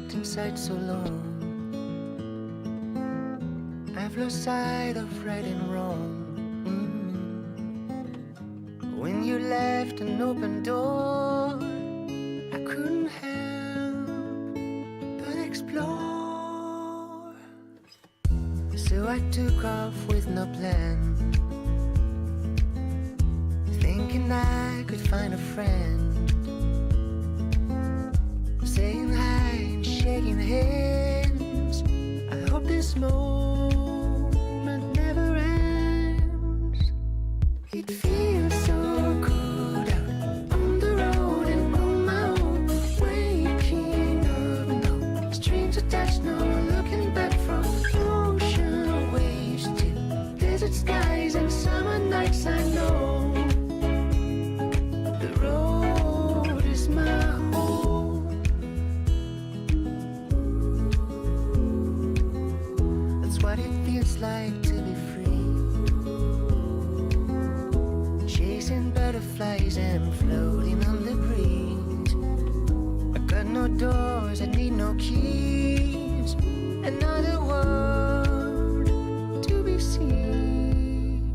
trapped inside so long. I've lost sight of right and wrong. When you left an open door, I couldn't help but explore. So I took off with no plan, thinking I could find a friend, saying hi and shaking hands. I hope this moment never ends. It feels so good out on the road and on my own, waking up, no strings attached, no looking back, from ocean waves to desert skies and summer nights. I know the road is my home. That's what it feels like to be free, chasing butterflies and floating on the breeze. I got no doors, I need no keys. Another world to be seen.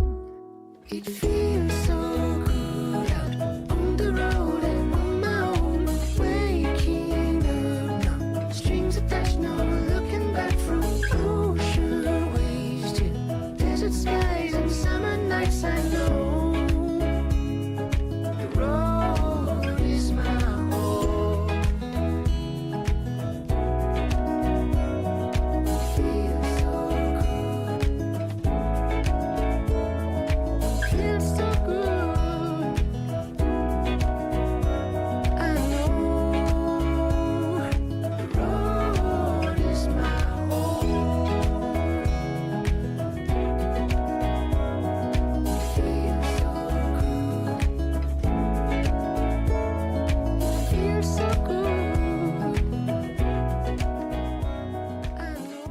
It feels so good out on the road and on my own, waking up, no strings attached, no looking back, from ocean waves to desert skies and summer nights. I know the road is my home. Feels so good. Feels so good. I know the road is my home. Feels so good. Feels so good. I know.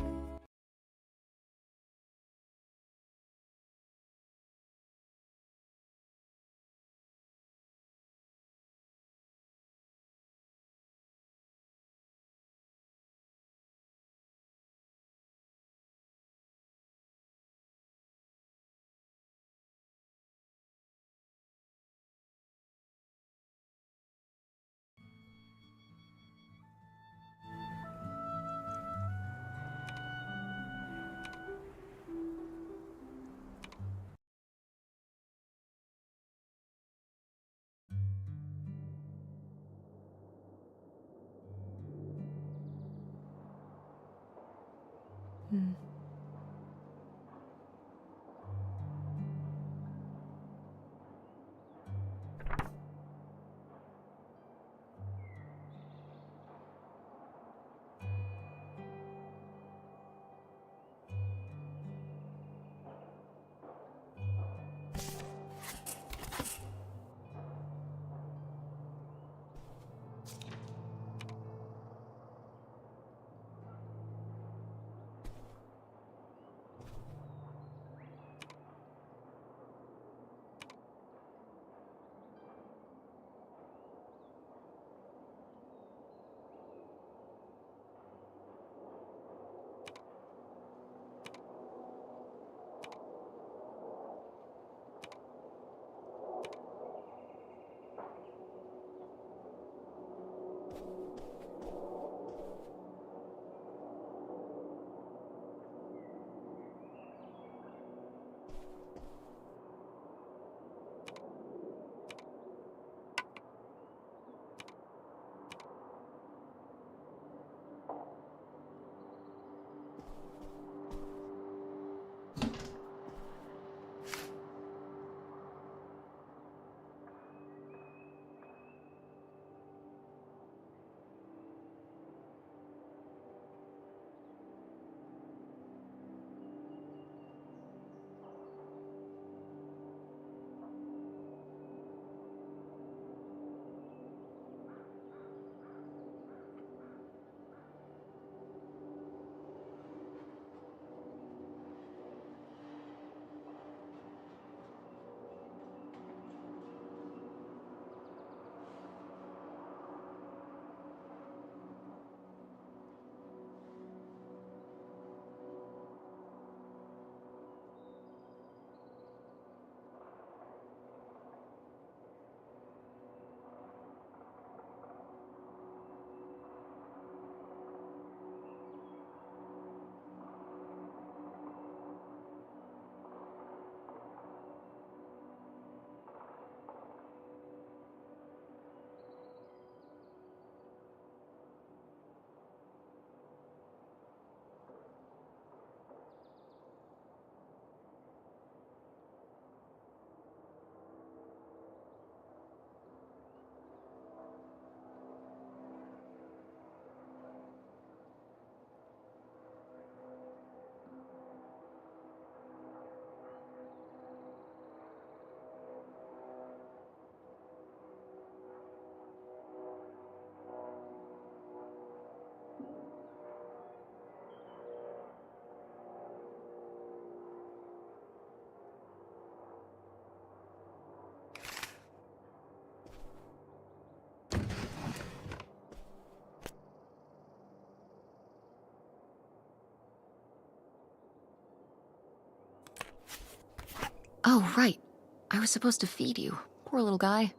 Oh, right. I was supposed to feed you. Poor little guy.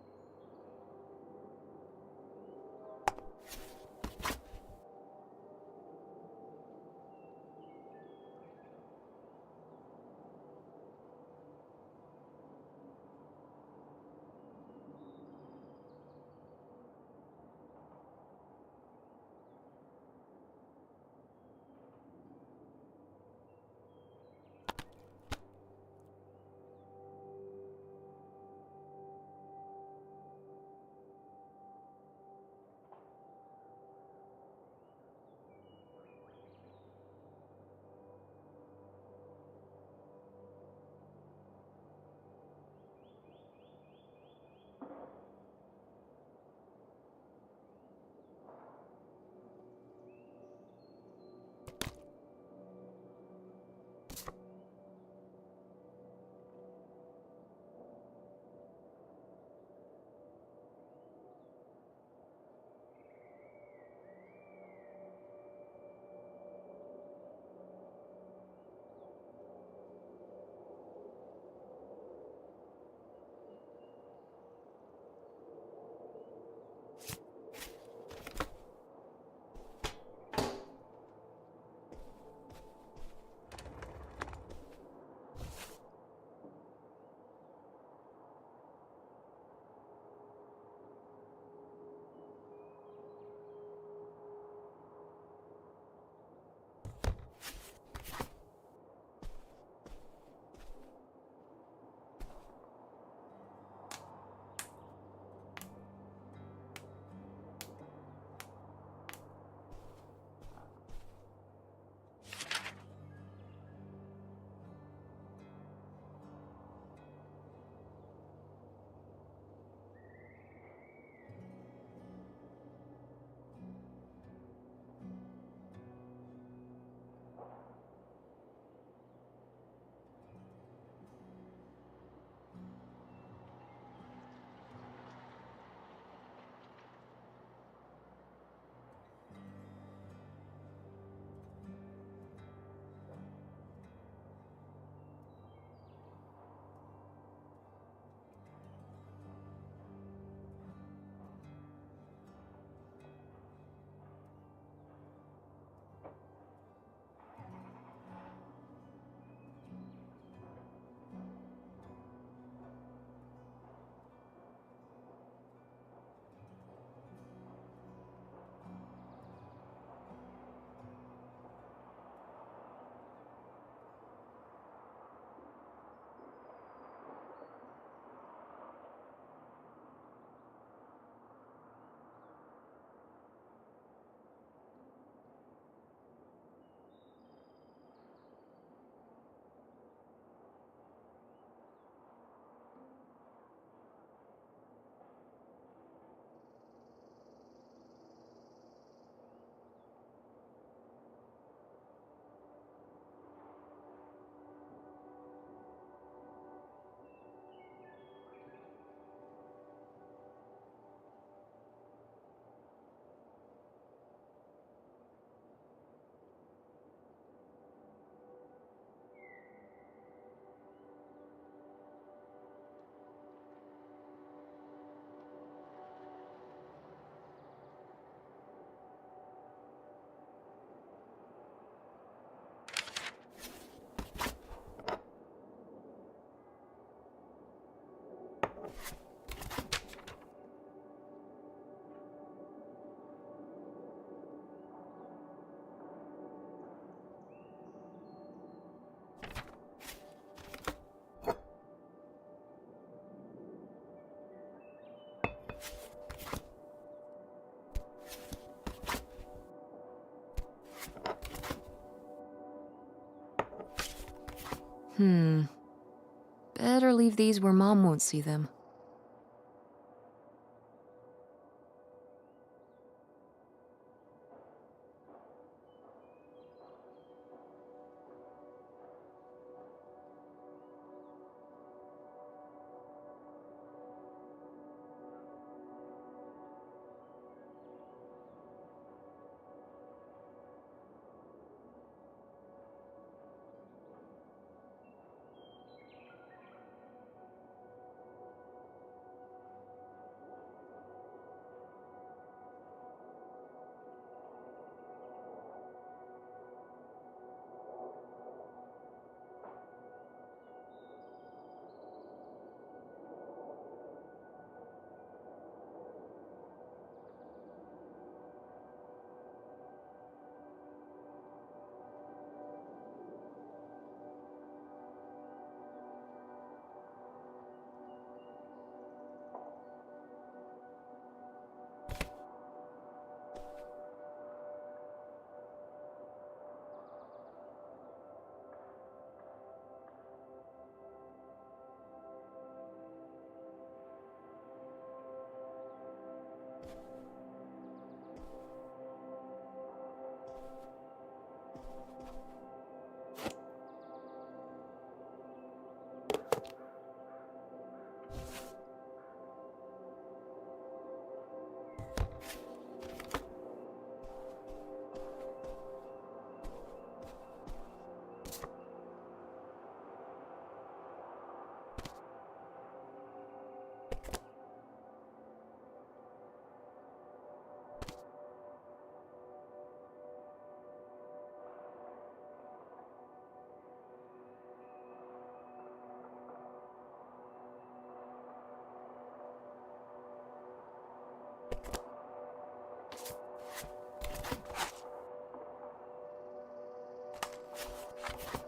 Better leave these where Mom won't see them.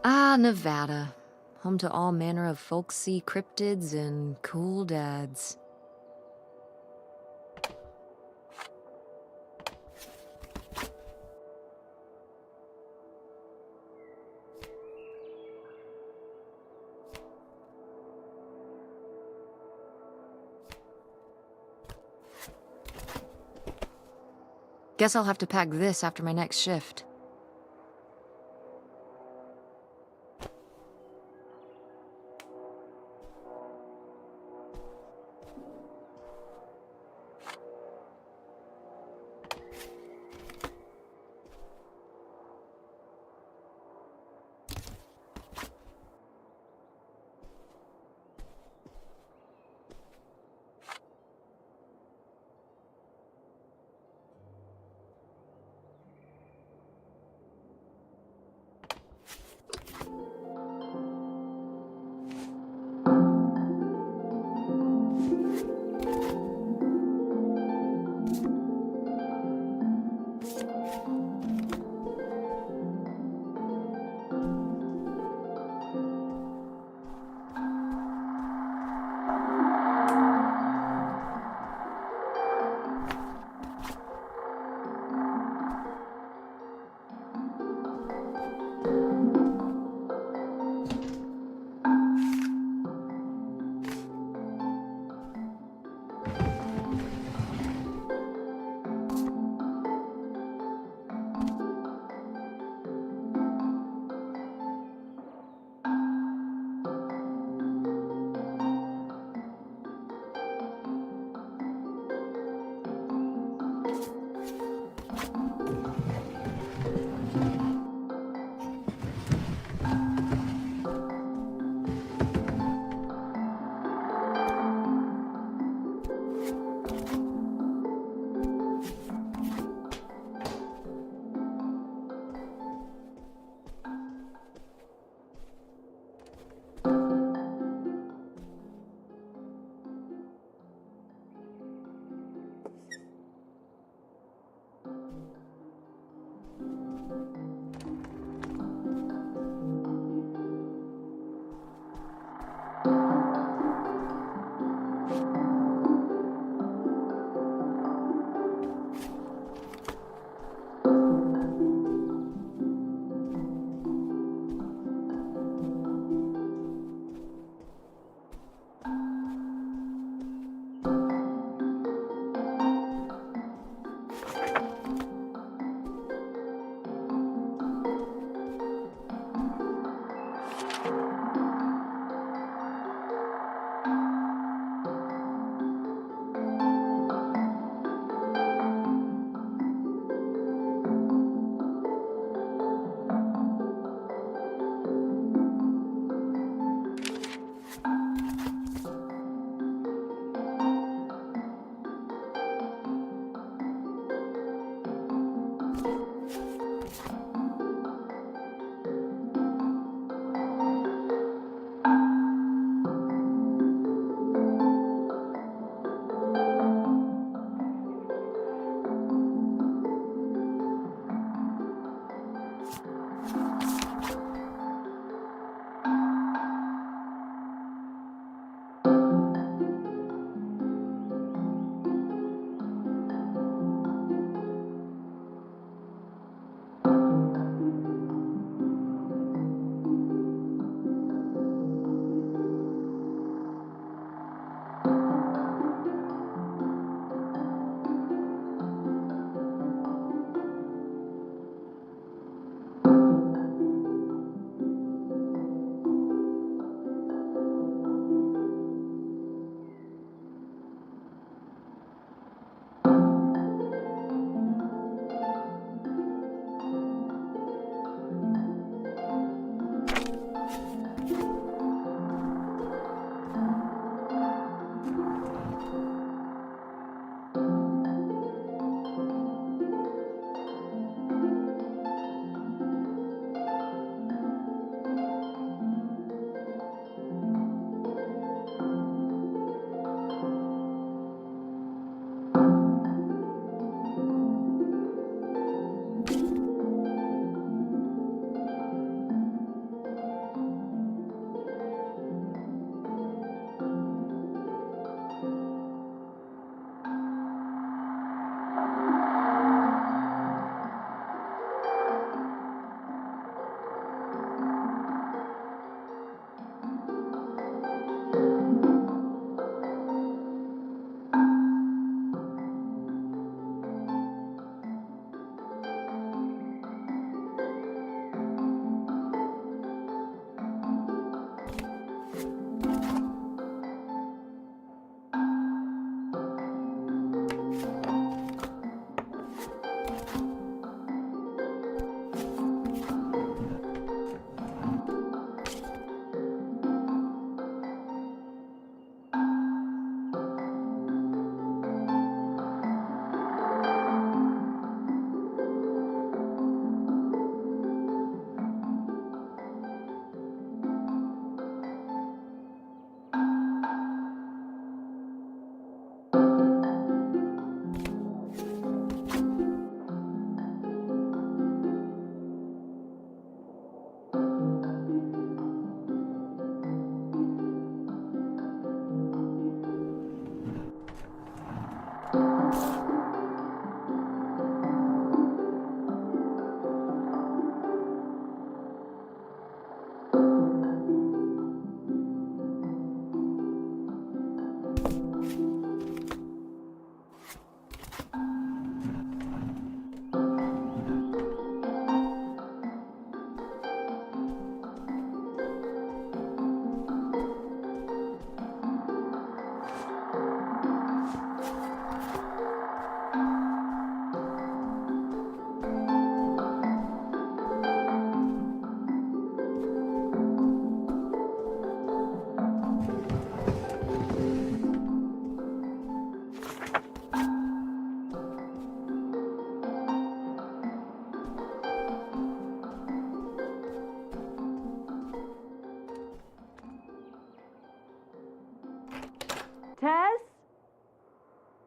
Ah, Nevada. Home to all manner of folksy cryptids and cool dads. Guess I'll have to pack this after my next shift.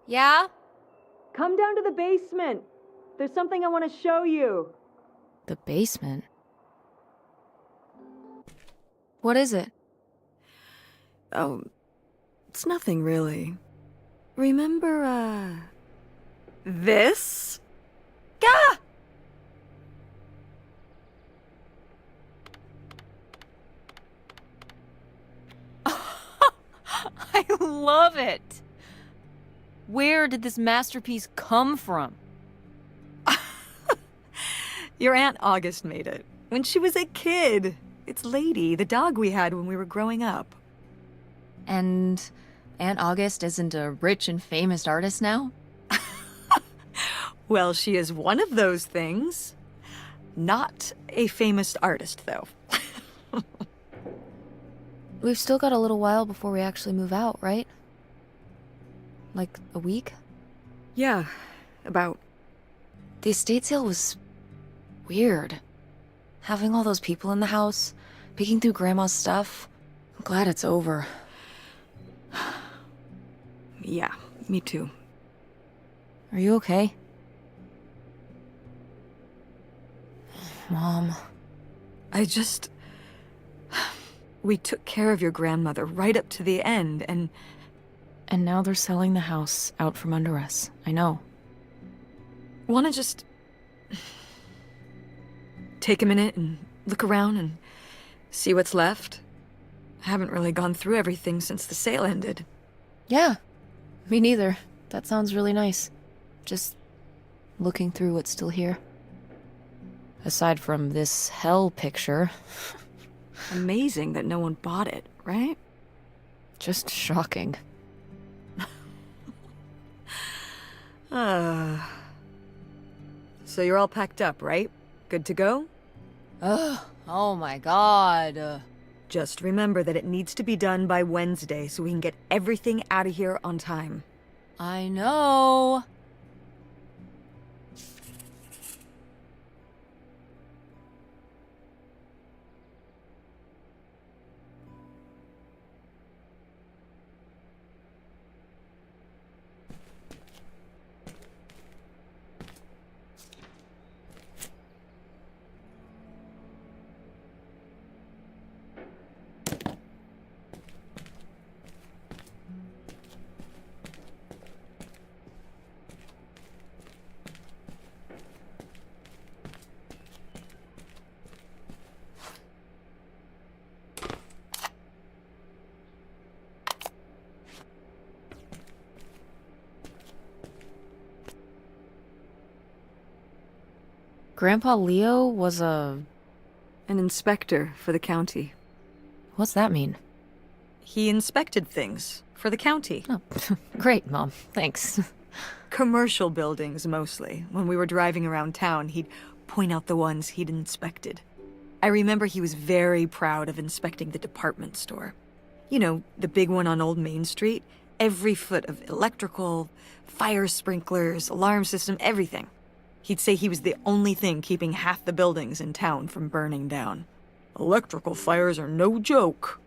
Yeah? Come down to the basement. There's something I want to show you. The basement? What is it? Oh, it's nothing really. Remember, this? Gah! I love it! Where did this masterpiece come from? Your Aunt August made it. When she was a kid. It's Lady, the dog we had when we were growing up. And Aunt August isn't a rich and famous artist now? Well, she is one of those things. Not a famous artist, though. We've still got a little while before we actually move out, right? Like a week? Yeah, about. The estate sale was weird. Having all those people in the house, peeking through Grandma's stuff. I'm glad it's over. Yeah, me too. Are you okay? Mom. We took care of your grandmother right up to the end, and now they're selling the house out from under us. I know. wanna just take a minute and look around and see what's left. I haven't really gone through everything since the sale ended. Yeah. Me neither. That sounds really nice. Just looking through what's still here. Aside from this hell picture. Amazing that no one bought it, right? Just shocking. So you're all packed up, right? Good to go? Ugh. Oh my god. Just remember that it needs to be done by Wednesday so we can get everything out of here on time. I know. Grandpa Leo was An inspector for the county. What's that mean? He inspected things for the county. Oh, great, Mom. Thanks. Commercial buildings, mostly. When we were driving around town, he'd point out the ones he'd inspected. I remember he was very proud of inspecting the department store. You know, the big one on Old Main Street. Every foot of electrical, fire sprinklers, alarm system, everything. He'd say he was the only thing keeping half the buildings in town from burning down. Electrical fires are no joke.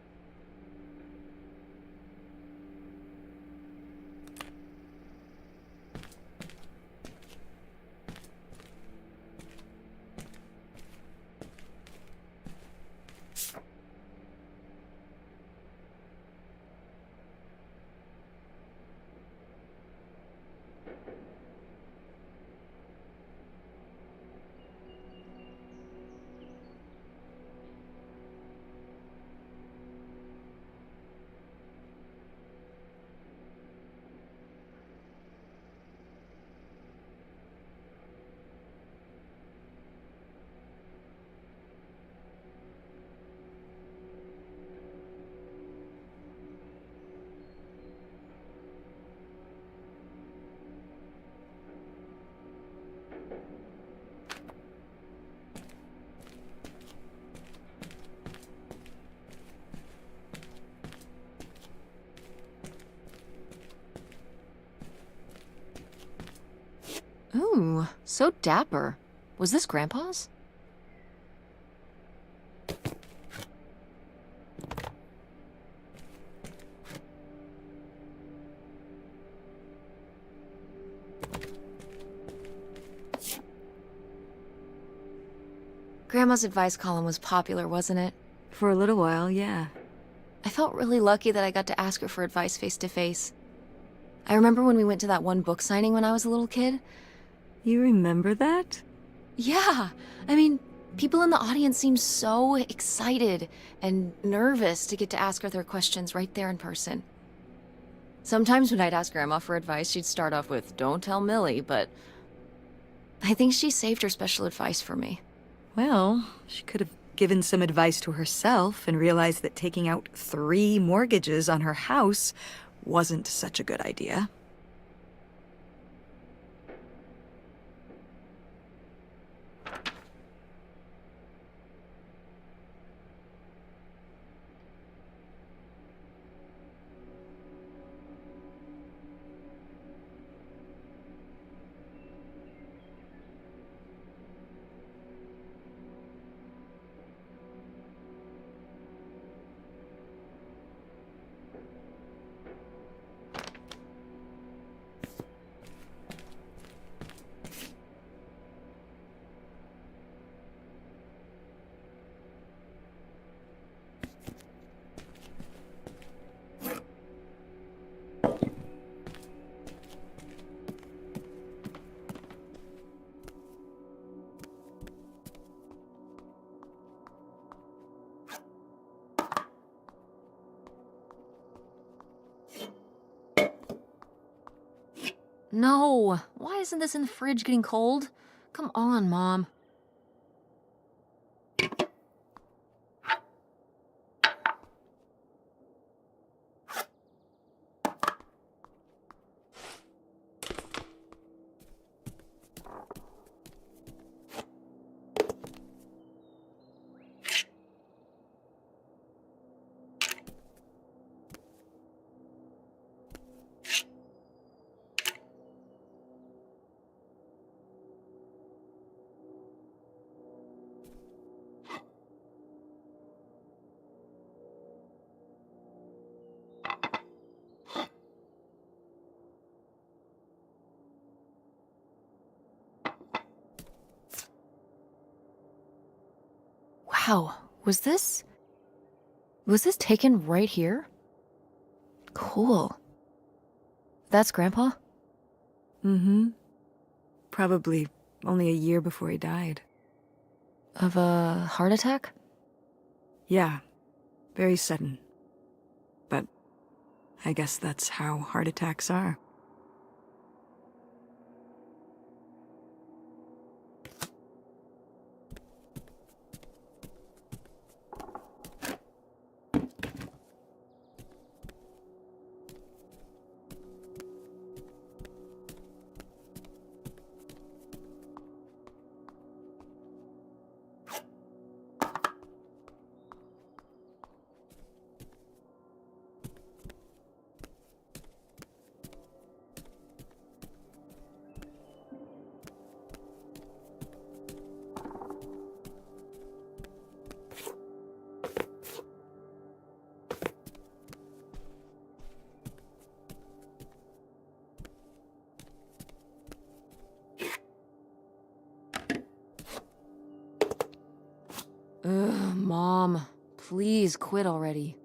Ooh, so dapper. Was this Grandpa's? Grandma's advice column was popular, wasn't it? For a little while, yeah. I felt really lucky that I got to ask her for advice face to face. I remember when we went to that one book signing when I was a little kid. You remember that? Yeah, I mean, people in the audience seemed so excited and nervous to get to ask her their questions right there in person. Sometimes when I'd ask Grandma for advice, she'd start off with, "Don't tell Millie," but I think she saved her special advice for me. Well, she could have given some advice to herself and realized that taking out 3 mortgages on her house wasn't such a good idea. No, why isn't this in the fridge getting cold? Come on, Mom. Wow, was this taken right here? Cool. That's Grandpa? Mm-hmm. Probably only a year before he died. Of a heart attack? Yeah, very sudden. But I guess that's how heart attacks are. Ugh, Mom, please quit already.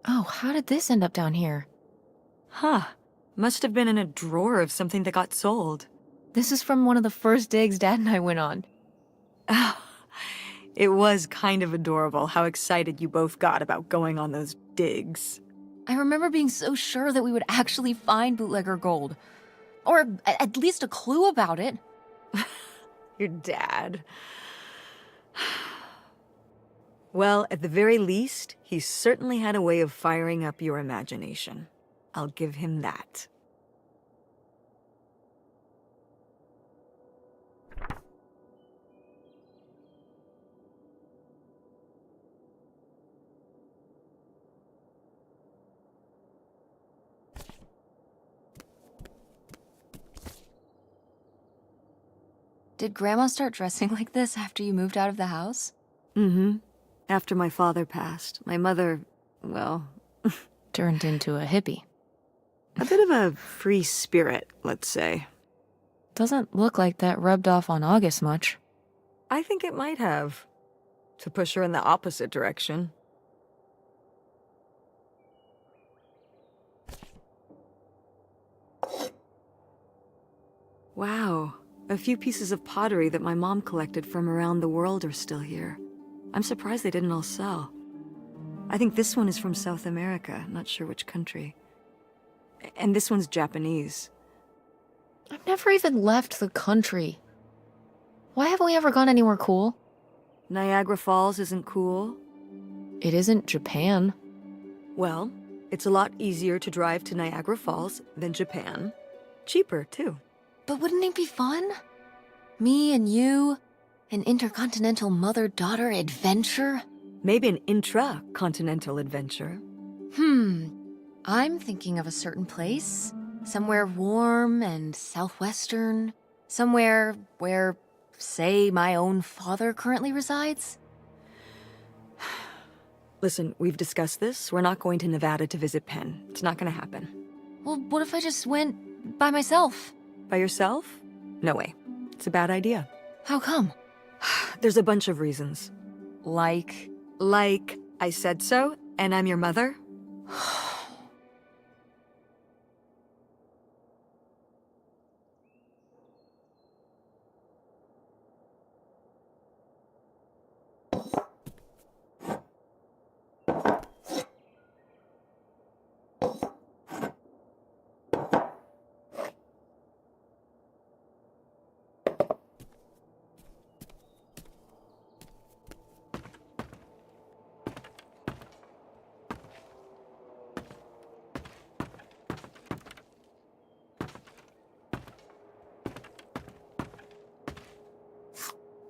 Oh, how did this end up down here? Huh. Must have been in a drawer of something that got sold. This is from one of the first digs Dad and I went on. It was kind of adorable how excited you both got about going on those digs. I remember being so sure that we would actually find bootlegger gold. Or at least a clue about it. Your dad. Well, at the very least, he certainly had a way of firing up your imagination. I'll give him that. Did Grandma start dressing like this after you moved out of the house? Mm-hmm. After my father passed, my mother, well, Turned into a hippie. A bit of a free spirit, let's say. Doesn't look like that rubbed off on August much. I think it might have. To push her in the opposite direction. Wow. A few pieces of pottery that my mom collected from around the world are still here. I'm surprised they didn't all sell. I think this one is from South America, not sure which country. And this one's Japanese. I've never even left the country. Why haven't we ever gone anywhere cool? Niagara Falls isn't cool. It isn't Japan. Well, it's a lot easier to drive to Niagara Falls than Japan. Cheaper, too. But wouldn't it be fun? Me and you, an intercontinental mother-daughter adventure? Maybe an intra-continental adventure. I'm thinking of a certain place. Somewhere warm and southwestern. Somewhere where, say, my own father currently resides. Listen, we've discussed this. We're not going to Nevada to visit Penn. It's not gonna happen. Well, what if I just went by myself? By yourself? No way. It's a bad idea. How come? There's a bunch of reasons. Like, I said so, and I'm your mother?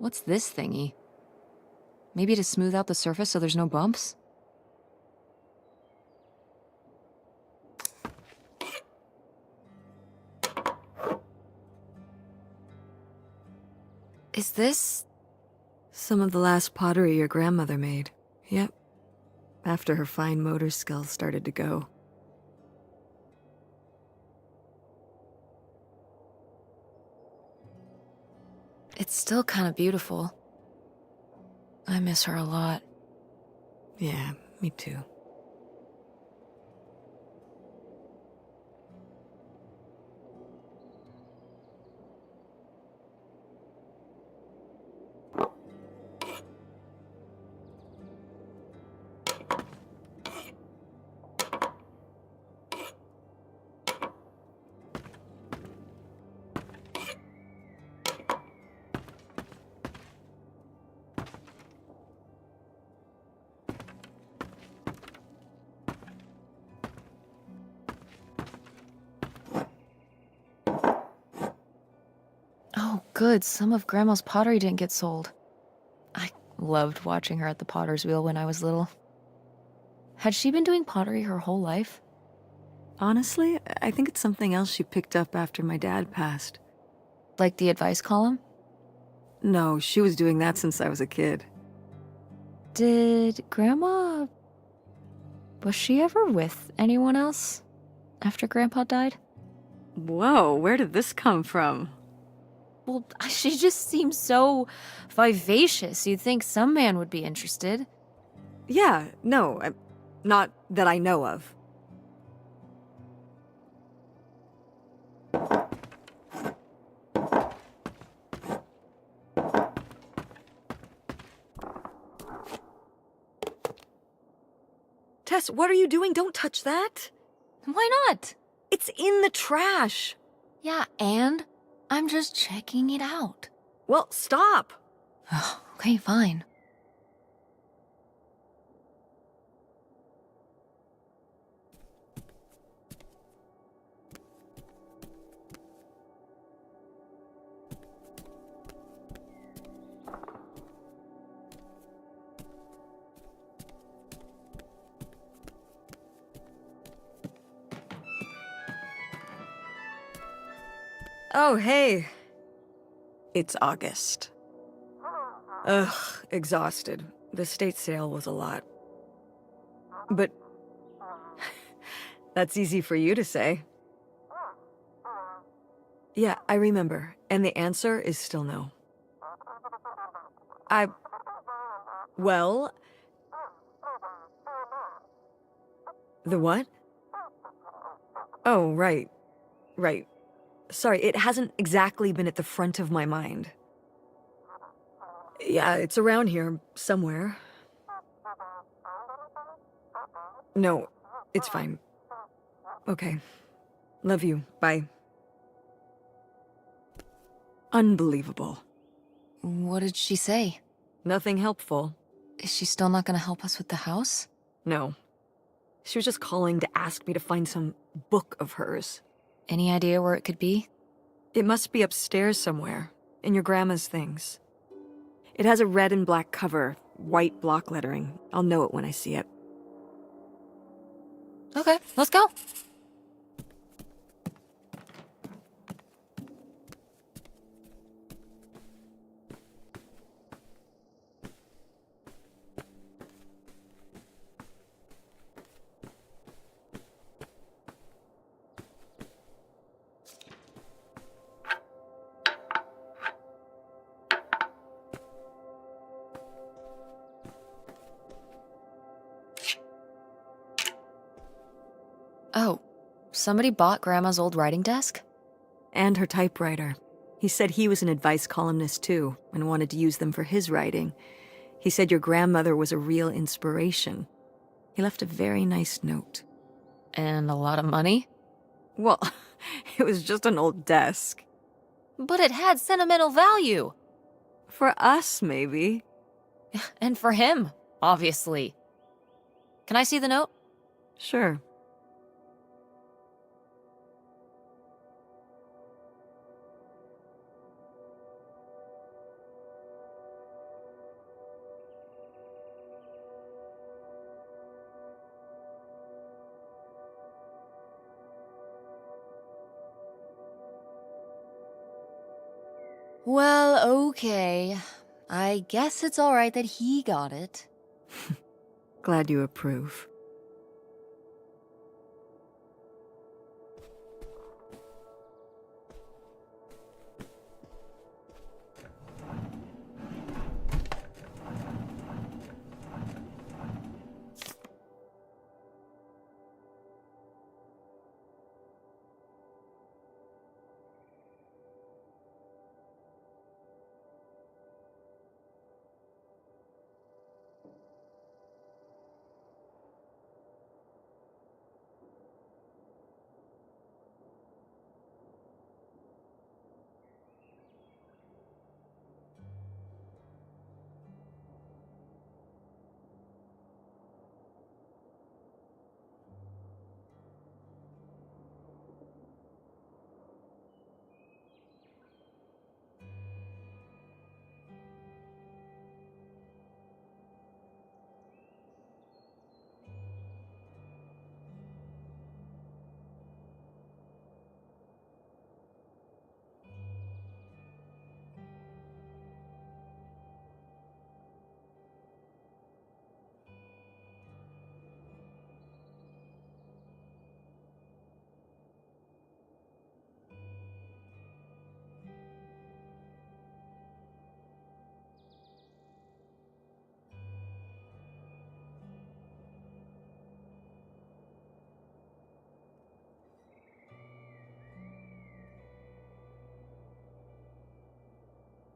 what's this thingy? Maybe to smooth out the surface so there's no bumps? Is this... Some of the last pottery your grandmother made. Yep. After her fine motor skills started to go. It's still kind of beautiful. I miss her a lot. Yeah, me too. Oh, good. Some of Grandma's pottery didn't get sold. I loved watching her at the potter's wheel when I was little. Had she been doing pottery her whole life? Honestly, I think it's something else she picked up after my dad passed. Like the advice column? No, she was doing that since I was a kid. Did Grandma... Was she ever with anyone else after Grandpa died? Whoa, where did this come from? Well, she just seems so vivacious. You'd think some man would be interested. Yeah, no, not that I know of. Tess, what are you doing? Don't touch that. Why not? It's in the trash. Yeah, and I'm just checking it out. Well, stop. Okay, fine. Oh, hey. It's August. Ugh, exhausted. The state sale was a lot. But That's easy for you to say. Yeah, I remember. And the answer is still no. Well... The what? Oh, right. Right. Sorry, it hasn't exactly been at the front of my mind. Yeah, it's around here, somewhere. No, it's fine. Okay. Love you. Bye. Unbelievable. What did she say? Nothing helpful. Is she still not gonna help us with the house? No. She was just calling to ask me to find some book of hers. Any idea where it could be? It must be upstairs somewhere, in your grandma's things. It has a red and black cover, white block lettering. I'll know it when I see it. Okay, let's go. Oh, somebody bought Grandma's old writing desk? And her typewriter. He said he was an advice columnist too, and wanted to use them for his writing. He said your grandmother was a real inspiration. He left a very nice note. And a lot of money? Well, it was just an old desk. But it had sentimental value. For us, maybe. And for him, obviously. Can I see the note? Sure. Well, okay. I guess it's alright that he got it. Glad you approve.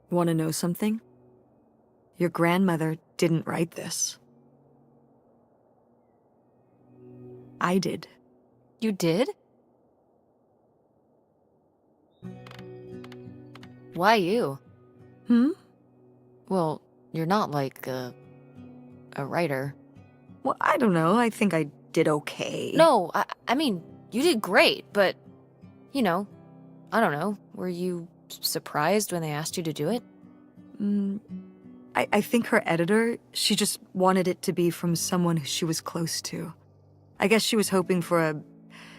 Want to know something? Your grandmother didn't write this. I did. You did? Why you? Well, you're not like a writer. Well, I don't know. I think I did okay. No, I mean, you did great, but, you know, I don't know. Were you surprised when they asked you to do it? I think her editor, she just wanted it to be from someone who she was close to. I guess she was hoping for a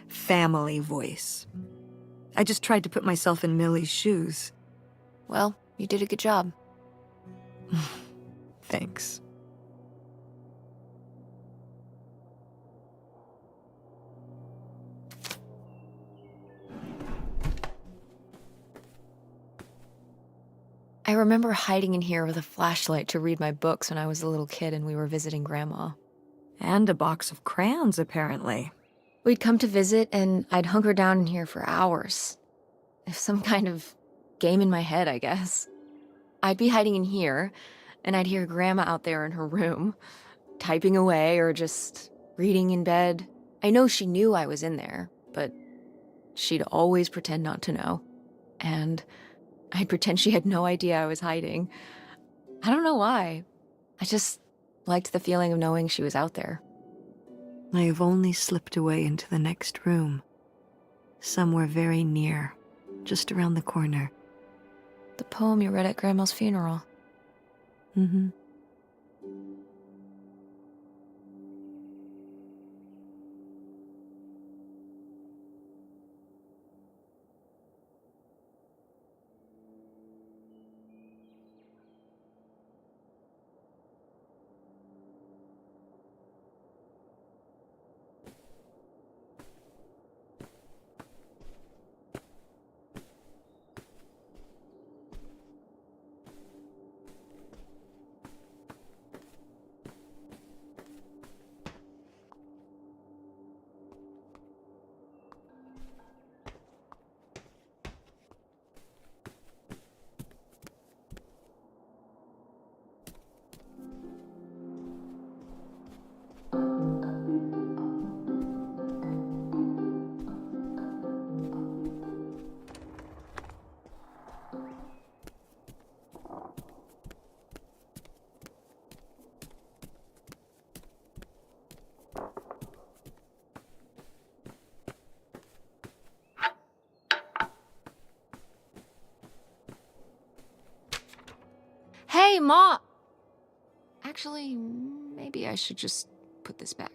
family voice. I just tried to put myself in Millie's shoes. Well, you did a good job. Thanks. I remember hiding in here with a flashlight to read my books when I was a little kid and we were visiting Grandma. And a box of crayons, apparently. We'd come to visit, and I'd hunker down in here for hours. Some kind of game in my head, I guess. I'd be hiding in here, and I'd hear Grandma out there in her room, typing away or just reading in bed. I know she knew I was in there, but she'd always pretend not to know. And I'd pretend she had no idea I was hiding. I don't know why. I just liked the feeling of knowing she was out there. I have only slipped away into the next room. Somewhere very near, just around the corner. The poem you read at Grandma's funeral. Mm-hmm. Hey, Ma! Actually, maybe I should just put this back.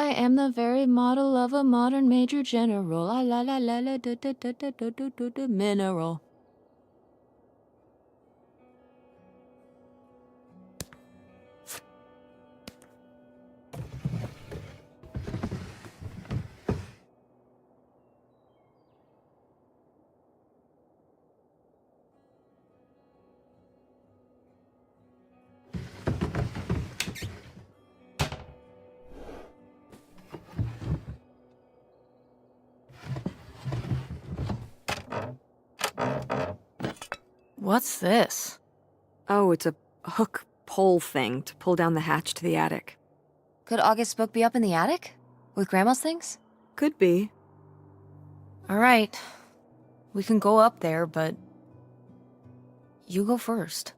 I am the very model of a modern major general. La la la la la da da da da da da da da mineral. What's this? Oh, it's a hook pole thing to pull down the hatch to the attic. Could August's book be up in the attic? With Grandma's things? Could be. Alright. We can go up there, but you go first.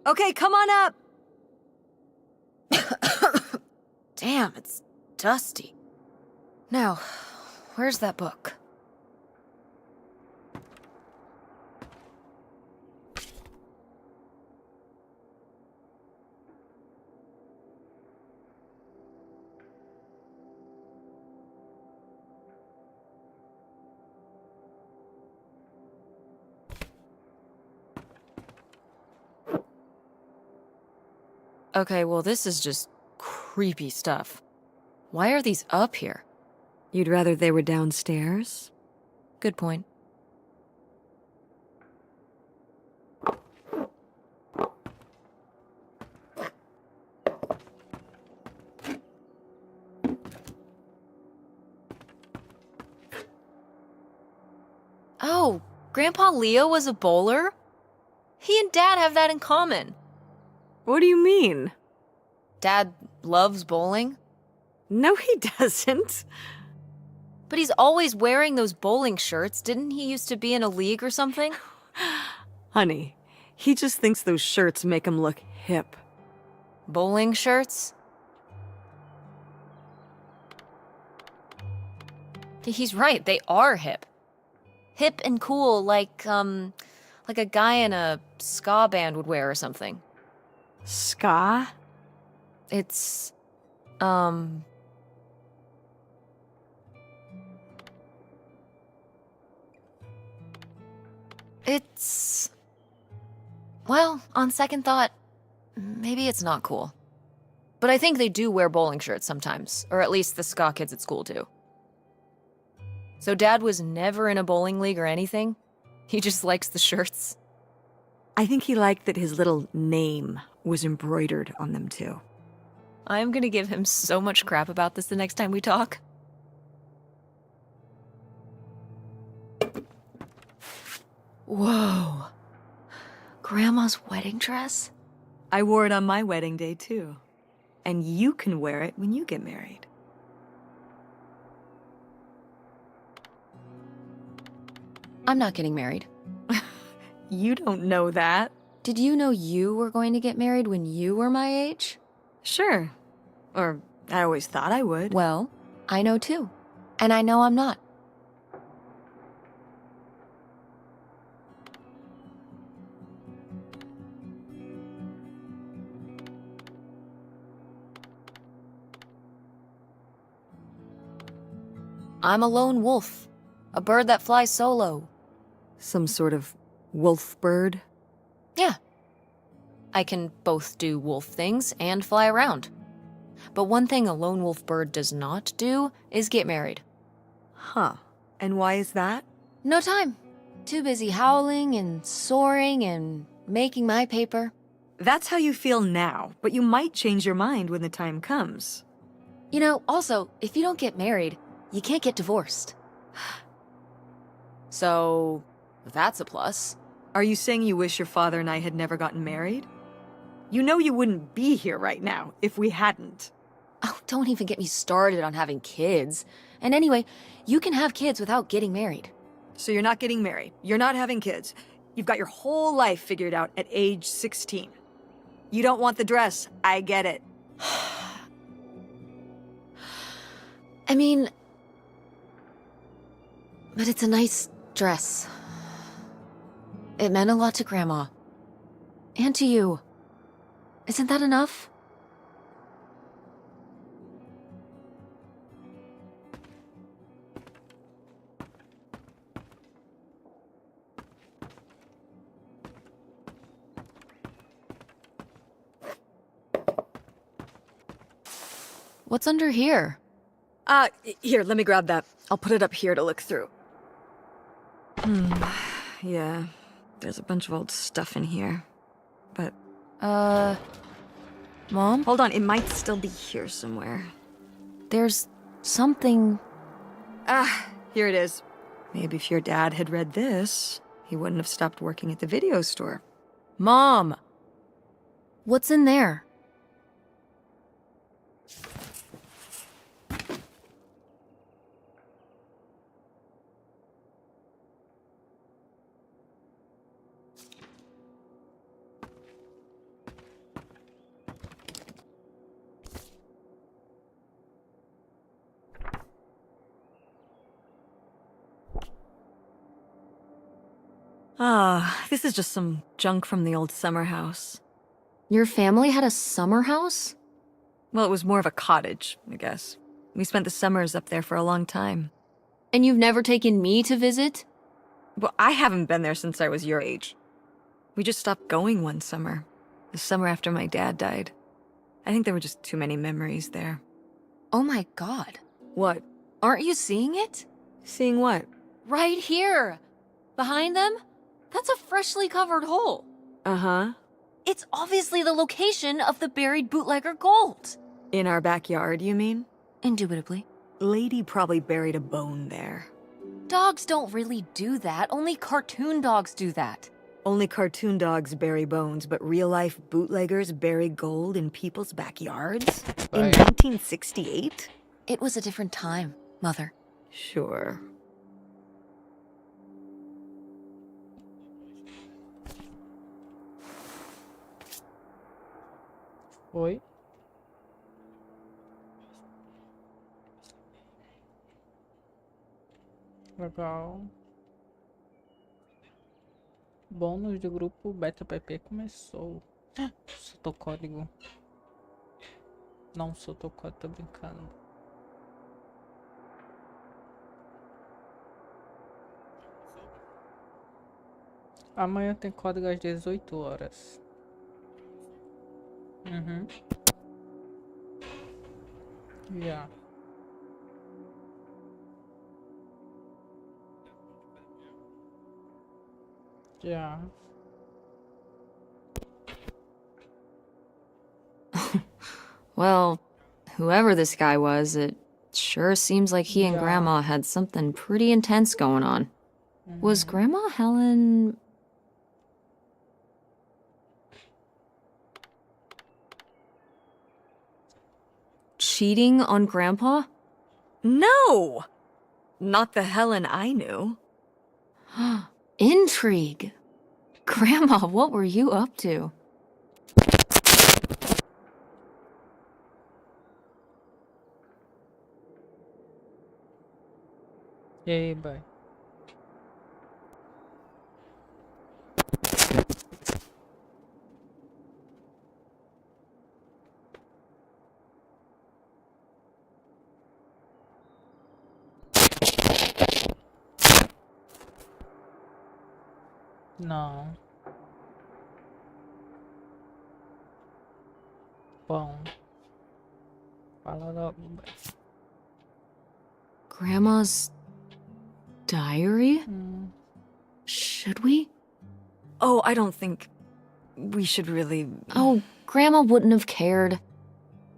Okay, come on up! Damn, it's dusty. Now, where's that book? Okay, well, this is just creepy stuff. Why are these up here? You'd rather they were downstairs? Good point. Oh, Grandpa Leo was a bowler? He and Dad have that in common. What do you mean? Dad loves bowling, No, he doesn't. but he's always wearing those bowling shirts. Didn't he used to be in a league or something? Honey, he just thinks those shirts make him look hip. Bowling shirts? He's right, they are hip. Hip and cool, like a guy in a ska band would wear or something. Ska? It's, It's... Well, on second thought, maybe it's not cool. But I think they do wear bowling shirts sometimes, or at least the ska kids at school do. So Dad was never in a bowling league or anything? He just likes the shirts? I think he liked that his little name was embroidered on them too. I'm gonna give him so much crap about this the next time we talk. Whoa. Grandma's wedding dress? I wore it on my wedding day too. And you can wear it when you get married. I'm not getting married. You don't know that. Did you know you were going to get married when you were my age? Sure. Or I always thought I would. Well, I know too. And I know I'm not. I'm a lone wolf. A bird that flies solo. Some sort of wolf bird? Yeah. I can both do wolf things and fly around. But one thing a lone wolf bird does not do is get married. Huh. And why is that? No time. Too busy howling and soaring and making my paper. That's how you feel now, but you might change your mind when the time comes. You know, also, if you don't get married, you can't get divorced. So, that's a plus. Are you saying you wish your father and I had never gotten married? You know you wouldn't be here right now if we hadn't. Oh, don't even get me started on having kids. And anyway, you can have kids without getting married. So you're not getting married. You're not having kids. You've got your whole life figured out at age 16. You don't want the dress. I get it. I mean... But it's a nice dress. It meant a lot to Grandma. And to you. Isn't that enough? What's under here? Here, let me grab that. I'll put it up here to look through. Yeah, there's a bunch of old stuff in here. But, Mom? hold on, it might still be here somewhere. There's something... Here it is. Maybe if your dad had read this, he wouldn't have stopped working at the video store. Mom! What's in there? This is just some junk from the old summer house. Your family had a summer house? Well, it was more of a cottage, I guess. We spent the summers up there for a long time. And you've never taken me to visit? Well, I haven't been there since I was your age. We just stopped going one summer. The summer after my dad died. I think there were just too many memories there. Oh my god. What? Aren't you seeing it? Seeing what? Right here! Behind them? That's a freshly covered hole. Uh-huh. It's obviously the location of the buried bootlegger gold. In our backyard, you mean? Indubitably. Lady probably buried a bone there. Dogs don't really do that. Only cartoon dogs do that. Only cartoon dogs bury bones, but real-life bootleggers bury gold in people's backyards? In Right. 1968? It was a different time, Mother. Sure. Foi. Legal. Bônus do grupo Beta PP começou. Soltou código. Não soltou código, tô brincando. Amanhã tem código às 18 horas. Uhum. Yeah. Yeah. Well, whoever this guy was, it sure seems like he and Yeah. Grandma had something pretty intense going on. Was Grandma Helen... cheating on Grandpa? No! Not the Helen I knew. Intrigue. Grandma, what were you up to? E aí, boy? Não. Bom. Fala logo, boy. Grandma's diary? Should we? Oh, I don't think we should really... Oh, Grandma wouldn't have cared.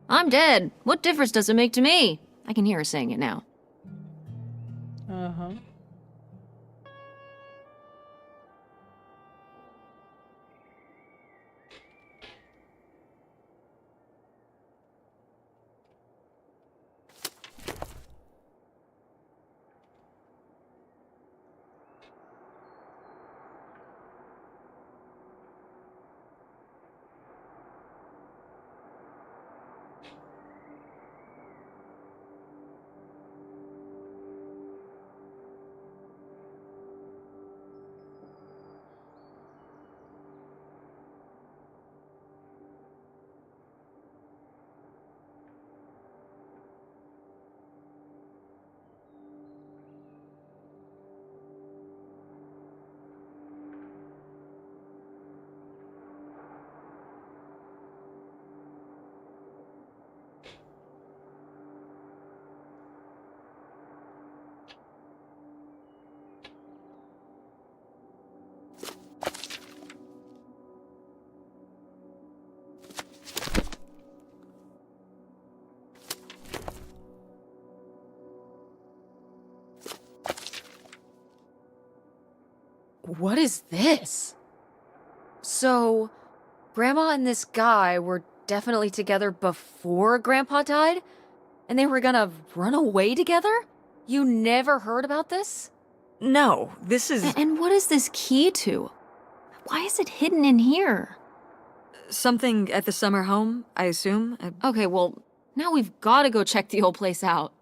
I'm dead. What difference does it make to me? I can hear her saying it now. Aham. What is this? So, Grandma and this guy were definitely together before Grandpa died? And they were gonna run away together? You never heard about this? No, this is And what is this key to? Why is it hidden in here? something at the summer home, I assume. Okay, well, now we've gotta go check the old place out.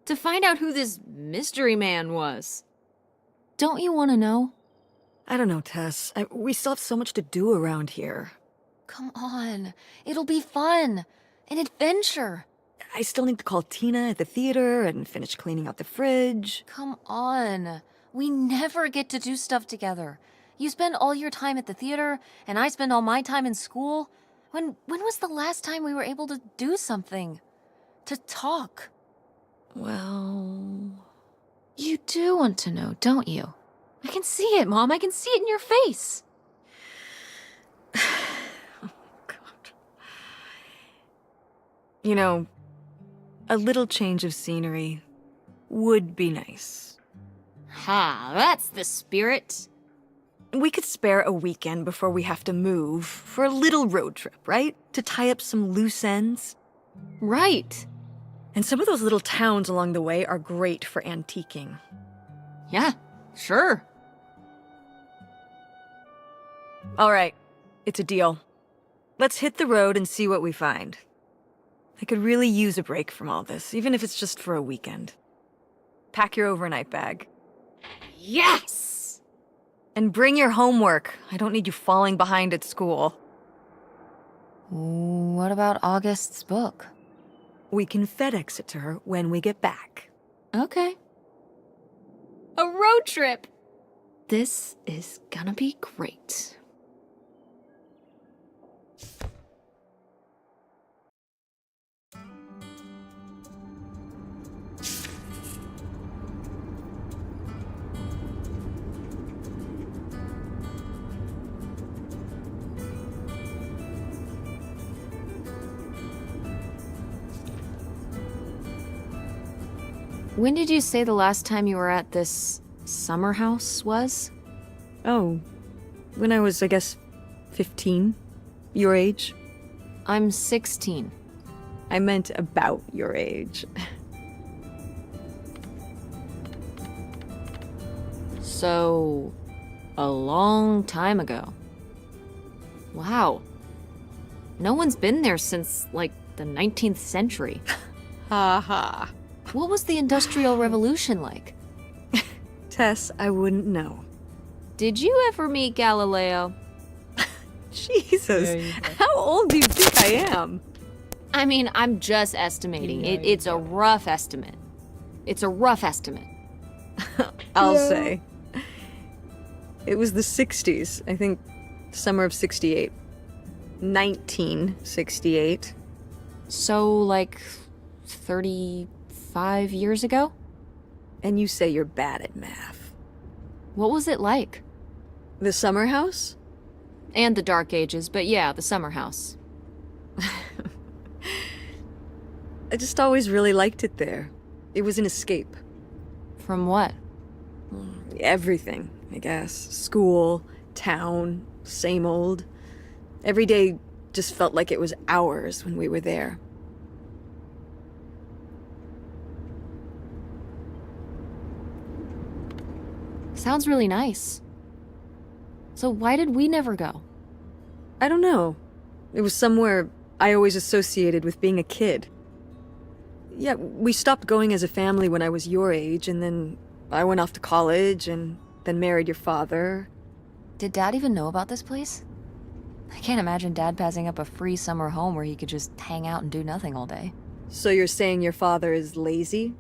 To find out who this mystery man was. Don't you want to know? I don't know, Tess. We still have so much to do around here. Come on. It'll be fun. An adventure. I still need to call Tina at the theater and finish cleaning out the fridge. Come on. We never get to do stuff together. You spend all your time at the theater, and I spend all my time in school. When was the last time we were able to do something? To talk? Well... You do want to know, don't you? I can see it, Mom. I can see it in your face. Oh, God. You know, A little change of scenery would be nice. Ha, that's the spirit. We could spare a weekend before we have to move for a little road trip, right? To tie up some loose ends. Right. And some of those little towns along the way are great for antiquing. Yeah, sure. All right, it's a deal. Let's hit the road and see what we find. I could really use a break from all this, even if it's just for a weekend. Pack your overnight bag. Yes! And bring your homework. I don't need you falling behind at school. What about August's book? We can FedEx it to her when we get back. Okay. A road trip! This is gonna be great. When did you say the last time you were at this summer house was? Oh, when I was, I guess, 15? Your age? I'm 16. I meant about your age. So, a long time ago. Wow. No one's been there since, like, the 19th century. Ha ha. What was the Industrial Revolution like? Tess, I wouldn't know. Did you ever meet Galileo? Jesus, Yeah, you did. how old do you think I am? I mean, I'm just estimating. Yeah, It's you a rough estimate. It's a rough estimate. I'll say. It was the 60s, I think summer of 68. 1968. So, like, 35 years ago? And you say you're bad at math. What was it like? The summer house? And the Dark Ages, but yeah, the summer house. I just always really liked it there. It was an escape. From what? Everything, I guess. School, town, same old. Every day just felt like it was hours when we were there. Sounds really nice. So why did we never go? I don't know. It was somewhere I always associated with being a kid. Yeah, we stopped going as a family when I was your age, and then I went off to college and then married your father. Did Dad even know about this place? I can't imagine Dad passing up a free summer home where he could just hang out and do nothing all day. So you're saying your father is lazy?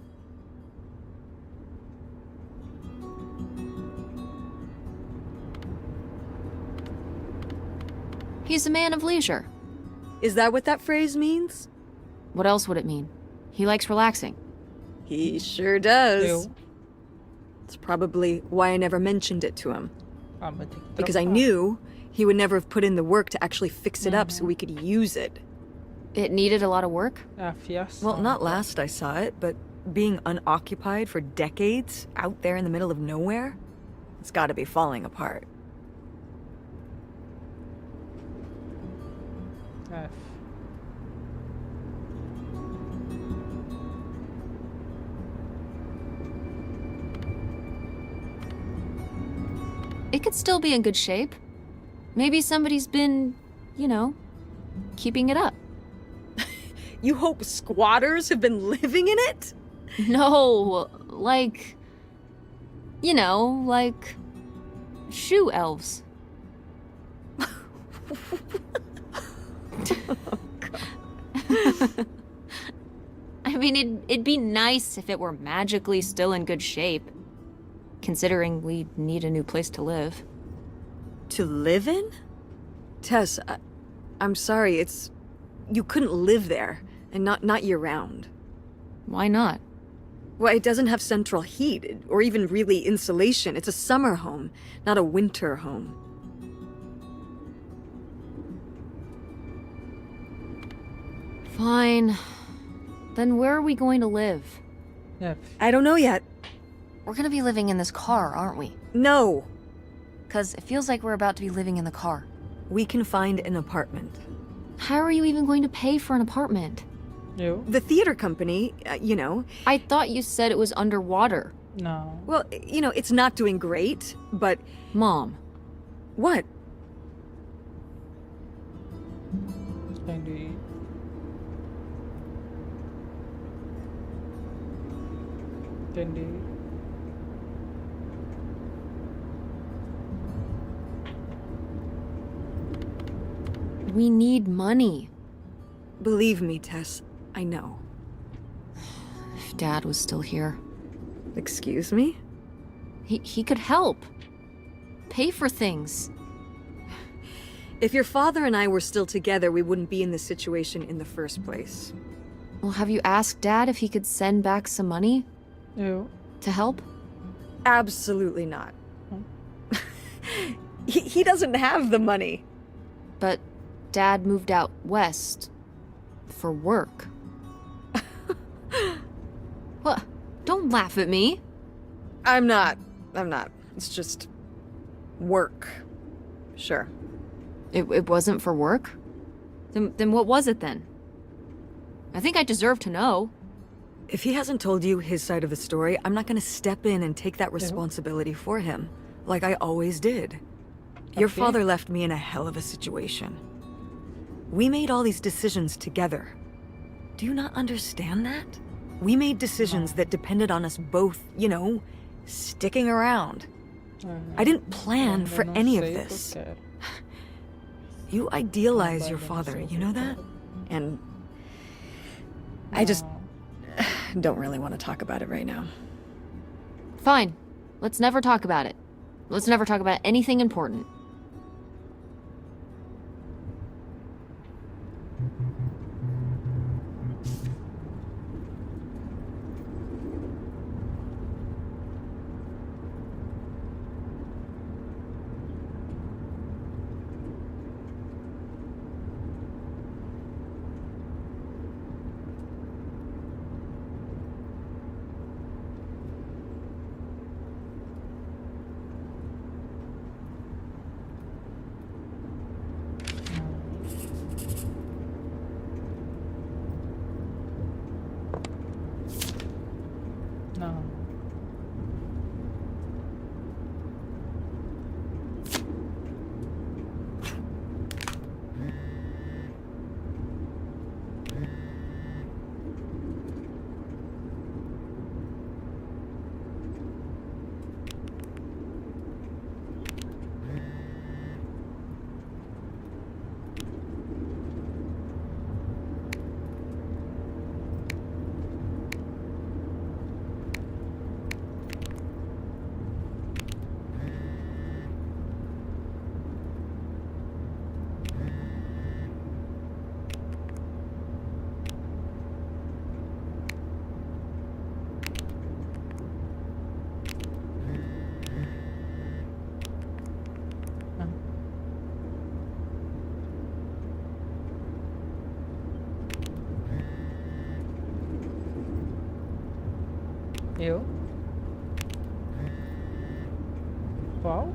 He's a man of leisure. Is that what that phrase means? What else would it mean? He likes relaxing. He sure does. Eu. It's probably why I never mentioned it to him. Ah, mas tem que Because I trampar. knew he would never have put in the work to actually fix it up so we could use it. It needed a lot of work? É a fiação. Well, not last I saw it, but being unoccupied for decades out there in the middle of nowhere, it's gotta be falling apart. É. It could still be in good shape. Maybe somebody's been, you know, keeping it up. You hope squatters have been living in it? No, like, you know, like shoe elves. I mean, it'd be nice if it were magically still in good shape, considering we need a new place to live. To live in? Tess, I'm sorry, you couldn't live there, and not year-round. Why not? Well, it doesn't have central heat, or even really insulation. It's a summer home, not a winter home. Fine. Then where are we going to live? Yeah. I don't know yet. We're gonna be living in this car, aren't we? No. Because it feels like we're about to be living in the car. We can find an apartment. How are you even going to pay for an apartment? Eu? The theater company, you know, I thought you said it was underwater. Não. well, you know, it's not doing great, but Mom, what? Entendi. Entendi. we need money. Believe me, Tess, I know. If Dad was still here, Excuse me? he could help. Pay for things. If your father and I were still together, we wouldn't be in this situation in the first place. Well, have you asked Dad if he could send back some money Eu? to help? Absolutely not. He doesn't have the money. But Dad moved out west for work. What? Don't laugh at me. I'm not. It's just work. Sure. It wasn't for work? Then what was it then? I think I deserve to know. If he hasn't told you his side of the story, I'm not gonna step in and take that responsibility for him, like I always did. Your Okay. father left me in a hell of a situation. We made all these decisions together. Do you not understand that? We made decisions that depended on us both, you know, sticking around. I didn't plan Eu for não any of sei o que eu this. quero. You idealize your Agora eu não father, sei o you que know eu that? quero. And I just Não. don't really want to talk about it right now. Fine. Let's never talk about it. Let's never talk about anything important. Não. Eu? Qual?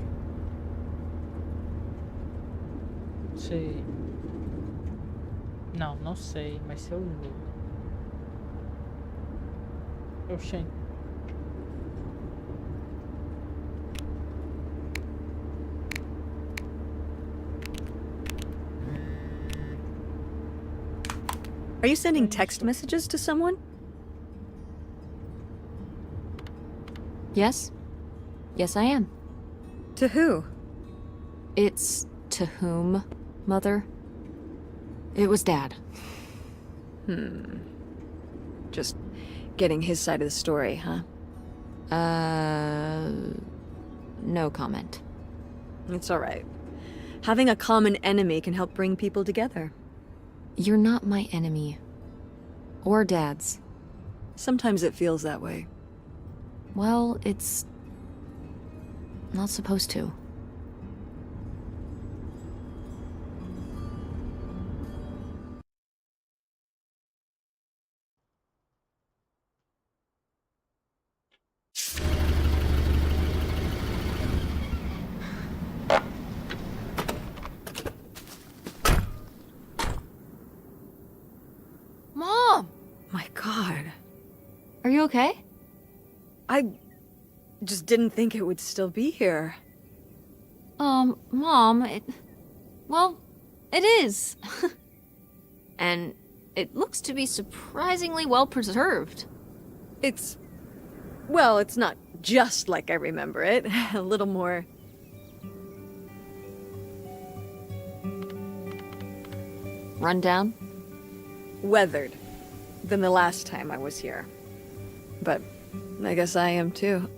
Sei. Não, não sei, mas se eu jogo. Oxê. Are you sending text messages to someone? Yes? Yes, I am. To who? It's to whom, Mother? It was Dad. Just getting his side of the story, huh? No comment. It's all right. Having a common enemy can help bring people together. You're not my enemy. Or Dad's. Sometimes it feels that way. Well, it's not supposed to. you okay? I just didn't think it would still be here. Mom, well, it is. And it looks to be surprisingly well preserved. Well, it's not just like I remember it. A little more... Rundown? weathered than the last time I was here. But I guess I am too.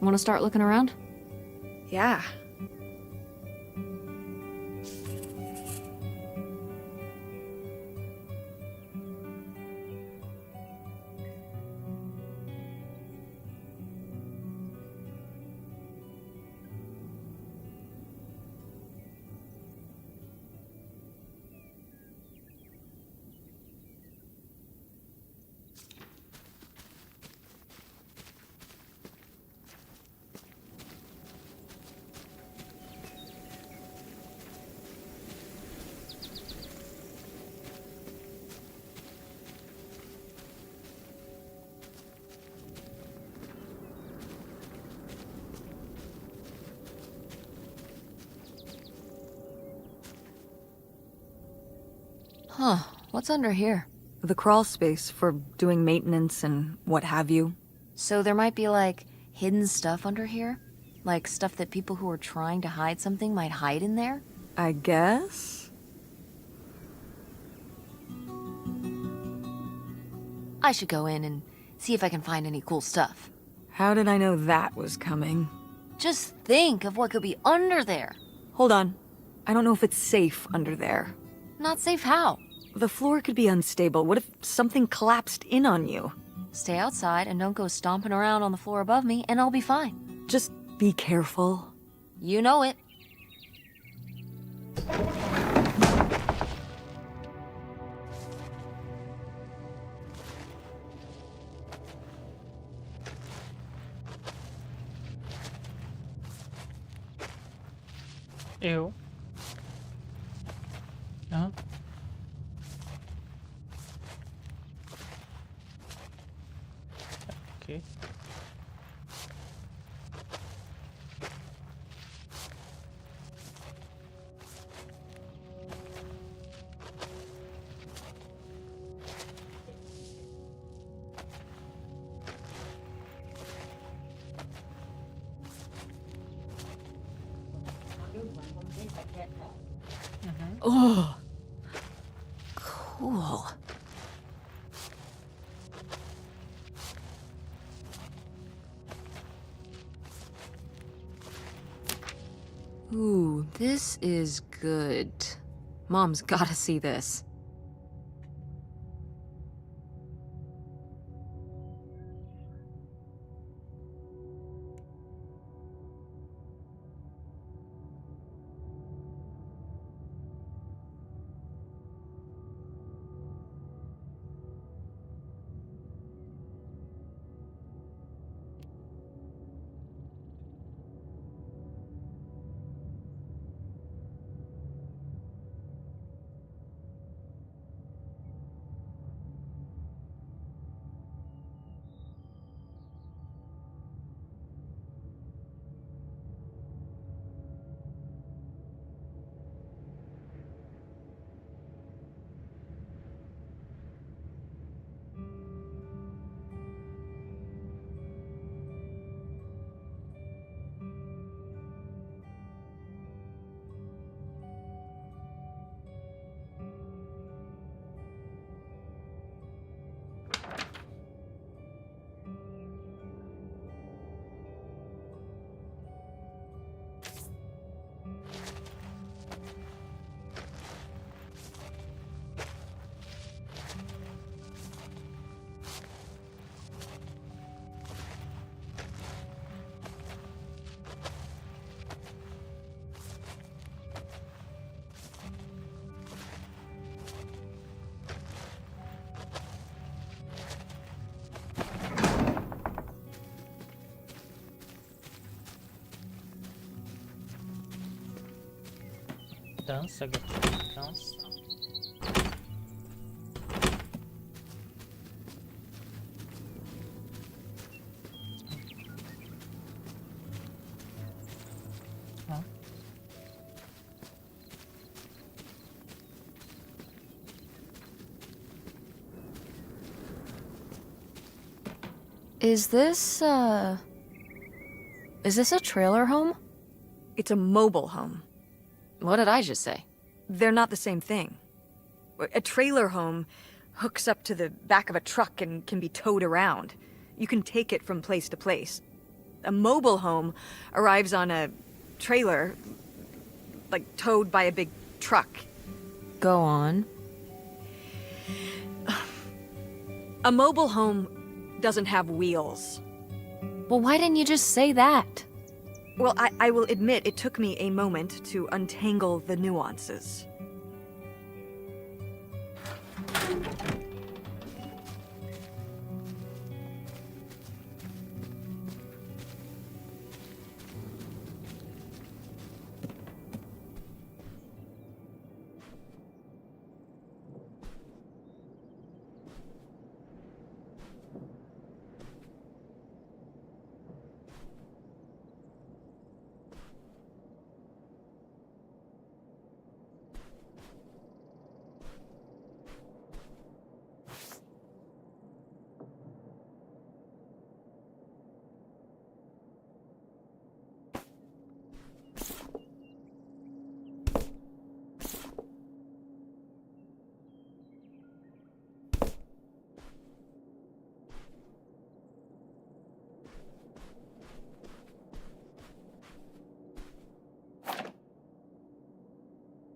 Want to start looking around? Yeah. Huh, what's under here? The crawl space for doing maintenance and what have you. So there might be, like, hidden stuff under here? Like stuff that people who are trying to hide something might hide in there? I guess? I should go in and see if I can find any cool stuff. How did I know that was coming? Just think of what could be under there. Hold on. I don't know if it's safe under there. Not safe how? The floor could be unstable. What if something collapsed in on you? Stay outside and don't go stomping around on the floor above me, and I'll be fine. Just be careful. You know it. Eu. Hã? Ok. Oh. Cool. Ooh, this is good. Mom's gotta see this. Dança, gato. Dança. Aham. Is this a trailer home? It's a mobile home. What did I just say? They're not the same thing. A trailer home hooks up to the back of a truck and can be towed around. You can take it from place to place. A mobile home arrives on a trailer, like towed by a big truck. Go on. A mobile home doesn't have wheels. Well, why didn't you just say that? Well, I will admit it took me a moment to untangle the nuances.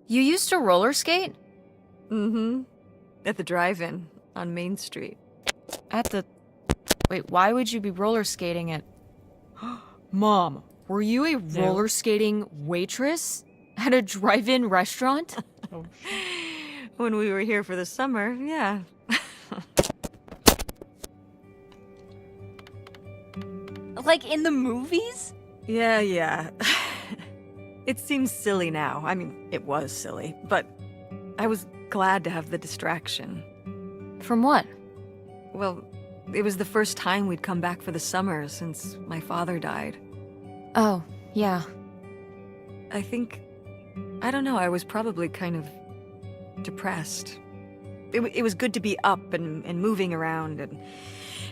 You used to roller skate? Mm-hmm. At the drive-in on Main Street. At the... Wait, why would you be roller skating at... Mom, were you a roller skating waitress? At a drive-in restaurant? Oh, When we were here for the summer, yeah. Like in the movies? Yeah. It seems silly now. I mean, it was silly, but I was glad to have the distraction. From what? Well, it was the first time we'd come back for the summer since my father died. Oh, yeah. I think... I don't know, I was probably kind of depressed. It was good to be up and moving around and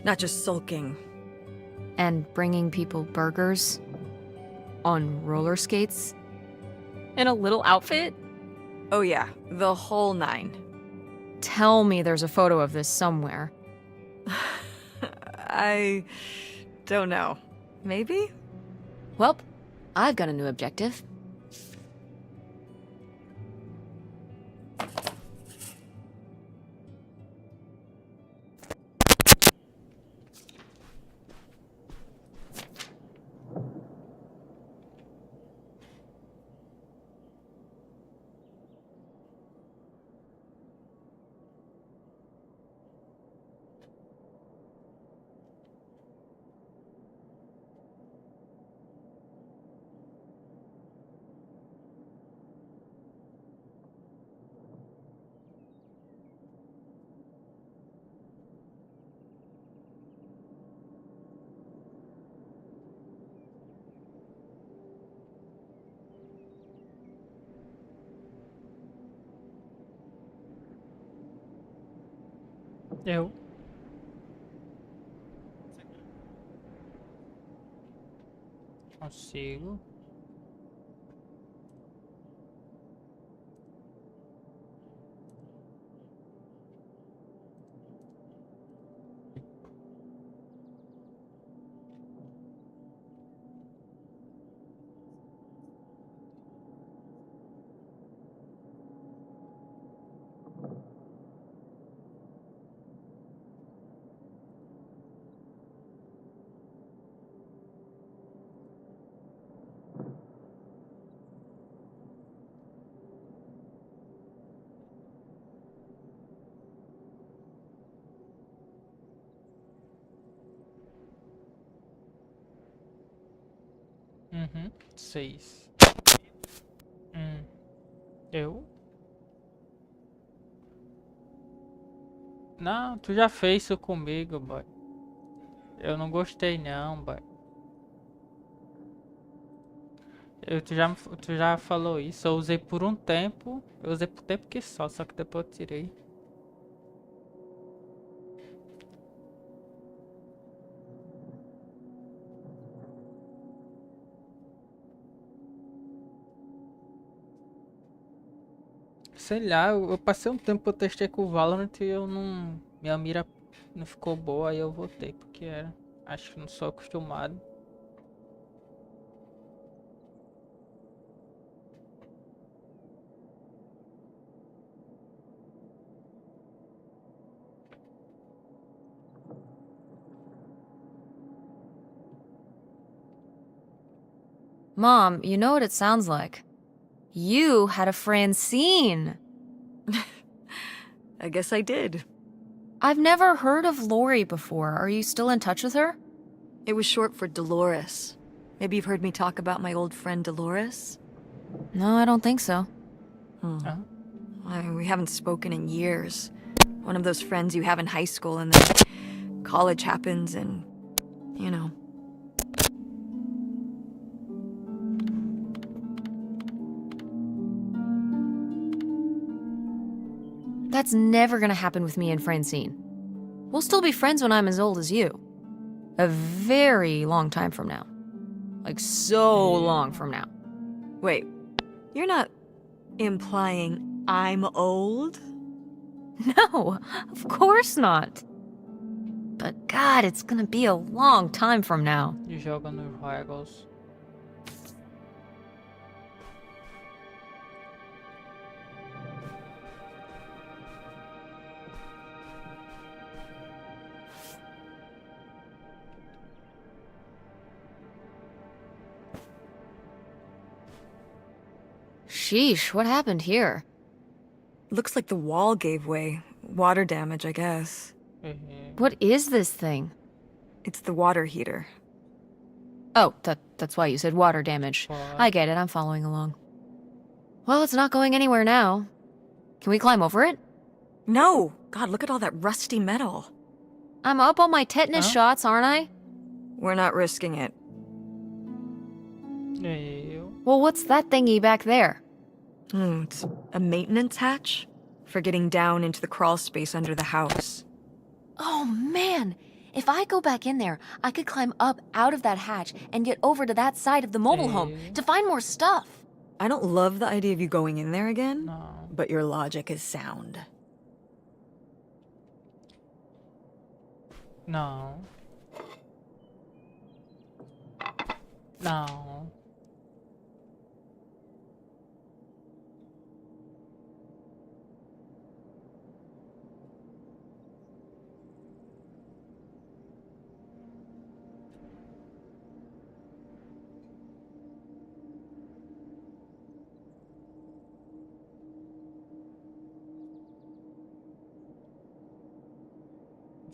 not just sulking. And bringing people burgers? On roller skates? In a little outfit? Oh yeah, the whole 9. Tell me there's a photo of this somewhere. I don't know. Maybe? Welp, I've got a new objective. eu. Consigo. Uhum. 6. Eu? Não, tu já fez isso comigo, boy. Eu não gostei não, boy. Tu já falou isso. Eu usei por um tempo. Eu usei por tempo que só que depois eu tirei. Sei lá, eu passei um tempo que eu testei com o Valorant e eu não. Minha mira não ficou boa, aí eu voltei, porque era. Acho que não sou acostumado. Mom, you know what it sounds like. You had a Francine. I guess I did. I've never heard of Lori before. Are you still in touch with her? It was short for Dolores. Maybe you've heard me talk about my old friend Dolores? No, I don't think so. Huh? We haven't spoken in years. One of those friends you have in high school and then college happens and, you know. That's never gonna happen with me and Francine. We'll still be friends when I'm as old as you. A very long time from now. Like, so long from now. Wait, you're not implying I'm old? No, of course not. But God, it's gonna be a long time from now. E joga nos Rivals. Sheesh, what happened here? Looks like the wall gave way. Water damage, I guess. What is this thing? It's the water heater. Oh, that's why you said water damage. I get it, I'm following along. Well, it's not going anywhere now. Can we climb over it? No! God, look at all that rusty metal. I'm up on my tetanus shots, aren't I? We're not risking it. Eu. Well, what's that thingy back there? It's a maintenance hatch for getting down into the crawl space under the house. Oh, man! If I go back in there, I could climb up out of that hatch and get over to that side of the mobile home to find more stuff. I don't love the idea of you going in there again, Não. but your logic is sound. Não. Não.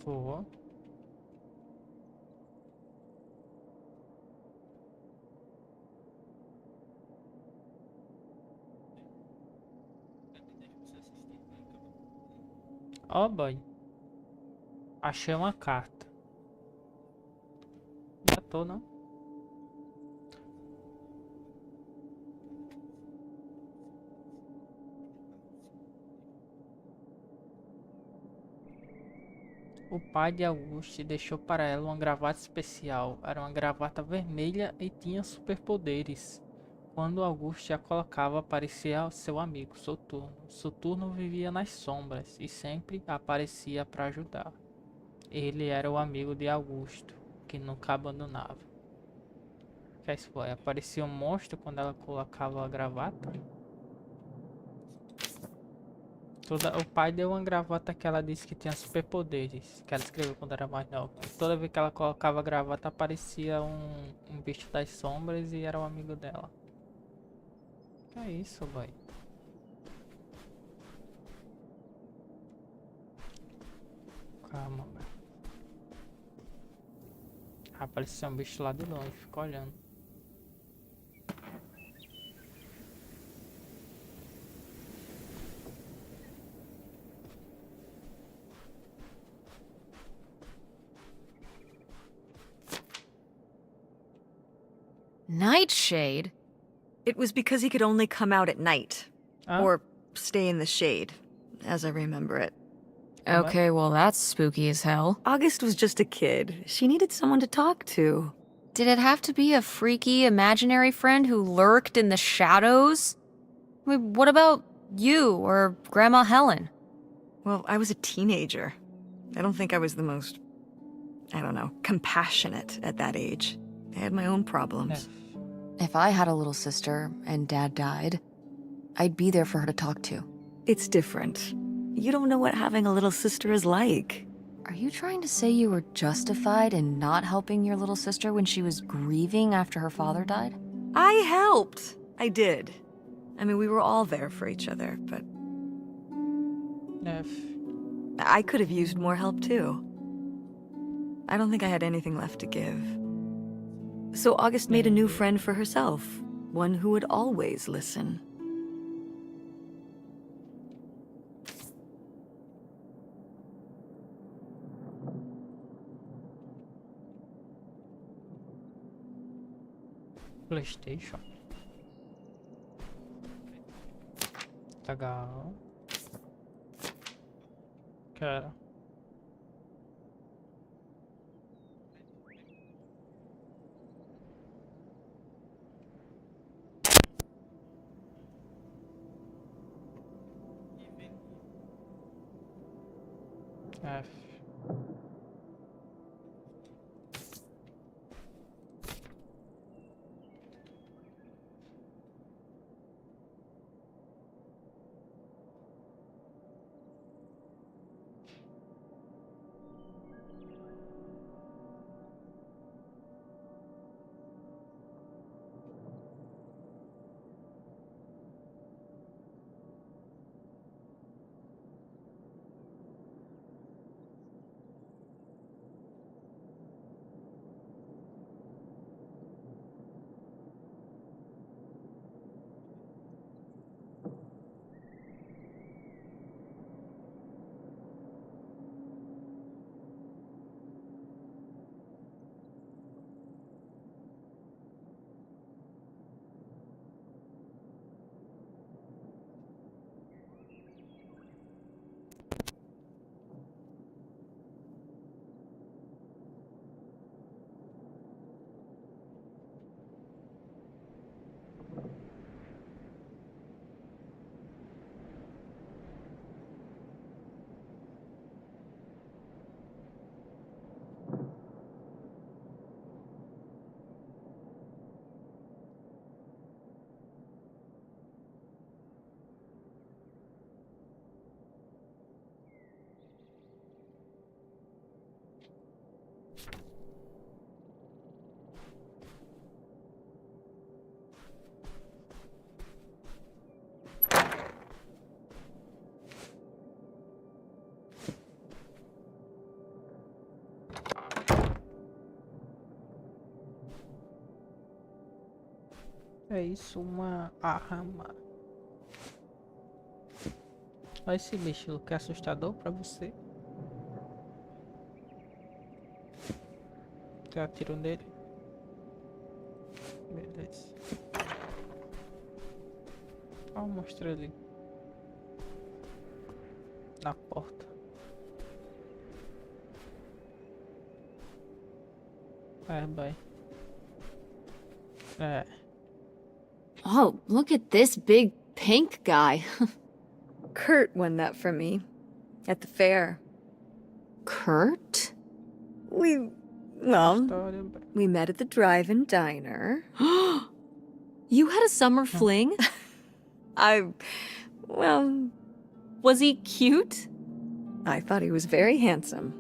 Vou. Ó, boy. Achei uma carta. Já tô, não? O pai de Auguste deixou para ela uma gravata especial. Era uma gravata vermelha e tinha superpoderes. Quando Auguste a colocava, aparecia seu amigo, Soturno. Soturno vivia nas sombras e sempre aparecia para ajudar. Ele era o amigo de Augusto, que nunca abandonava. Que isso foi? Aparecia um monstro quando ela colocava a gravata? O pai deu uma gravata que ela disse que tinha superpoderes, que ela escreveu quando era mais nova. Toda vez que ela colocava a gravata, aparecia um bicho das sombras e era um amigo dela. Que é isso, boy? Calma, velho. Apareceu um bicho lá de longe, fica olhando. Nightshade? It was because he could only come out at night. Ah, Or stay in the shade, as I remember it. Okay, well, that's spooky as hell. August was just a kid. She needed someone to talk to. Did it have to be a freaky, imaginary friend who lurked in the shadows? I mean, what about you or Grandma Helen? Well, I was a teenager. I don't think I was the most, compassionate at that age. I had my own problems. If I had a little sister and Dad died, I'd be there for her to talk to. It's different. You don't know what having a little sister is like. Are you trying to say you were justified in not helping your little sister when she was grieving after her father died? I helped. I did. I mean, we were all there for each other, but é, I could have used more help too. I don't think I had anything left to give. So August made a new friend for herself, one who would always listen. PlayStation. Legal. Cara. F. É isso, uma arma. Olha esse bicho, que é assustador pra você. Tem atiro nele. Beleza. Olha o monstro ali. Na porta. É, vai. É. Oh, look at this big pink guy. Kurt won that for me. At the fair. Kurt? We História. met at the drive-in diner. You had a summer fling? Was he cute? I thought he was very handsome.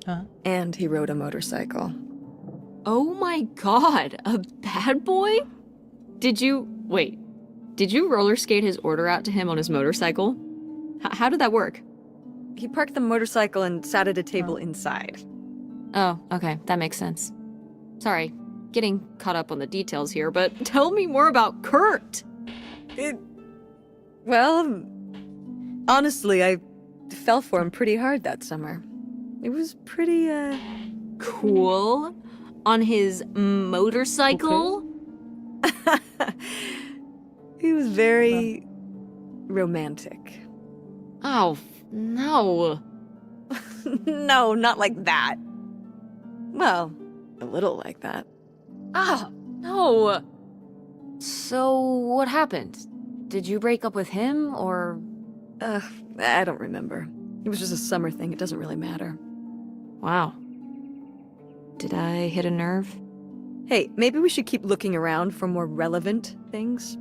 Huh? And he rode a motorcycle. Oh my god, a bad boy? Did you roller skate his order out to him on his motorcycle? How did that work? He parked the motorcycle and sat at a table inside. Oh, okay, that makes sense. Sorry, getting caught up on the details here, but tell me more about Kurt! Honestly, I fell for him pretty hard that summer. It was pretty, Cool. On his motorcycle? seems very romantic. Oh, no. No, not like that. Well, a little like that. Ah, no. So, what happened? Did you break up with him, or... I don't remember. It was just a summer thing. It doesn't really matter. Wow. Did I hit a nerve? Hey, maybe we should keep looking around for more relevant things.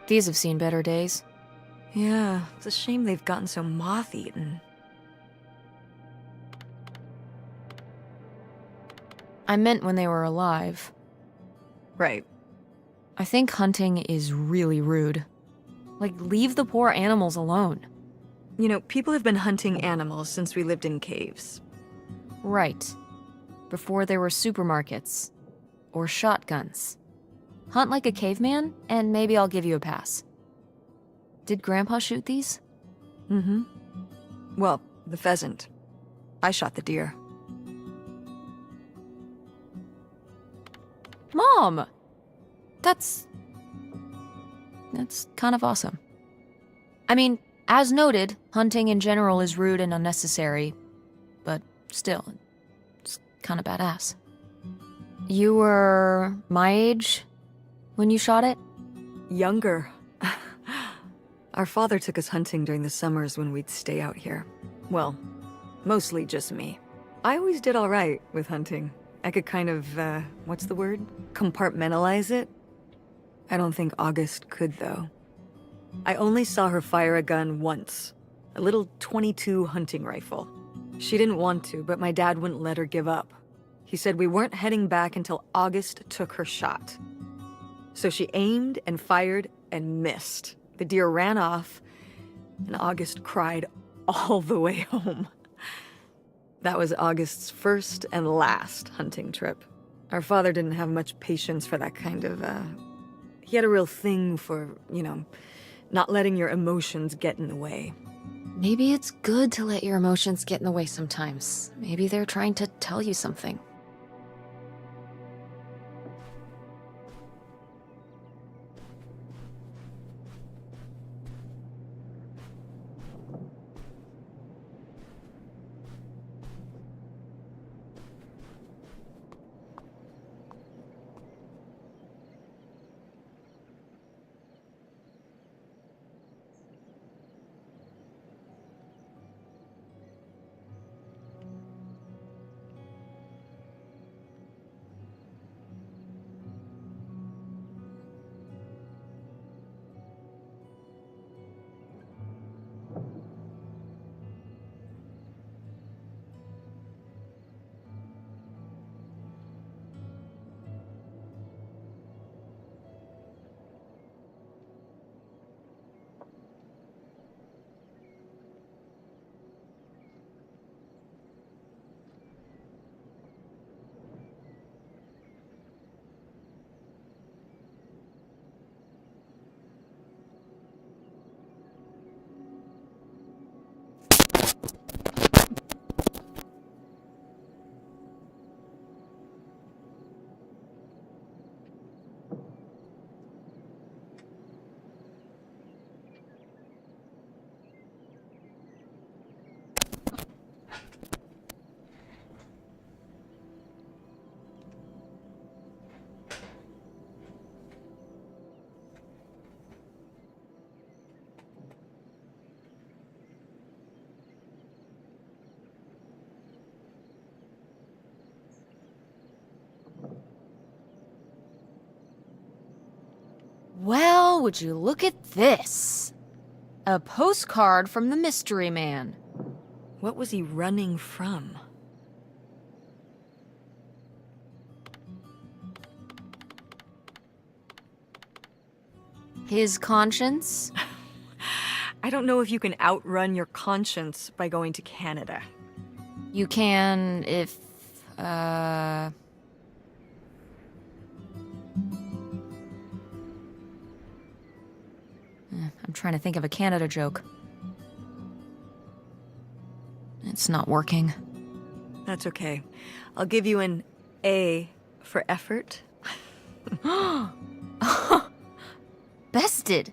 These have seen better days. Yeah, it's a shame they've gotten so moth-eaten. I meant when they were alive. Right. I think hunting is really rude. Like, leave the poor animals alone. You know, people have been hunting animals since we lived in caves. Right. Before there were supermarkets. Or shotguns. Hunt like a caveman, and maybe I'll give you a pass. Did Grandpa shoot these? Mm-hmm. Well, the pheasant. I shot the deer. Mom! That's kind of awesome. I mean, as noted, hunting in general is rude and unnecessary, but still, it's kind of badass. You were my age when you shot it? Younger. Our father took us hunting during the summers when we'd stay out here. Well, mostly just me. I always did all right with hunting. I could kind of, what's the word? Compartmentalize it? I don't think August could, though. I only saw her fire a gun once. A little .22 hunting rifle. She didn't want to, but my dad wouldn't let her give up. He said we weren't heading back until August took her shot. So she aimed and fired and missed. The deer ran off, and August cried all the way home. That was August's first and last hunting trip. Our father didn't have much patience for that kind of, He had a real thing for, you know, not letting your emotions get in the way. Maybe it's good to let your emotions get in the way sometimes. Maybe they're trying to tell you something. Well, would you look at this? A postcard from the mystery man. What was he running from? His conscience? I don't know if you can outrun your conscience by going to Canada. You can if, I'm trying to think of a Canada joke. It's not working. That's okay. I'll give you an A for effort. Bested.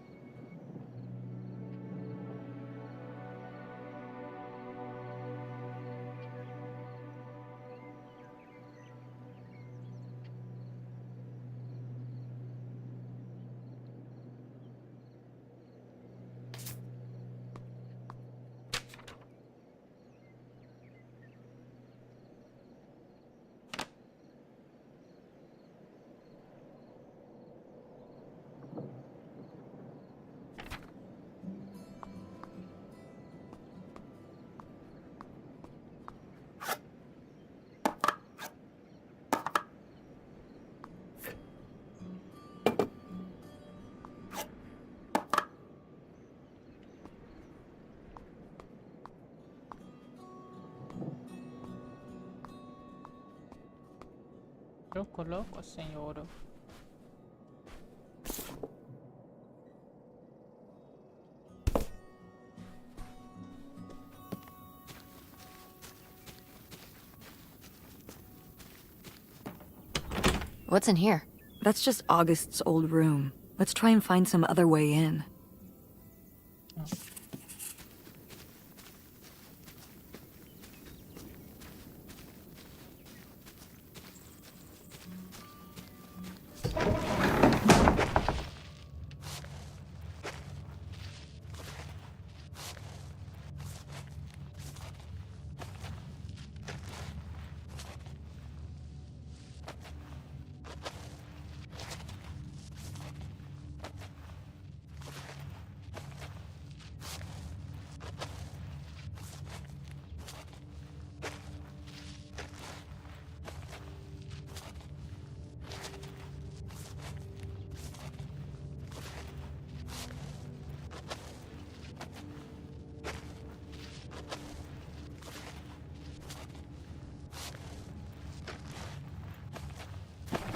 Eu coloco a senhora. What's in here? That's just August's old room. Let's try and find some other way in.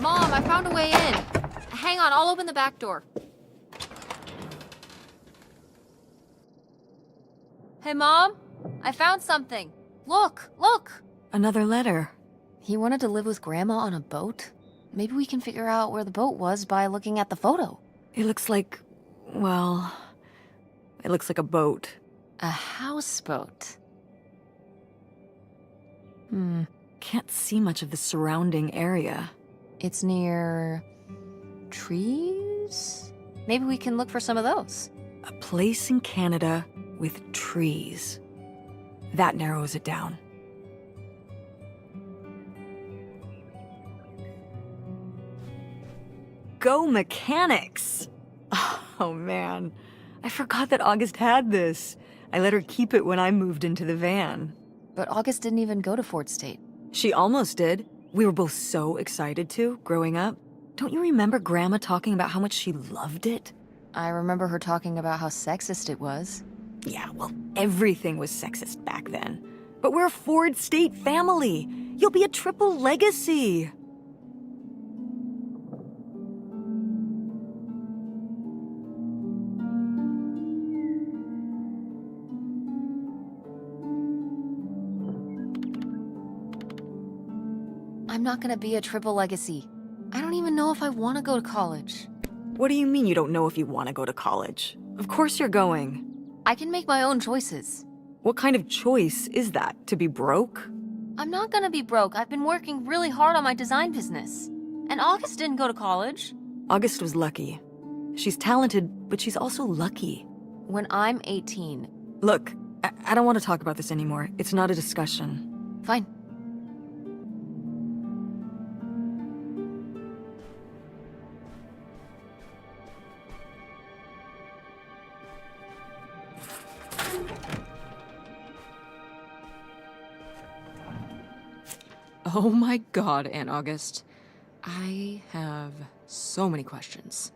Mom, I found a way in. Hang on, I'll open the back door. Hey, Mom? I found something. Look, look! Another letter. He wanted to live with Grandma on a boat? Maybe we can figure out where the boat was by looking at the photo. It looks like, well, it looks like a boat. A houseboat. Can't see much of the surrounding area. It's near... trees? Maybe we can look for some of those. A place in Canada with trees. That narrows it down. Go Mechanics! Oh man, I forgot that August had this. I let her keep it when I moved into the van. But August didn't even go to Ford State. She almost did. We were both so excited to, growing up. Don't you remember Grandma talking about how much she loved it? I remember her talking about how sexist it was. Yeah, well, everything was sexist back then. But we're a Ford State family. You'll be a triple legacy. I'm not gonna be a triple legacy. I don't even know if I want to go to college. What do you mean you don't know if you want to go to college? Of course you're going. I can make my own choices. What kind of choice is that? To be broke? I'm not gonna be broke. I've been working really hard on my design business. And August didn't go to college. August was lucky. She's talented, but she's also lucky. When I'm 18. Look, I don't want to talk about this anymore. It's not a discussion. Fine. Oh my god, Aunt August. I have so many questions.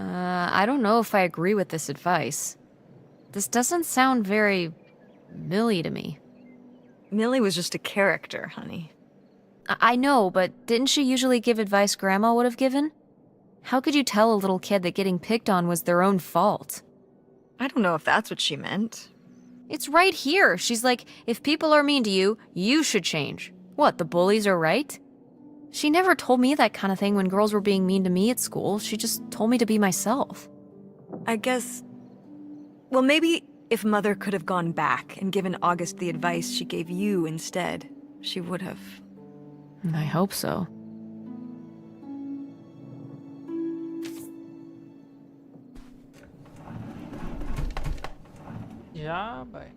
I don't know if I agree with this advice. This doesn't sound very Millie to me. Millie was just a character, honey. I know, but didn't she usually give advice Grandma would have given? How could you tell a little kid that getting picked on was their own fault? I don't know if that's what she meant. It's right here. She's like, if people are mean to you, you should change. What, the bullies are right? She never told me that kind of thing when girls were being mean to me at school. She just told me to be myself. I guess... Well, maybe if Mother could have gone back and given August the advice she gave you instead, she would have. I hope so. Já, vai.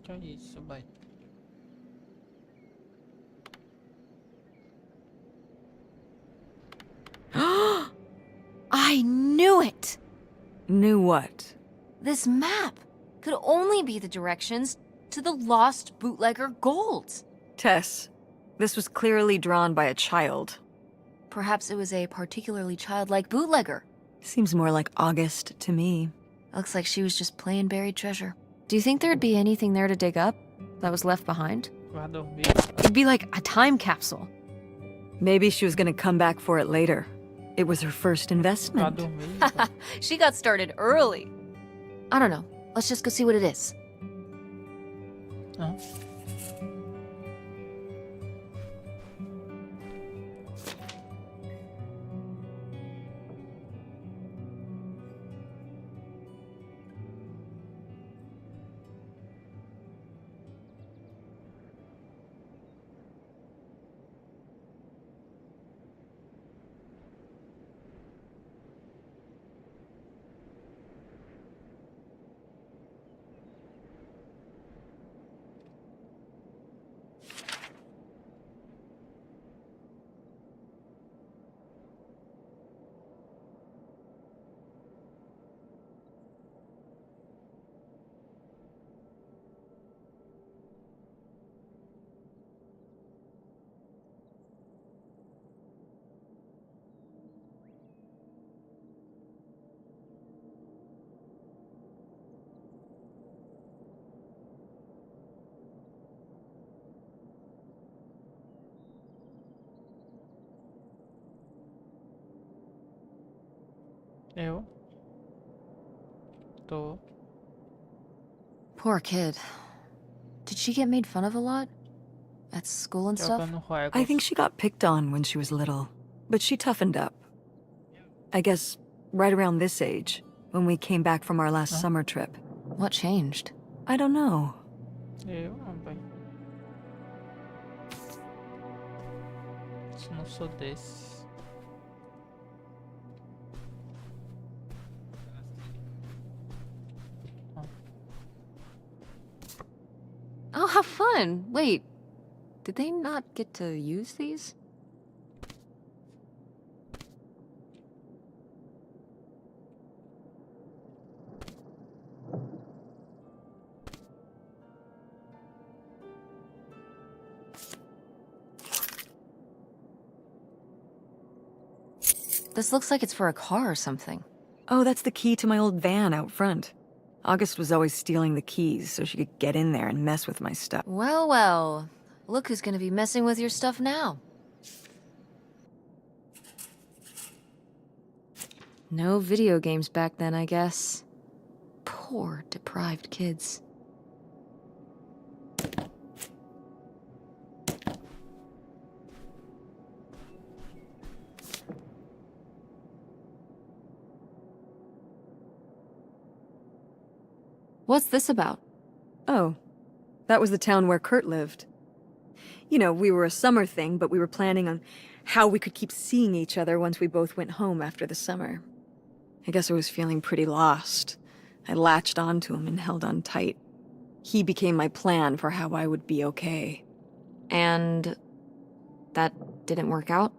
Que é isso, vai. I knew it! Knew what? This map could only be the directions to the lost bootlegger gold. Tess, this was clearly drawn by a child. Perhaps it was a particularly childlike bootlegger. Seems more like August to me. Looks like she was just playing buried treasure. Do you think there'd be anything there to dig up that was left behind? Vai dormir. It'd be like a time capsule. Maybe she was gonna come back for it later. It was her first Vai investment. dormir. She got started early. I don't know. Let's just go see what it is. Ah. Eu tô. Poor kid. Did she get made fun of a lot? At school and stuff? Jogando Ruegos. I think she got picked on when she was little, but she toughened up. I guess right around this age, when we came back from our last summer trip. What changed? I don't know. Eu, vai. Se não sou desse. Oh, how fun! Wait, did they not get to use these? This looks like it's for a car or something. Oh, that's the key to my old van out front. August was always stealing the keys so she could get in there and mess with my stuff. Well, well. Look who's gonna be messing with your stuff now. No video games back then, I guess. Poor, deprived kids. What's this about? Oh, that was the town where Kurt lived. You know, we were a summer thing, but we were planning on how we could keep seeing each other once we both went home after the summer. I guess I was feeling pretty lost. I latched onto him and held on tight. He became my plan for how I would be okay. And that didn't work out?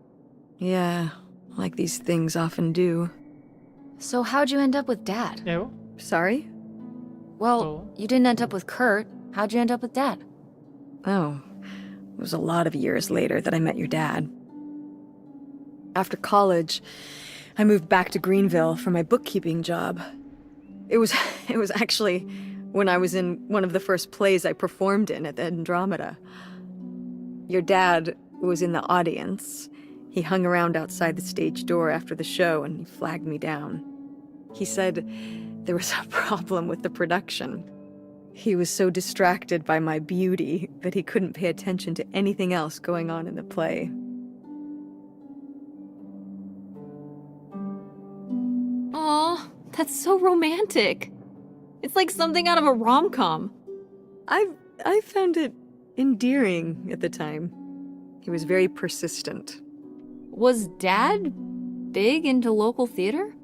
Yeah, like these things often do. So how'd you end up with Dad? Eu? Sorry? Well, you didn't end up with Kurt. How'd you end up with Dad? Oh, It was a lot of years later that I met your dad. After college, I moved back to Greenville for my bookkeeping job. It was actually when I was in one of the first plays I performed in at the Andromeda. Your dad was in the audience. He hung around outside the stage door after the show and he flagged me down. He said there was a problem with the production. He was so distracted by my beauty that he couldn't pay attention to anything else going on in the play. Aw, that's so romantic. It's like something out of a rom-com. I found it endearing at the time. He was very persistent. Was Dad big into local theater?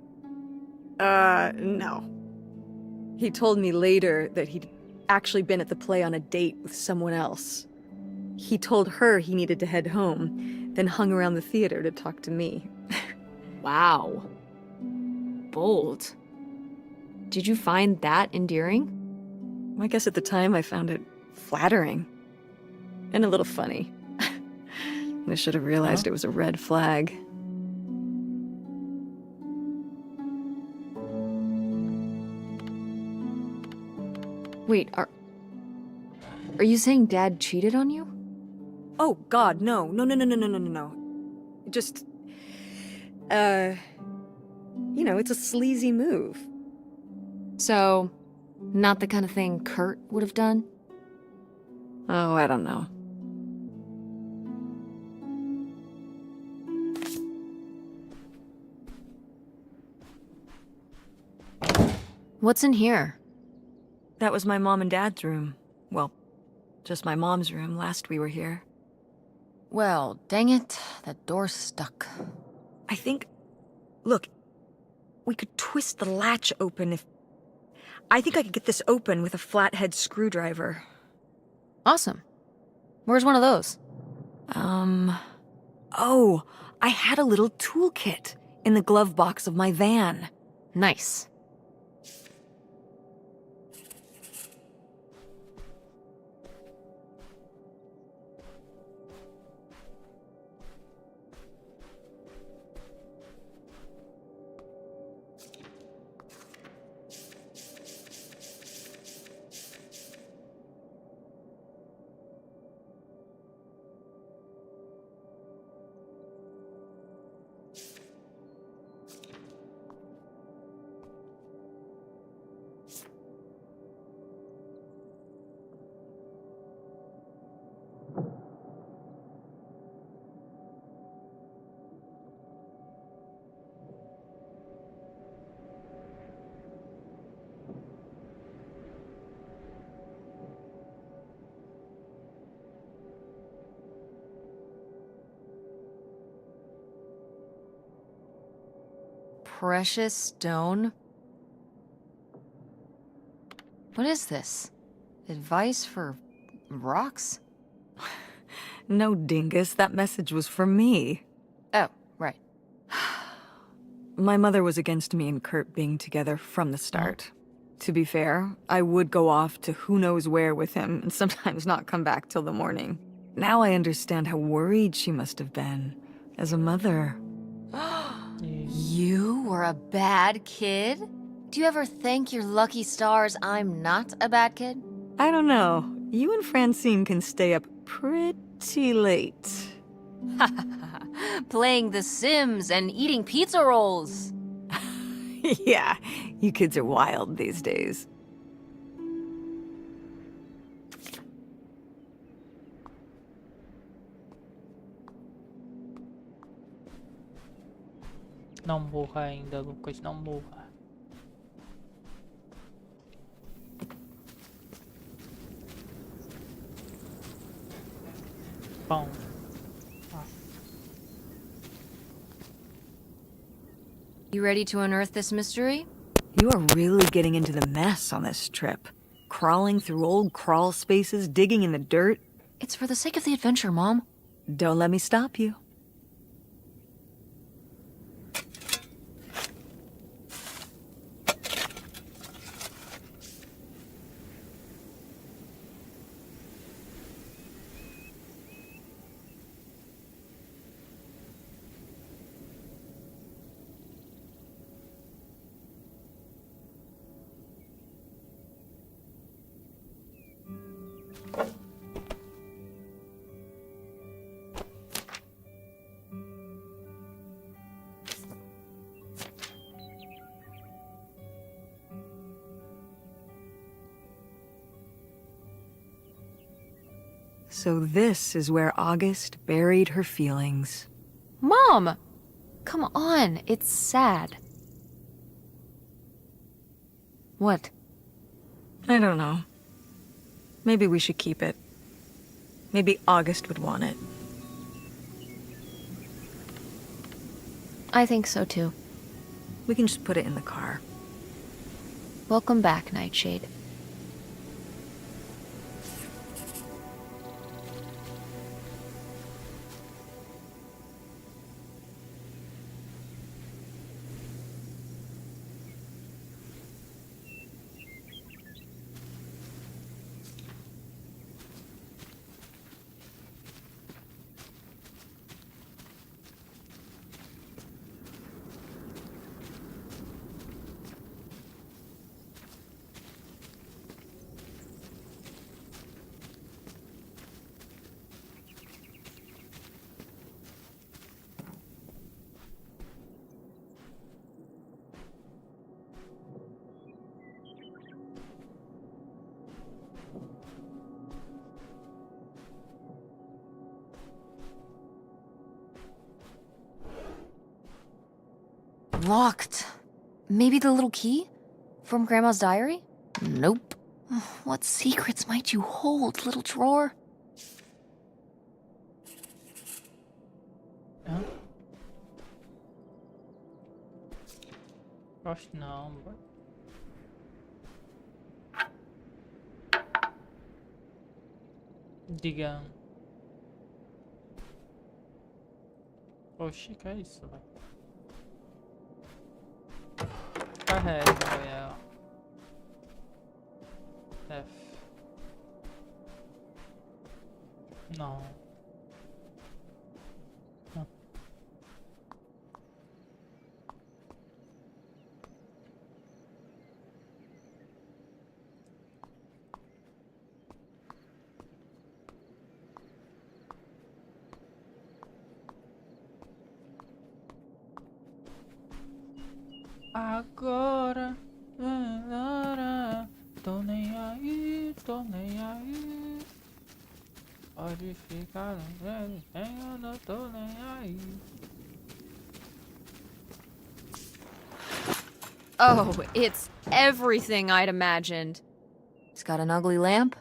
No. He told me later that he'd actually been at the play on a date with someone else. He told her he needed to head home, then hung around the theater to talk to me. Wow. Bold. Did you find that endearing? I guess at the time I found it flattering. And a little funny. I should have realized it was a red flag. Wait, are you saying Dad cheated on you? Oh, God, no. No. Just, it's a sleazy move. So, not the kind of thing Kurt would have done? Oh, I don't know. What's in here? That was my mom and dad's room. Well, just my mom's room last we were here. Well, dang it, that door's stuck. I think... Look, we could twist the latch open if... I think I could get this open with a flathead screwdriver. Awesome. Where's one of those? Oh, I had a little toolkit in the glove box of my van. Nice. Precious stone? What is this? Advice for rocks? No, dingus, that message was for me. Oh, right. My mother was against me and Kurt being together from the start. To be fair, I would go off to who knows where with him and sometimes not come back till the morning. Now I understand how worried she must have been as a mother. You were a bad kid? Do you ever thank your lucky stars I'm not a bad kid? I don't know. You and Francine can stay up pretty late. Playing The Sims and eating pizza rolls. Yeah, you kids are wild these days. Não morra ainda, Lucas, não morra. Bom. You ready to unearth this mystery? You are really getting into the mess on this trip. Crawling through old crawl spaces, digging in the dirt. It's for the sake of the adventure, Mom. Don't let me stop you. So this is where August buried her feelings. Mom! Come on, it's sad. What? I don't know. Maybe we should keep it. Maybe August would want it. I think so too. We can just put it in the car. Welcome back, Nightshade. Locked. Maybe the little key? From Grandma's diary? Nope. What secrets might you hold, little drawer? Hã? Acho que não. Diga. Oxi, que é isso, velho? Carrega, velho. F. Não. Não. Agora, tô nem aí, tô nem aí. Pode ficar vendo, eu não tô nem aí. Oh, it's everything I'd imagined. It's got an ugly lamp,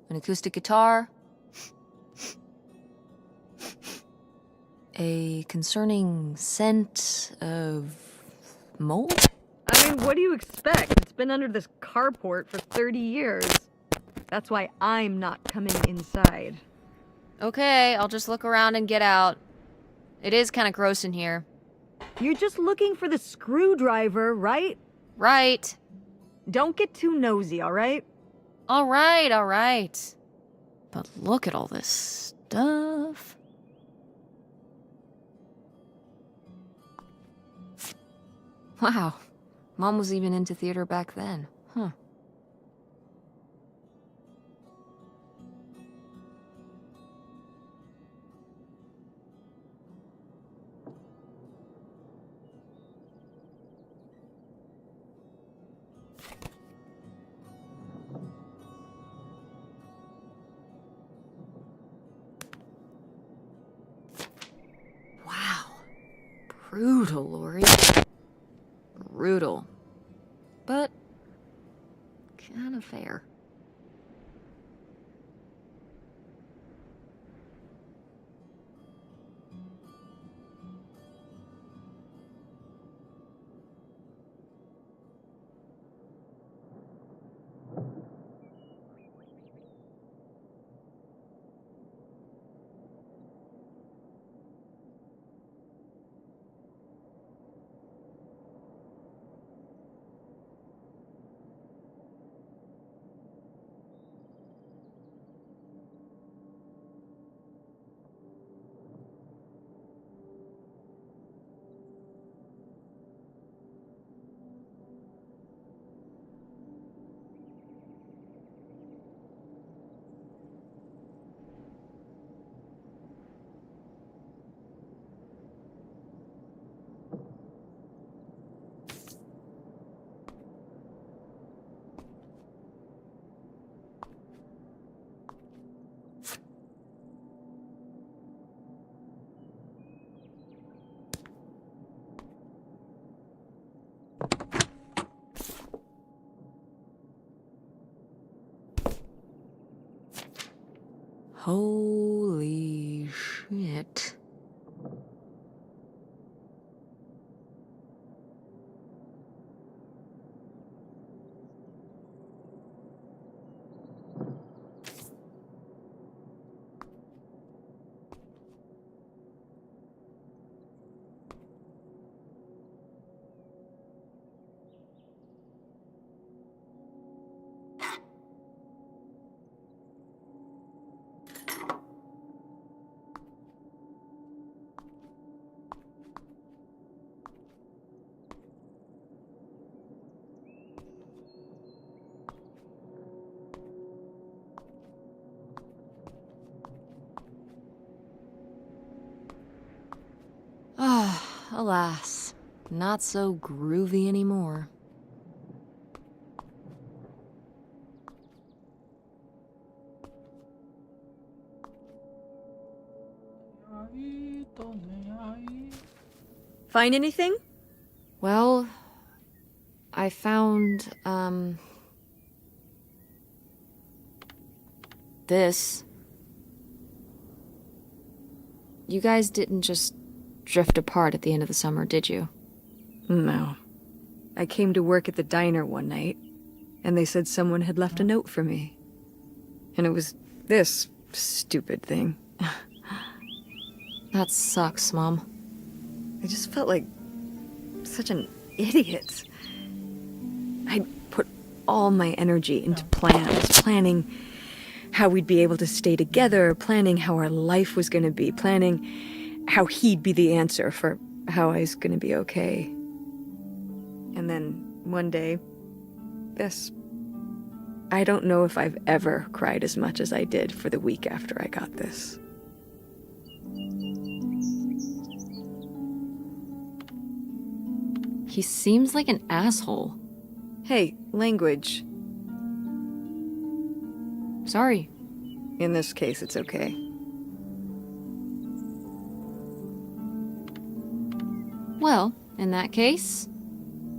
an acoustic guitar, a concerning scent of mold? I mean, what do you expect? It's been under this carport for 30 years. That's why I'm not coming inside. Okay, I'll just look around and get out. It is kind of gross in here. You're just looking for the screwdriver, right? Right. Don't get too nosy, all right? All right. But look at all this stuff. Wow. Mom was even into theater back then. Huh. Wow. Brutal, Lori. Brutal. But kind of fair. Holy shit. Ah, alas. Not so groovy anymore. Aí, tô nem aí. Find anything? Well, I found, this. You guys didn't just drift apart at the end of the summer, did you? No. I came to work at the diner one night, and they said someone had left a note for me. And it was this stupid thing. That sucks, Mom. I just felt like such an idiot. I'd put all my energy into planning how we'd be able to stay together, planning how our life was going to be, planning how he'd be the answer for how I was going to be okay. And then one day, this. I don't know if I've ever cried as much as I did for the week after I got this. He seems like an asshole. Hey, language. Sorry. In this case, it's okay. Well, in that case...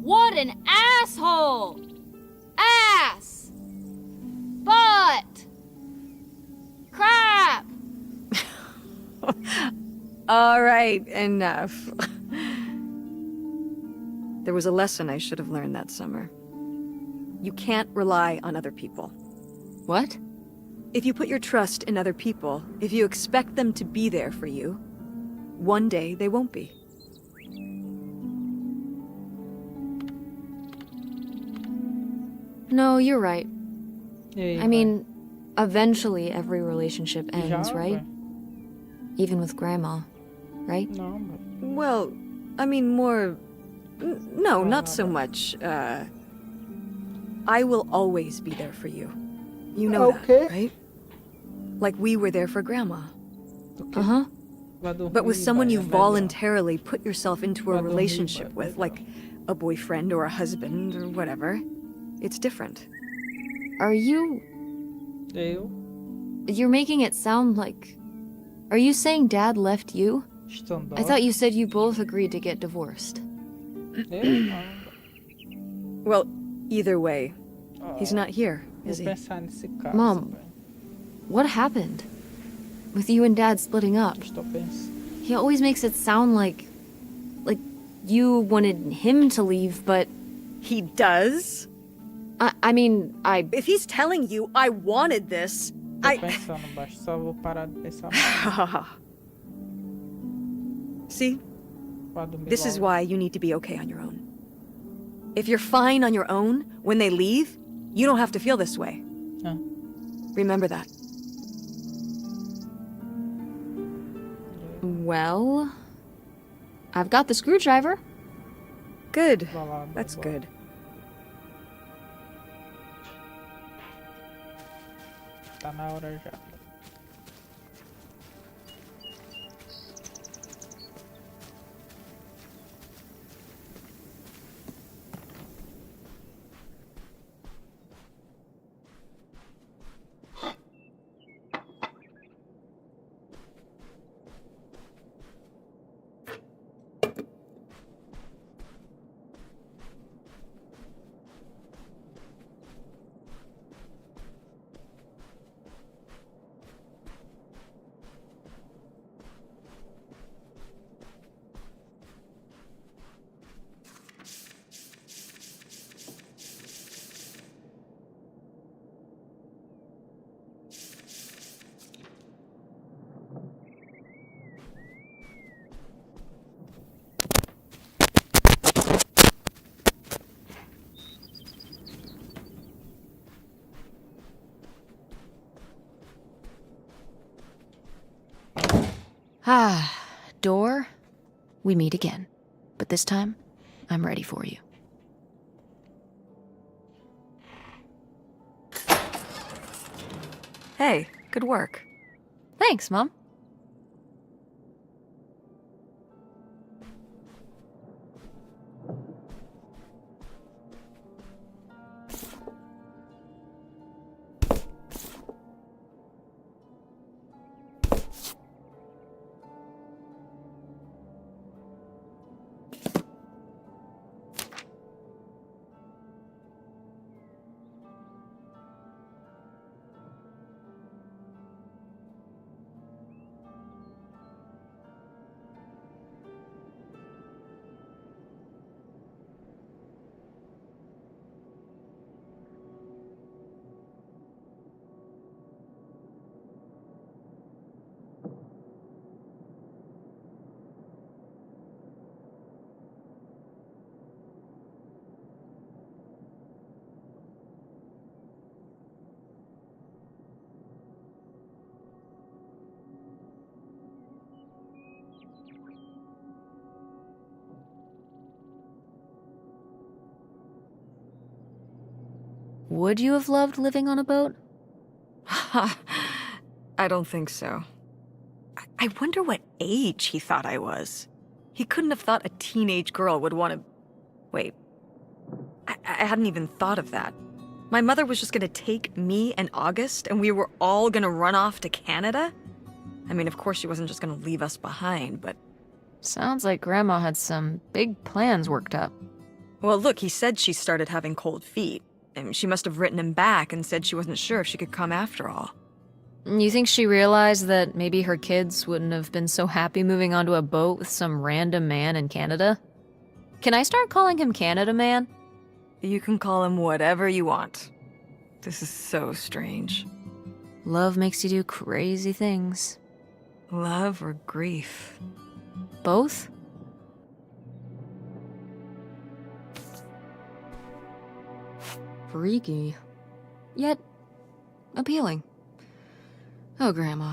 What an asshole! Ass! Butt! Crap! All right, enough. There was a lesson I should have learned that summer. You can't rely on other people. What? If you put your trust in other people, if you expect them to be there for you, one day they won't be. No, you're right. E aí, I mean, eventually every relationship vai? ends, Já, right? ué. Even with Grandma, right? Não, velho. Well, I mean more... No, not so Nada. much, I will always be there for you. You know Okay. that, right? Like we were there for Grandma. Uh-huh. Vai dormir, But with someone vai, you é melhor. voluntarily put yourself into a Vai dormir, relationship vai, with, melhor. like a boyfriend or a husband or whatever, it's different. Are you... Eu You're making it sound like... Are you saying Dad left you? estando. I thought you said you both agreed to get divorced. Eu não. Well, either way, he's Ah, not here, Vou is he? pensar nesse caso. Mom. velho. What happened? With you and Dad splitting up? Estou pensando. He always makes it sound like... Like you wanted him to leave, but... He does? I mean, If he's telling you I wanted this, Tô pensando baixo. Só vou parar de pensar. See? Pra dormir This is logo. why you need to be okay on your own. If you're fine on your own, when they leave, you don't have to feel this way. Ah, Remember that. well... I've got the screwdriver. Good. vai lá, That's vai. good. Tá na hora já. Ah, door, we meet again. But this time, I'm ready for you. Hey, good work. Thanks, Mom. Would you have loved living on a boat? I don't think so. I wonder what age he thought I was. He couldn't have thought a teenage girl would want to... Wait. I hadn't even thought of that. My mother was just gonna take me and August, and we were all gonna run off to Canada? I mean, of course she wasn't just gonna leave us behind, but... Sounds like Grandma had some big plans worked up. Well, look, he said she started having cold feet. And she must have written him back and said she wasn't sure if she could come after all. You think she realized that maybe her kids wouldn't have been so happy moving onto a boat with some random man in Canada? Can I start calling him Canada Man? You can call him whatever you want. This is so strange. Love makes you do crazy things. Love or grief? Both? Freaky. Yet appealing. Oh, Grandma.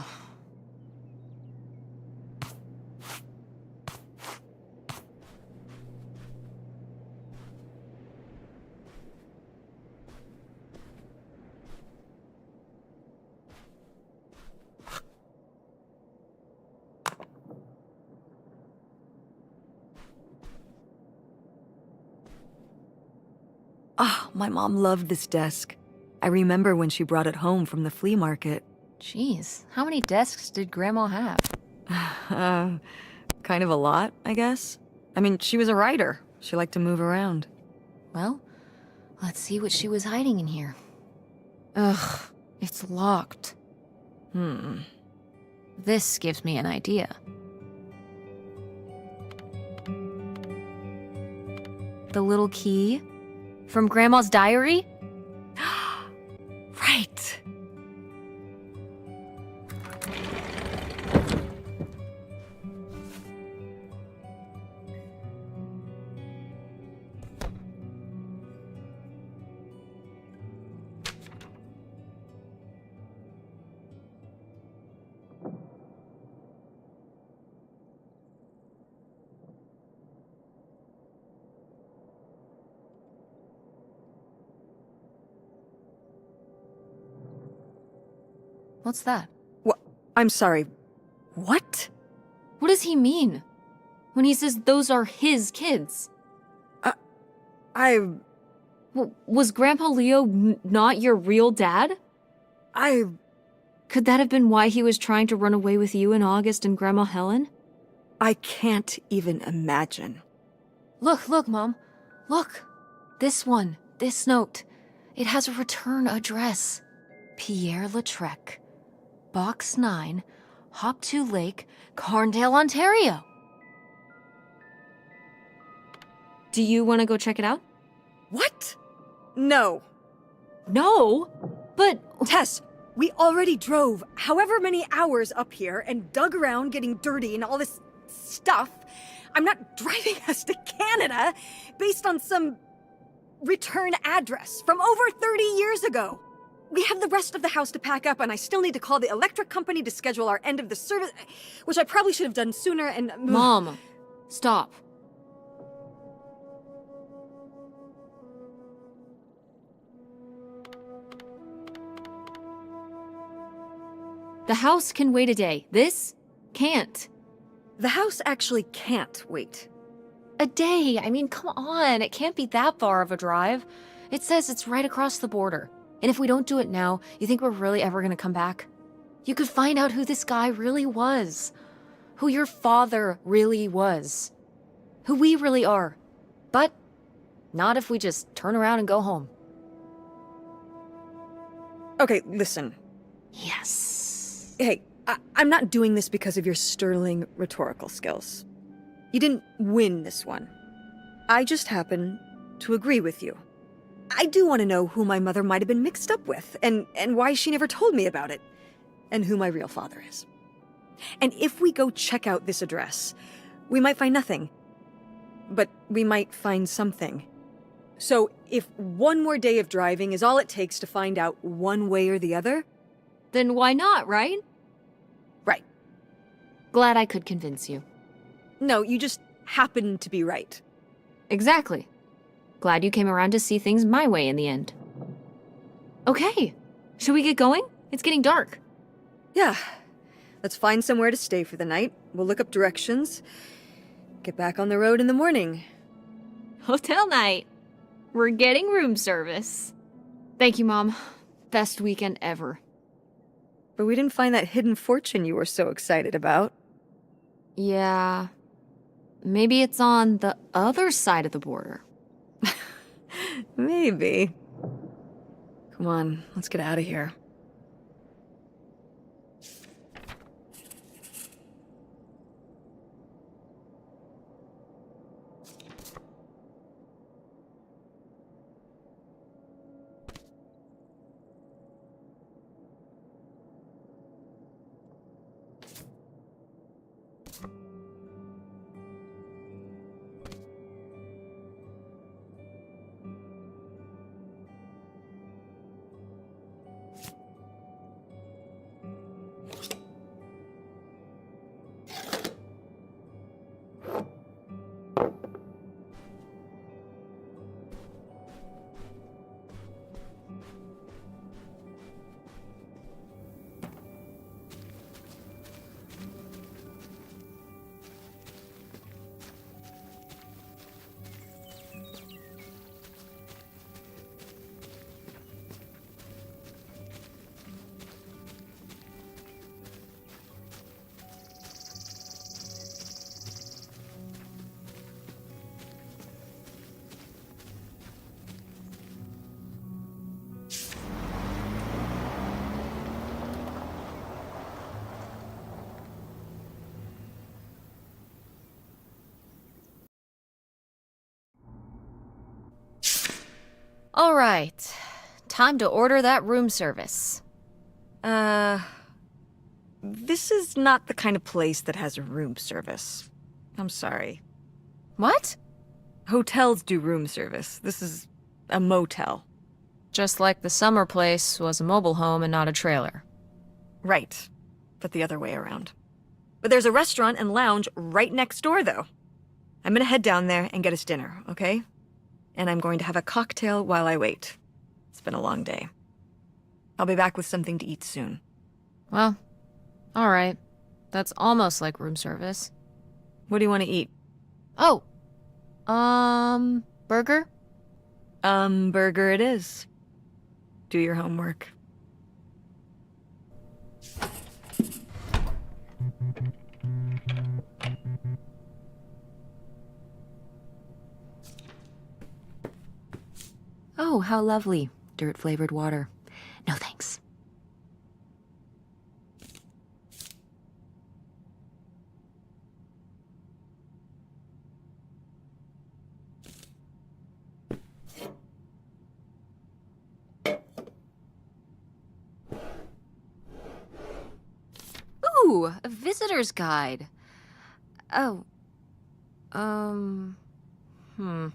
Ah, my mom loved this desk. I remember when she brought it home from the flea market. Jeez, how many desks did Grandma have? Kind of a lot, I guess. I mean, she was a writer. She liked to move around. Well, let's see what she was hiding in here. Ugh, it's locked. This gives me an idea. The little key? From Grandma's diary? Right. What's that? What? I'm sorry. What? What does he mean? When he says those are his kids? Was Grandpa Leo not your real dad? Could that have been why he was trying to run away with you and August and Grandma Helen? I can't even imagine. Look, Mom. Look. This one. This note. It has a return address. Pierre Lautrec. Box 9, Hop2 Lake, Carndale, Ontario. Do you want to go check it out? What? No. No, but... Tess, we already drove however many hours up here and dug around getting dirty and all this stuff. I'm not driving us to Canada based on some return address from over 30 years ago. we have the rest of the house to pack up, and I still need to call the electric company to schedule our end of the service, which I probably should have done sooner, and... Mom, stop. The house can wait a day. This can't. The house actually can't wait. A day? I mean, come on. It can't be that far of a drive. It says it's right across the border. And if we don't do it now, you think we're really ever gonna come back? You could find out who this guy really was. Who your father really was. Who we really are. But not if we just turn around and go home. Okay, listen. Yes. Hey, I'm not doing this because of your sterling rhetorical skills. You didn't win this one. I just happen to agree with you. I do want to know who my mother might have been mixed up with, and why she never told me about it, and who my real father is. And if we go check out this address, we might find nothing. But we might find something. So if one more day of driving is all it takes to find out one way or the other... Then why not, right? Right. Glad I could convince you. No, you just happen to be right. Exactly. Glad you came around to see things my way in the end. Okay, should we get going? It's getting dark. Yeah. Let's find somewhere to stay for the night. We'll look up directions. Get back on the road in the morning. Hotel night. We're getting room service. Thank you, Mom. Best weekend ever. But we didn't find that hidden fortune you were so excited about. Yeah. Maybe it's on the other side of the border. Maybe. Come on, let's get out of here. All right. Time to order that room service. This is not the kind of place that has room service. I'm sorry. What? Hotels do room service. This is a motel. Just like the summer place was a mobile home and not a trailer. Right. But the other way around. But there's a restaurant and lounge right next door, though. I'm gonna head down there and get us dinner, okay? And I'm going to have a cocktail while I wait. It's been a long day. I'll be back with something to eat soon. Well, all right. That's almost like room service. What do you want to eat? Oh, burger? Burger it is. Do your homework. Oh, how lovely. Dirt-flavored water. No thanks. Ooh, a visitor's guide. Oh. Hmm.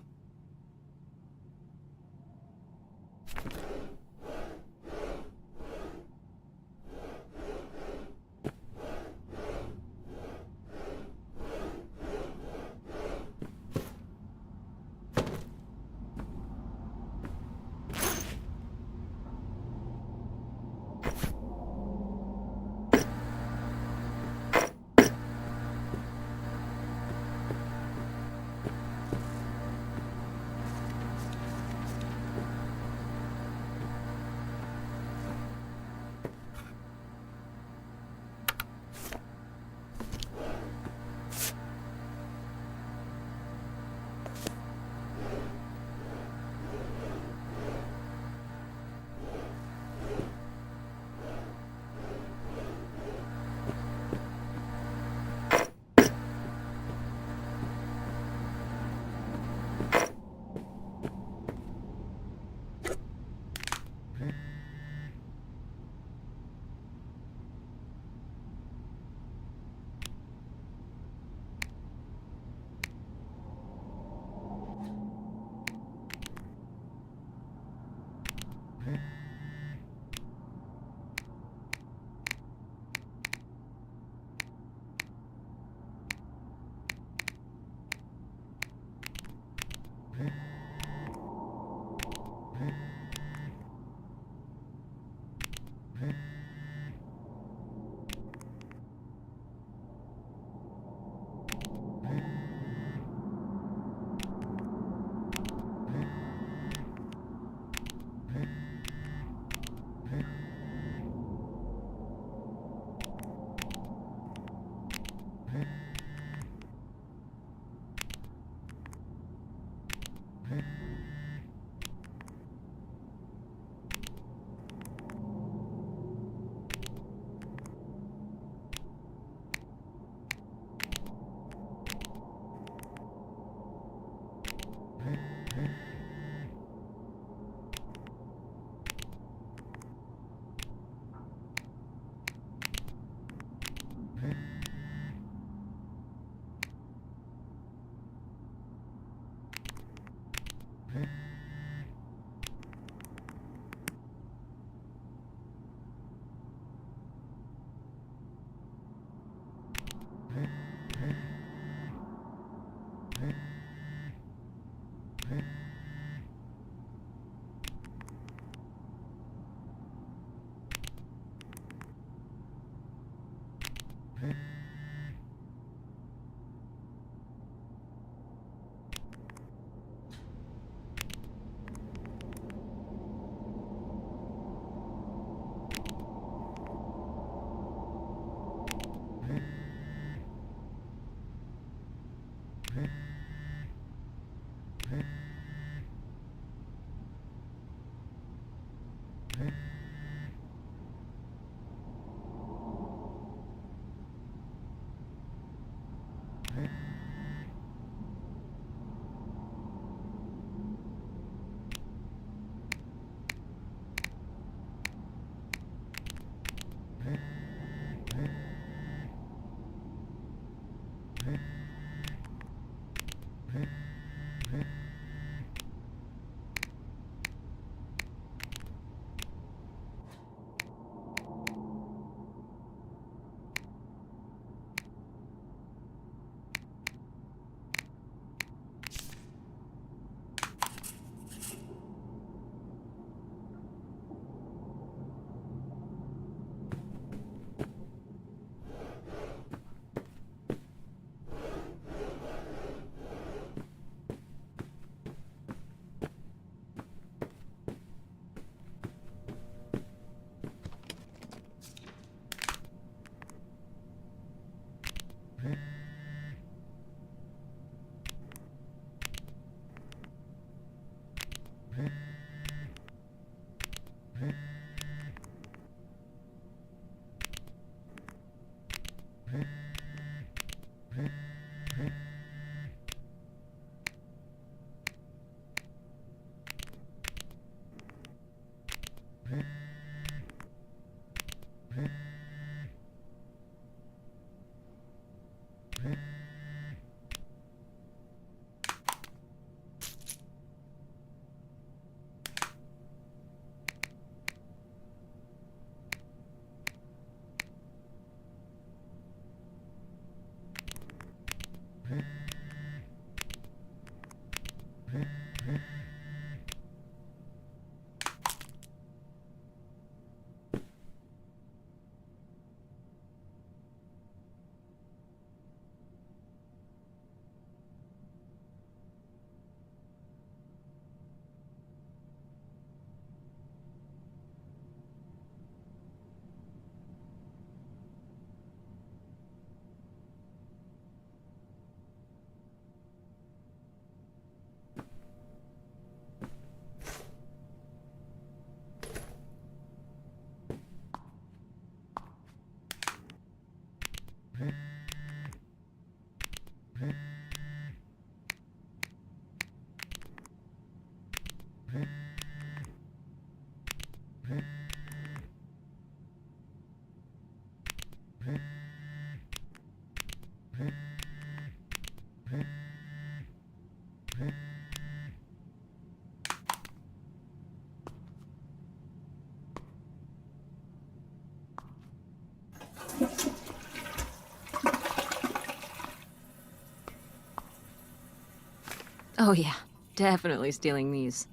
Oh yeah, definitely stealing these.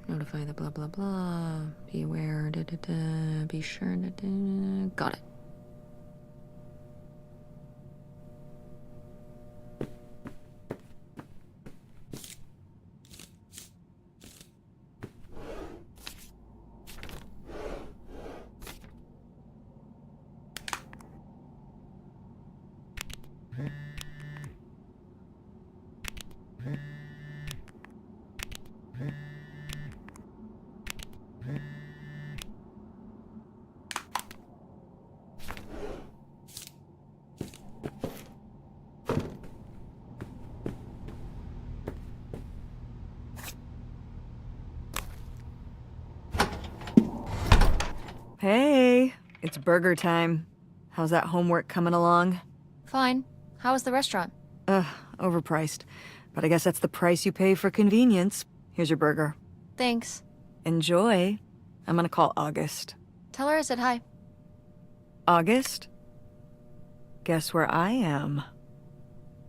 Notify the blah blah blah. Be aware. Da, da, da. Be sure. Da, da. Got it. Hey, it's burger time. How's that homework coming along? Fine. How was the restaurant? Overpriced. But I guess that's the price you pay for convenience. Here's your burger. Thanks. Enjoy. I'm gonna call August. Tell her I said hi. August? Guess where I am?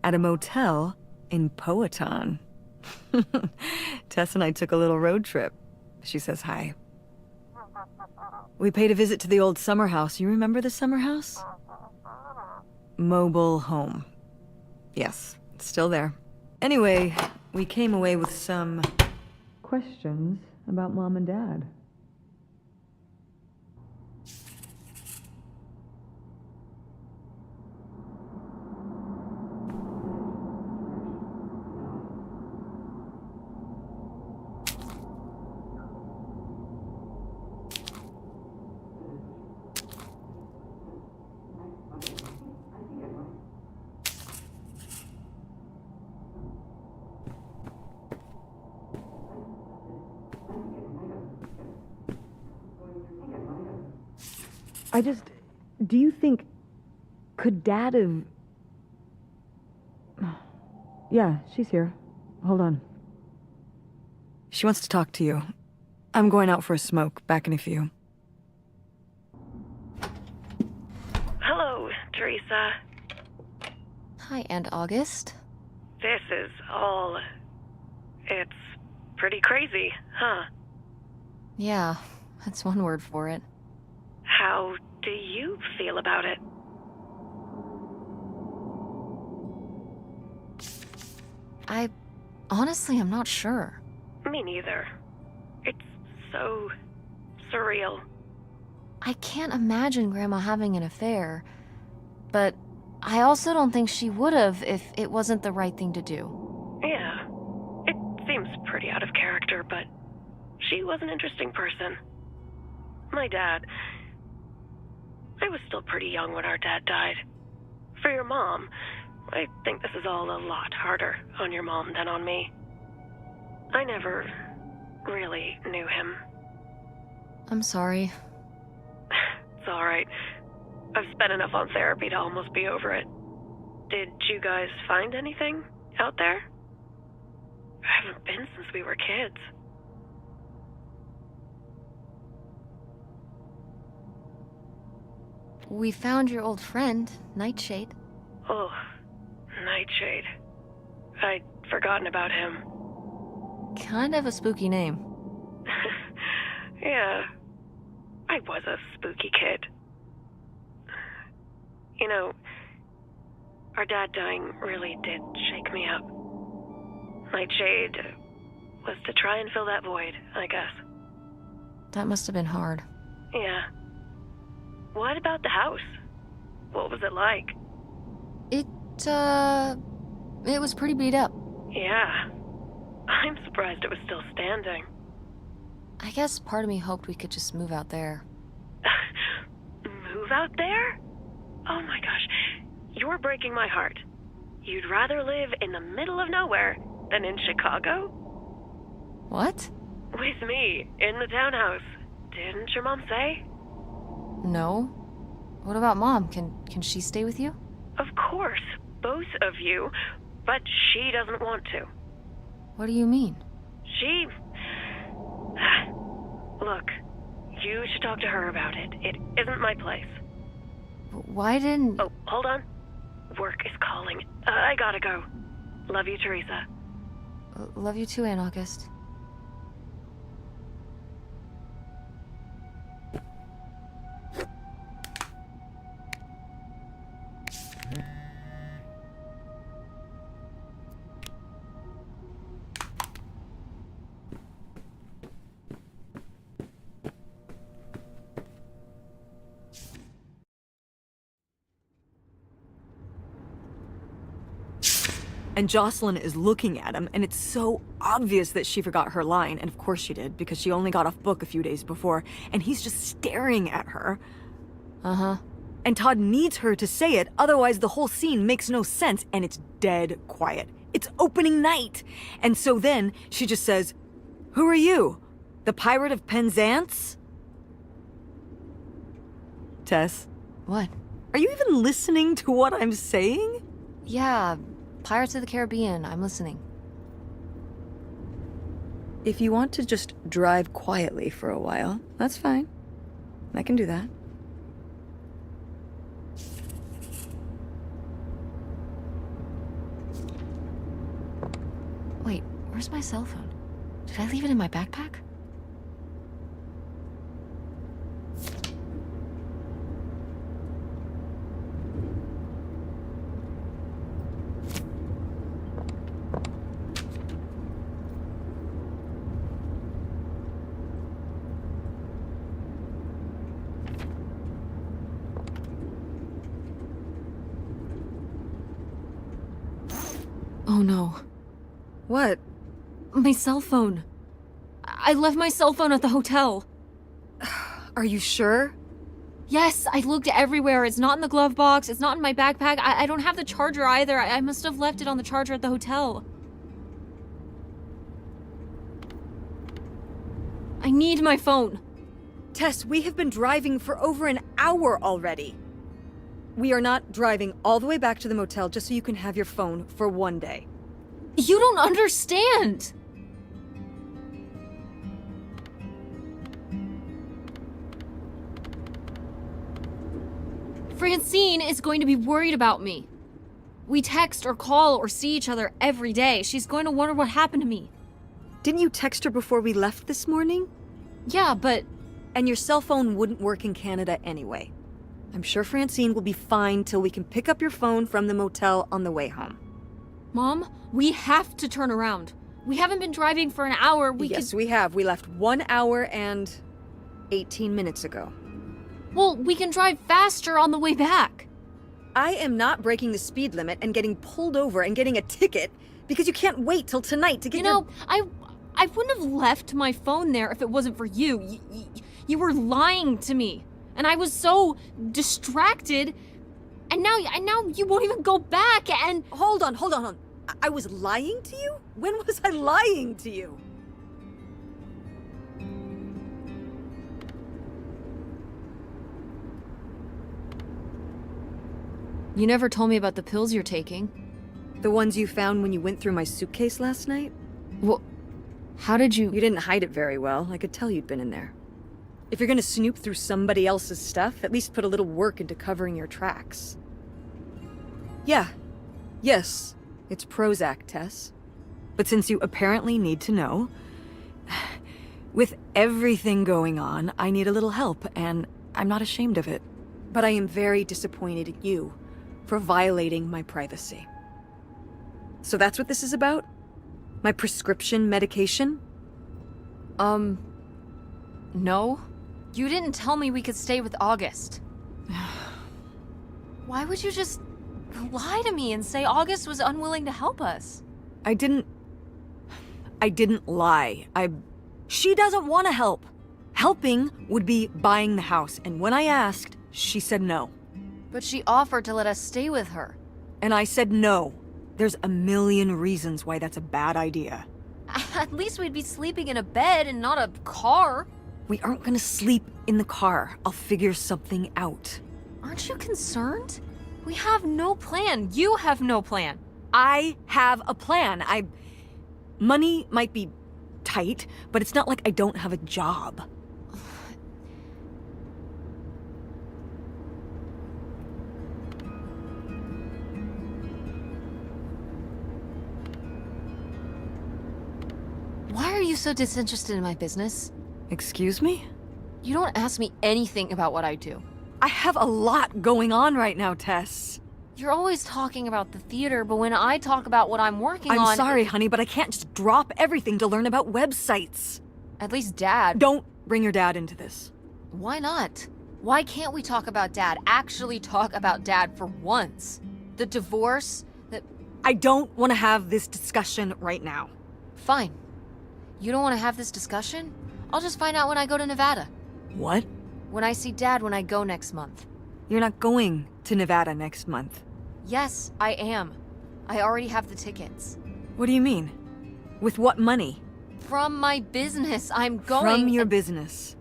At a motel in Powhatan. Tess and I took a little road trip. She says hi. We paid a visit to the old summer house. You remember the summer house? Mobile home. Yes, it's still there. Anyway, we came away with some questions about Mom and Dad. Do you think, could Dad have... Yeah, she's here. Hold on. She wants to talk to you. I'm going out for a smoke, back in a few. Hello, Teresa. Hi, Aunt August. This is all... It's pretty crazy, huh? Yeah, that's one word for it. How do you feel about it? Honestly, I'm not sure. Me neither. It's so surreal. I can't imagine Grandma having an affair, but I also don't think she would have if it wasn't the right thing to do. Yeah, it seems pretty out of character, but she was an interesting person. My dad... I was still pretty young when our dad died. For your mom, I think this is all a lot harder on your mom than on me. I never really knew him. I'm sorry. It's alright. I've spent enough on therapy to almost be over it. Did you guys find anything out there? I haven't been since we were kids. We found your old friend, Nightshade. Oh, Nightshade. I'd forgotten about him. Kind of a spooky name. Yeah, I was a spooky kid. You know, our dad dying really did shake me up. Nightshade was to try and fill that void, I guess. That must have been hard. Yeah. What about the house? What was it like? It was pretty beat up. Yeah. I'm surprised it was still standing. I guess part of me hoped we could just move out there. Move out there? Oh my gosh. You're breaking my heart. You'd rather live in the middle of nowhere than in Chicago? What? With me, in the townhouse. Didn't your mom say? No. What about Mom? Can she stay with you? Of course, both of you, but she doesn't want to. What do you mean? She... Look, you should talk to her about it. It isn't my place. Why didn't... Oh, hold on. Work is calling. I gotta go. Love you, Teresa. Love you too, Aunt August. And Jocelyn is looking at him, and it's so obvious that she forgot her line, and of course she did, because she only got off book a few days before, and he's just staring at her. Uh-huh. And Todd needs her to say it, otherwise the whole scene makes no sense, and it's dead quiet. It's opening night! And so then, she just says, "Who are you? The Pirate of Penzance?" Tess, What? are you even listening to what I'm saying? Yeah, Pirates of the Caribbean. I'm listening. If you want to just drive quietly for a while, that's fine. I can do that. Wait, where's my cell phone? Did I leave it in my backpack? Oh no. What? My cell phone. I left my cell phone at the hotel. Are you sure? Yes, I looked everywhere. It's not in the glove box. It's not in my backpack. I don't have the charger either. I must have left it on the charger at the hotel. I need my phone. Tess, we have been driving for over an hour already. We are not driving all the way back to the motel just so you can have your phone for one day. You don't understand. Francine is going to be worried about me. We text or call or see each other every day. She's going to wonder what happened to me. Didn't you text her before we left this morning? Yeah, but... And your cell phone wouldn't work in Canada anyway. I'm sure Francine will be fine till we can pick up your phone from the motel on the way home. Mom, we have to turn around. We haven't been driving for an hour. Yes, we have. We left 1 hour and 18 minutes ago. Well, we can drive faster on the way back. I am not breaking the speed limit and getting pulled over and getting a ticket because you can't wait till tonight to get You know, I wouldn't have left my phone there if it wasn't for you. You were lying to me. And I was so distracted. And now you won't even go back and... Hold on. I was lying to you? When was I lying to you? You never told me about the pills you're taking. The ones you found when you went through my suitcase last night? Well, how did you... You didn't hide it very well. I could tell you'd been in there. If you're gonna snoop through somebody else's stuff, at least put a little work into covering your tracks. Yeah. Yes. It's Prozac, Tess. But since you apparently need to know, with everything going on, I need a little help, and I'm not ashamed of it. But I am very disappointed in you for violating my privacy. So that's what this is about? My prescription medication? No. You didn't tell me we could stay with August. Why would you just lie to me and say August was unwilling to help us? I didn't lie. She doesn't want to help. Helping would be buying the house, and when I asked, she said no. But she offered to let us stay with her. And I said no. There's a million reasons why that's a bad idea. At least we'd be sleeping in a bed and not a car. We aren't gonna sleep in the car. I'll figure something out. Aren't you concerned? We have no plan. You have no plan. I have a plan. Money might be tight, but it's not like I don't have a job. Why are you so disinterested in my business? Excuse me? You don't ask me anything about what I do. I have a lot going on right now, Tess. You're always talking about the theater, but when I talk about what I'm working on... I'm sorry, honey, but I can't just drop everything to learn about websites. At least Dad... Don't bring your dad into this. Why not? Why can't we talk about Dad? Actually talk about Dad for once? The divorce, I don't want to have this discussion right now. Fine. You don't want to have this discussion? I'll just find out when I go to Nevada. What? When I see Dad when I go next month. You're not going to Nevada next month. Yes, I am. I already have the tickets. What do you mean? With what money? From my business, I'm going... From your business.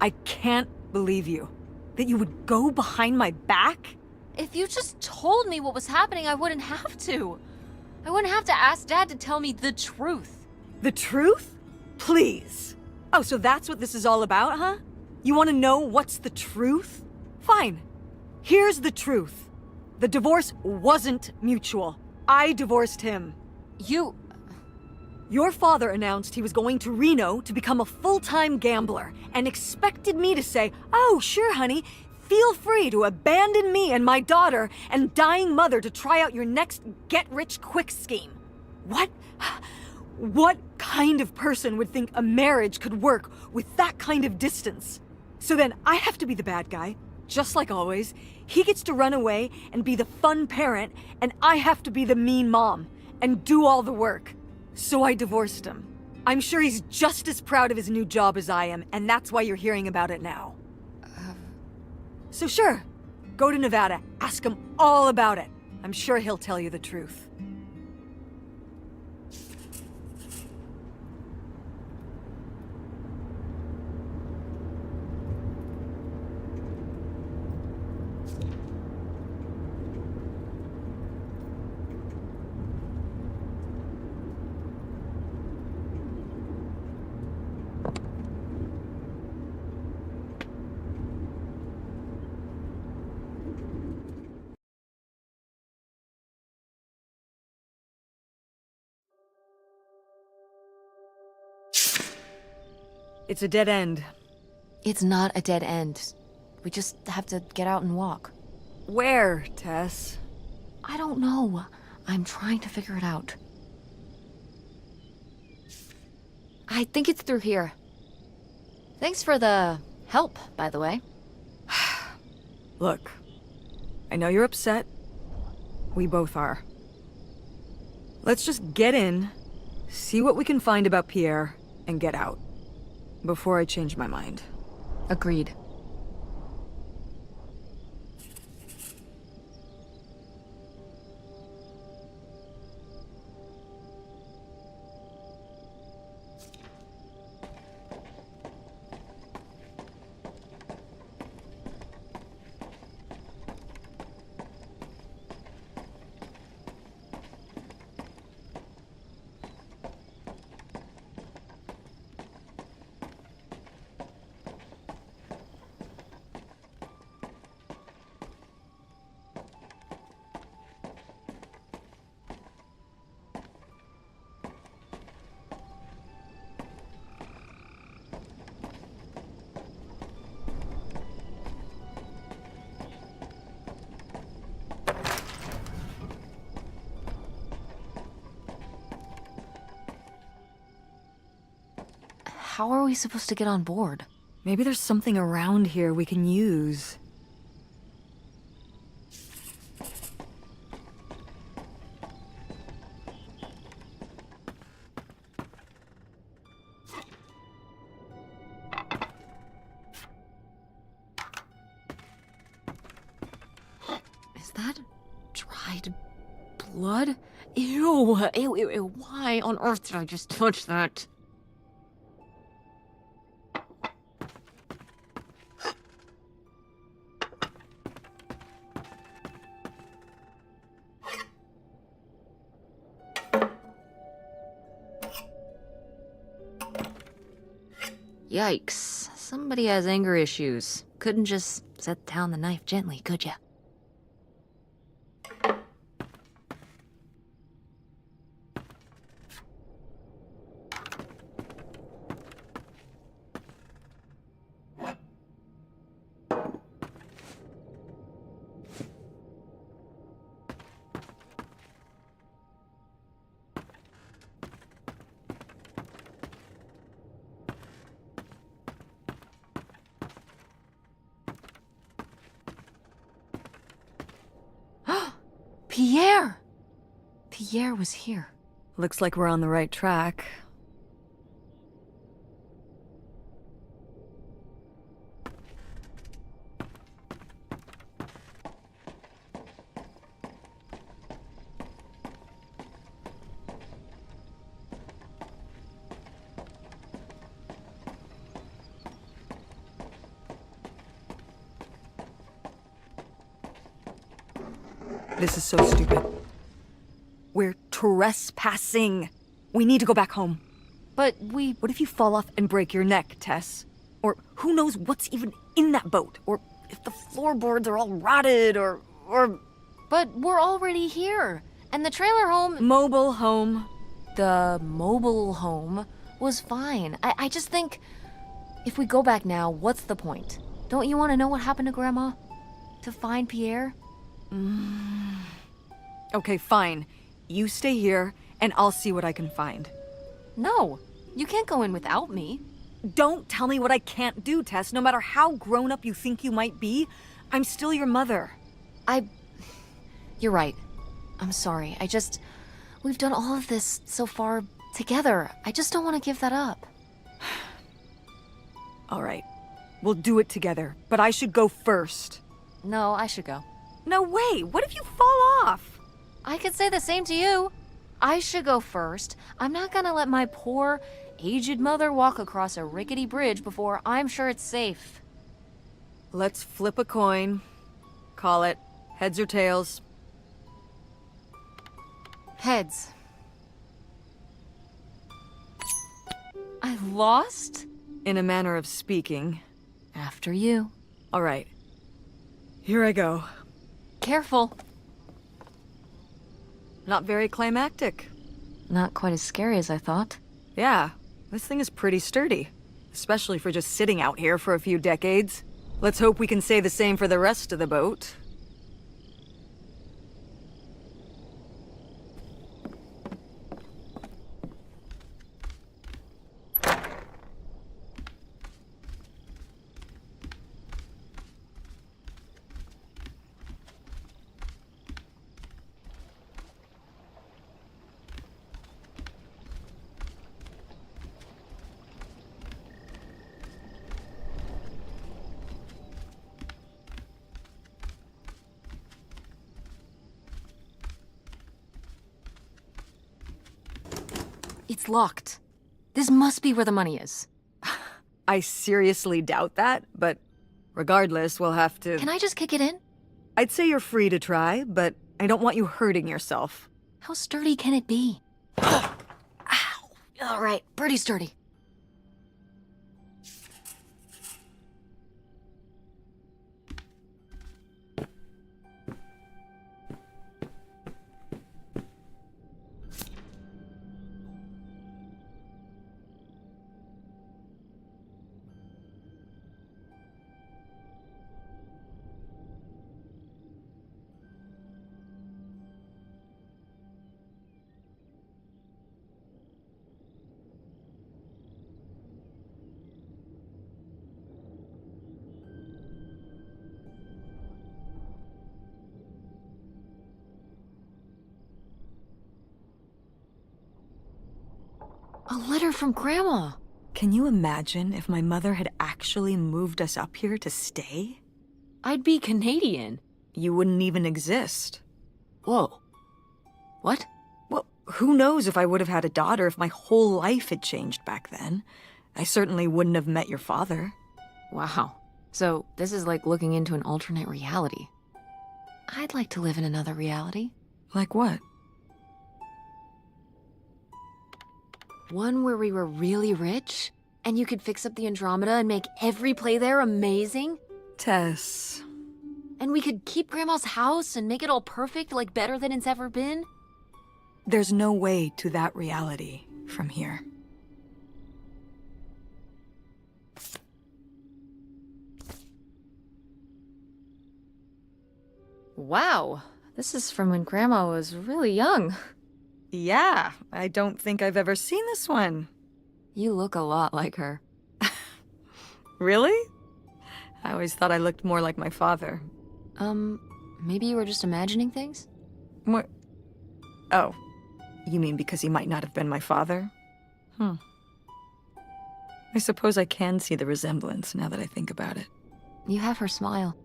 I can't believe you. That you would go behind my back? If you just told me what was happening, I wouldn't have to. I wouldn't have to ask Dad to tell me the truth. The truth? Please. Oh, so that's what this is all about, huh? You want to know what's the truth? Fine. Here's the truth. The divorce wasn't mutual. I divorced him. You... Your father announced he was going to Reno to become a full-time gambler and expected me to say, "Oh, sure, honey, feel free to abandon me and my daughter and dying mother to try out your next get-rich-quick scheme." What? What kind of person would think a marriage could work with that kind of distance? So then I have to be the bad guy, just like always. He gets to run away and be the fun parent, and I have to be the mean mom and do all the work. So I divorced him. I'm sure he's just as proud of his new job as I am, and that's why you're hearing about it now. So sure, go to Nevada, ask him all about it. I'm sure he'll tell you the truth. It's a dead end. It's not a dead end. We just have to get out and walk. Where, Tess? I don't know. I'm trying to figure it out. I think it's through here. Thanks for the help, by the way. Look, I know you're upset. We both are. Let's just get in, see what we can find about Pierre, and get out. Before I change my mind. Agreed. How are we supposed to get on board? Maybe there's something around here we can use. Is that dried blood? Ew, ew, ew, ew. Why on earth did I just touch that? Yikes. Somebody has anger issues. Couldn't just set down the knife gently, could ya? Pierre! Pierre was here. Looks like we're on the right track. This is so stupid. We're trespassing. We need to go back home. But What if you fall off and break your neck, Tess? Or who knows what's even in that boat? Or if the floorboards are all rotted, or... But we're already here. And the trailer home... Mobile home. The mobile home was fine. I just think... If we go back now, what's the point? Don't you want to know what happened to Grandma? To find Pierre? Okay, fine. You stay here, and I'll see what I can find. No. You can't go in without me. Don't tell me what I can't do, Tess. No matter how grown up you think you might be, I'm still your mother. You're right. I'm sorry. We've done all of this so far together. I just don't want to give that up. All right. We'll do it together, but I should go first. No, I should go. No way! What if you fall off? I could say the same to you. I should go first. I'm not gonna let my poor, aged mother walk across a rickety bridge before I'm sure it's safe. Let's flip a coin. Call it heads or tails. Heads. I lost? In a manner of speaking. After you. All right. Here I go. Careful. Not very climactic. Not quite as scary as I thought. Yeah, this thing is pretty sturdy. Especially for just sitting out here for a few decades. Let's hope we can say the same for the rest of the boat. It's locked. This must be where the money is. I seriously doubt that, but regardless, we'll have to... Can I just kick it in? I'd say you're free to try, but I don't want you hurting yourself. How sturdy can it be? Ow! All right, pretty sturdy. A letter from Grandma. Can you imagine if my mother had actually moved us up here to stay? I'd be Canadian. You wouldn't even exist. Whoa. What? Well, who knows if I would have had a daughter if my whole life had changed back then. I certainly wouldn't have met your father. Wow. So this is like looking into an alternate reality. I'd like to live in another reality. Like what? One where we were really rich And you could fix up the Andromeda and make every play there amazing? Tess. And we could keep Grandma's house and make it all perfect, like better than it's ever been? There's no way to that reality from here. Wow, this is from when Grandma was really young. Yeah, I don't think I've ever seen this one. You look a lot like her. Really? I always thought I looked more like my father. Maybe you were just imagining things? What? Oh, you mean because he might not have been my father? I suppose I can see the resemblance now that I think about it. You have her smile.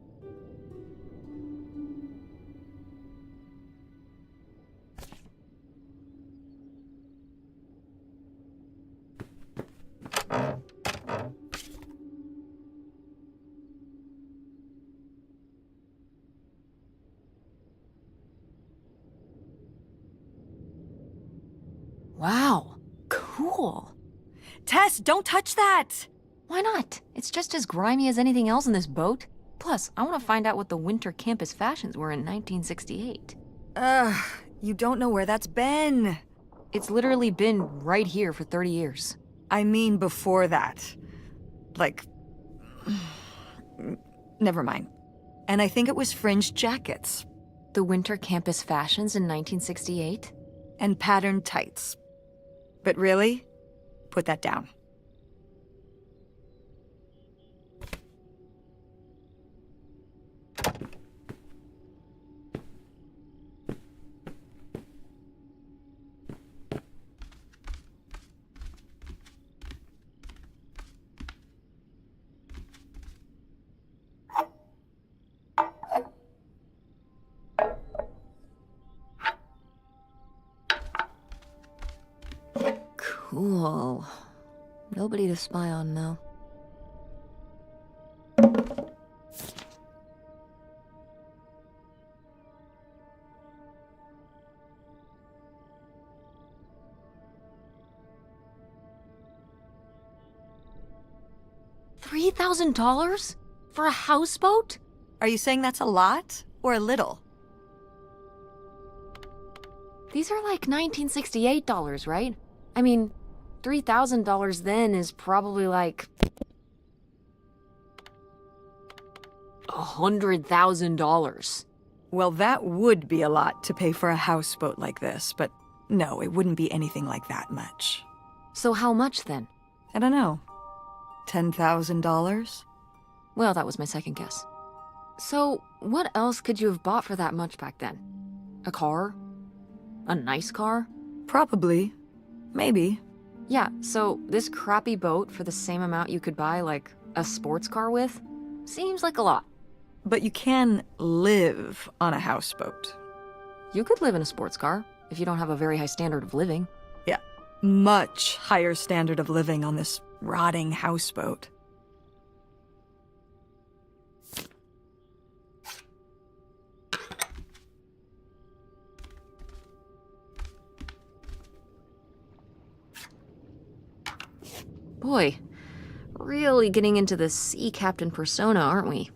Wow, cool. Tess, don't touch that! Why not? It's just as grimy as anything else in this boat. Plus, I want to find out what the winter campus fashions were in 1968. Ugh, you don't know where that's been. It's literally been right here for 30 years. I mean before that. Like... Never mind. And I think it was fringed jackets. The winter campus fashions in 1968? And patterned tights. But really, put that down. Cool. Nobody to spy on now. $3,000? For a houseboat? Are you saying that's a lot or a little? These are like $1968, right? I mean, $3,000 then is probably like $100,000. Well, that would be a lot to pay for a houseboat like this, but no, it wouldn't be anything like that much. So how much then? I don't know. $10,000? Well, that was my second guess. So, what else could you have bought for that much back then? A car? A nice car? Probably. Maybe. Yeah, so this crappy boat for the same amount you could buy, like, a sports car with? Seems like a lot. But you can live on a houseboat. You could live in a sports car if you don't have a very high standard of living. Yeah. Much higher standard of living on this rotting houseboat. Boy, really getting into the sea captain persona, aren't we?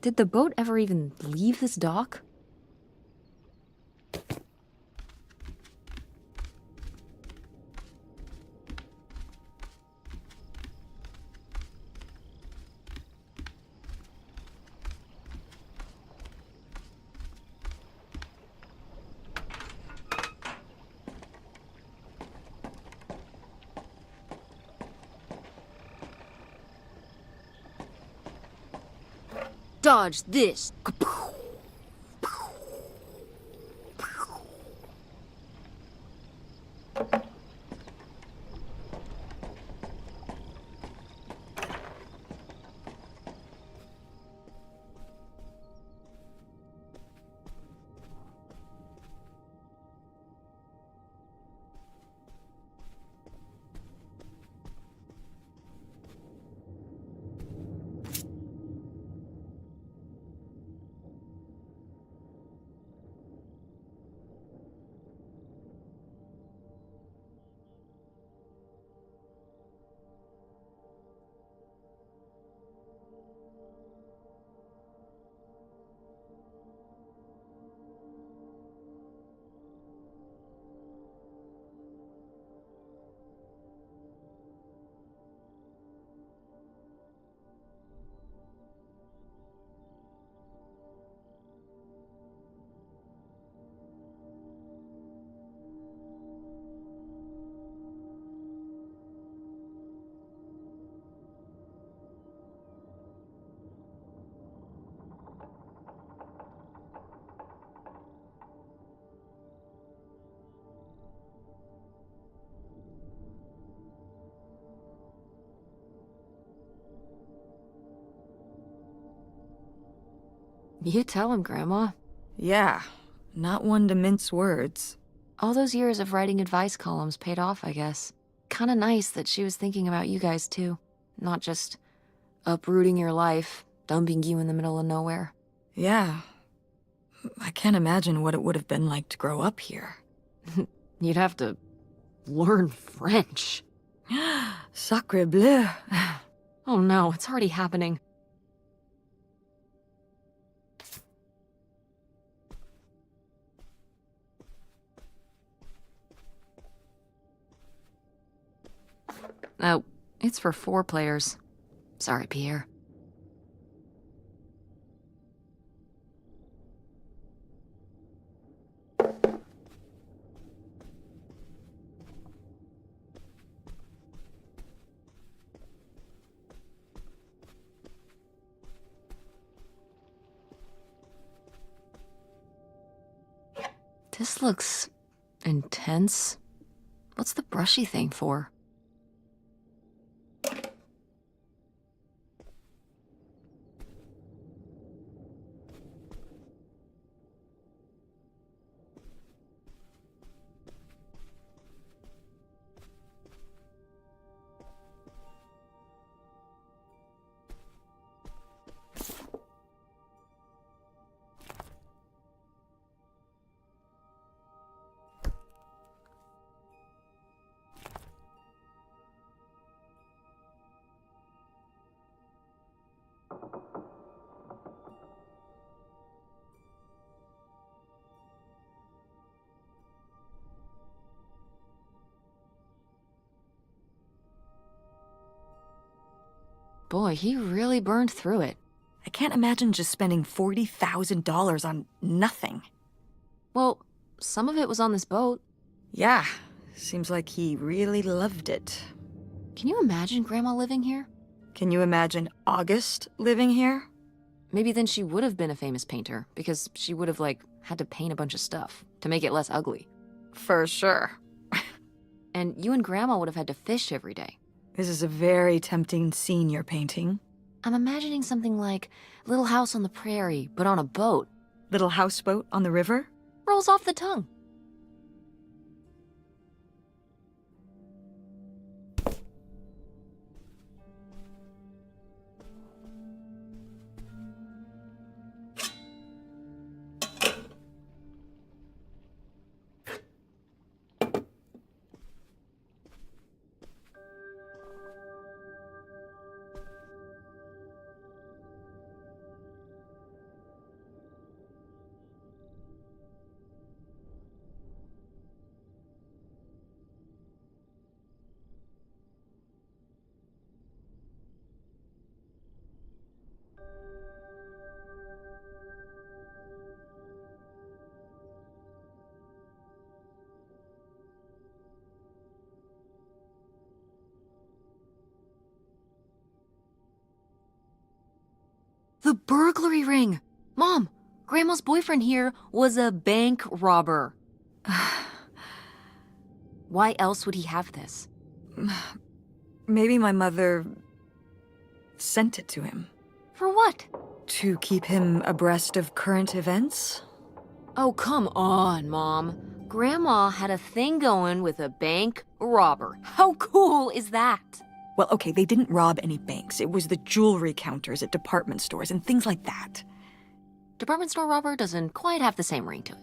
Did the boat ever even leave this dock? Dodge this. You tell him, Grandma. Yeah, not one to mince words. All those years of writing advice columns paid off, I guess. Kinda nice that she was thinking about you guys, too. Not just uprooting your life, dumping you in the middle of nowhere. Yeah. I can't imagine what it would have been like to grow up here. You'd have to learn French. Sacre bleu. Oh no, it's already happening. Oh, it's for 4 players. Sorry, Pierre. This looks intense. What's the brushy thing for? Boy, he really burned through it. I can't imagine just spending $40,000 on nothing. Well, some of it was on this boat. Yeah, seems like he really loved it. Can you imagine Grandma living here? Can you imagine August living here? Maybe then she would have been a famous painter, because she would have, like, had to paint a bunch of stuff to make it less ugly. For sure. And you and Grandma would have had to fish every day. This is a very tempting scene you're painting. I'm imagining something like Little House on the Prairie, but on a boat. Little houseboat on the river? Rolls off the tongue. The burglary ring! Mom, Grandma's boyfriend here was a bank robber. Why else would he have this? Maybe my mother sent it to him. For what? To keep him abreast of current events? Oh, come on, Mom. Grandma had a thing going with a bank robber. How cool is that? Well, okay, they didn't rob any banks. It was the jewelry counters at department stores and things like that. Department store robber doesn't quite have the same ring to it.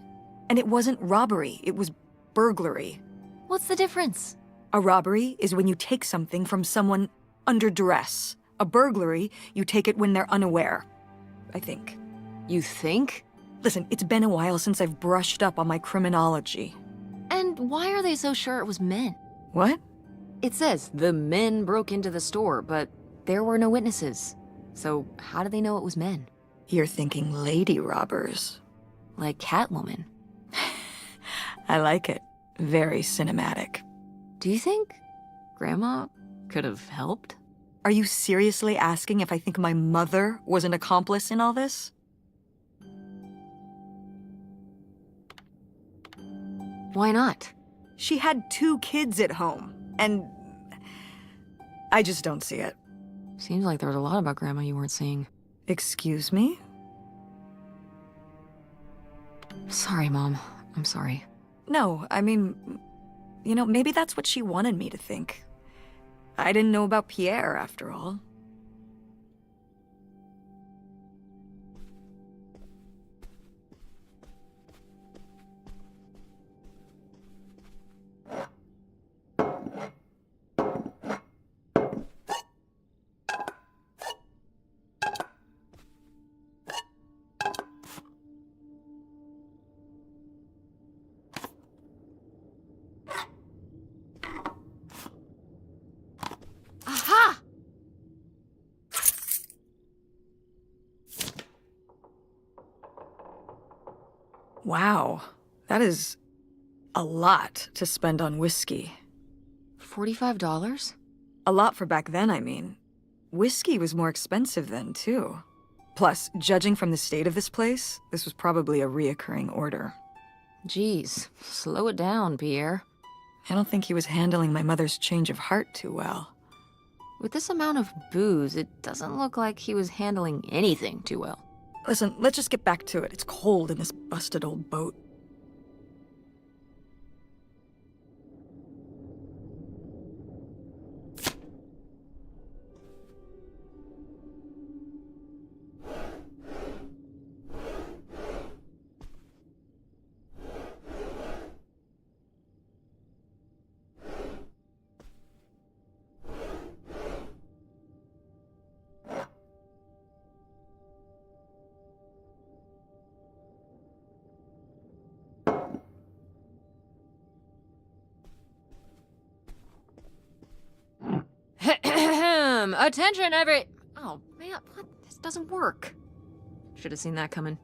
And it wasn't robbery, it was burglary. What's the difference? A robbery is when you take something from someone under duress. A burglary, you take it when they're unaware. I think. You think? Listen, it's been a while since I've brushed up on my criminology. And why are they so sure it was men? What? It says the men broke into the store, but there were no witnesses. So how do they know it was men? You're thinking lady robbers. Like Catwoman. I like it. Very cinematic. Do you think Grandma could have helped? Are you seriously asking if I think my mother was an accomplice in all this? Why not? She had 2 kids at home, and I just don't see it. Seems like there was a lot about Grandma you weren't seeing. Excuse me? Sorry, Mom. I'm sorry. No, I mean, maybe that's what she wanted me to think. I didn't know about Pierre, after all. Aha! Wow, that is a lot to spend on whiskey. $45? A lot for back then, I mean. Whiskey was more expensive then, too. Plus, judging from the state of this place, this was probably a reoccurring order. Geez, slow it down, Pierre. I don't think he was handling my mother's change of heart too well. With this amount of booze, it doesn't look like he was handling anything too well. Listen, let's just get back to it. It's cold in this busted old boat. Attention, Oh, man, what? This doesn't work. Should have seen that coming.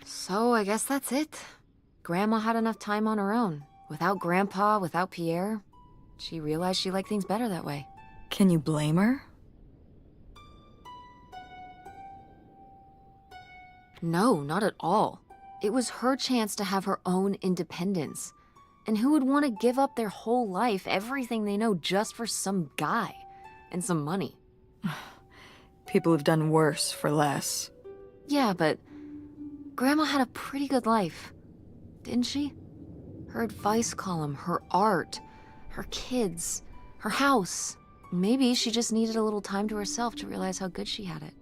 So, I guess that's it. Grandma had enough time on her own. Without Grandpa, without Pierre. She realized she liked things better that way. Can you blame her? No, not at all. It was her chance to have her own independence. And who would want to give up their whole life, everything they know, just for some guy and some money? People have done worse for less. Yeah, but Grandma had a pretty good life, didn't she? Her advice column, her art, her kids, her house. Maybe she just needed a little time to herself to realize how good she had it.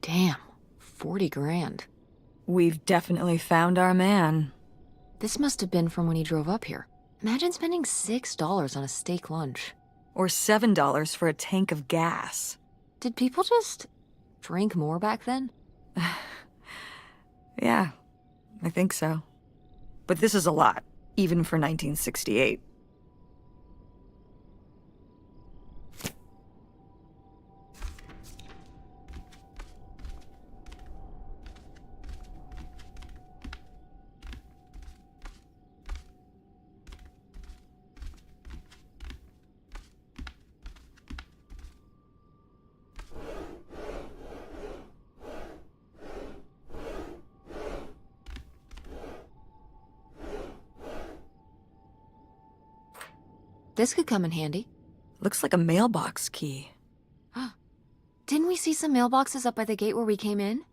Damn, 40 grand. We've definitely found our man. This must have been from when he drove up here. Imagine spending $6 on a steak lunch. Or $7 for a tank of gas. Did people just drink more back then? Yeah, I think so. But this is a lot, even for 1968. This could come in handy. Looks like a mailbox key. Didn't we see some mailboxes up by the gate where we came in?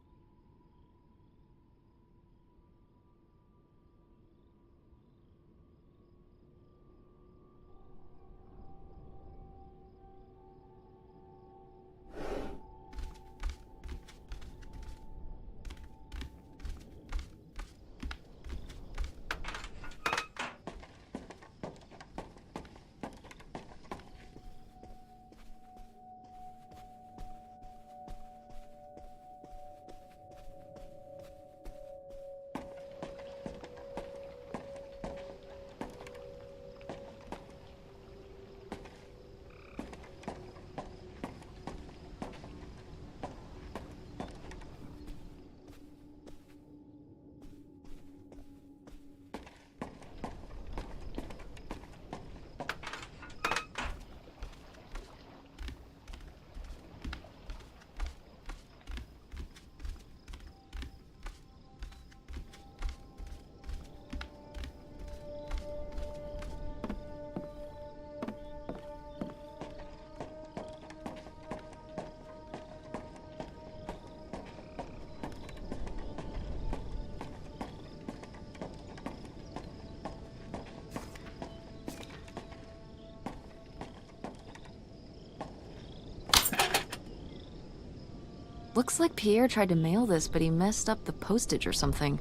Looks like Pierre tried to mail this, but he messed up the postage or something.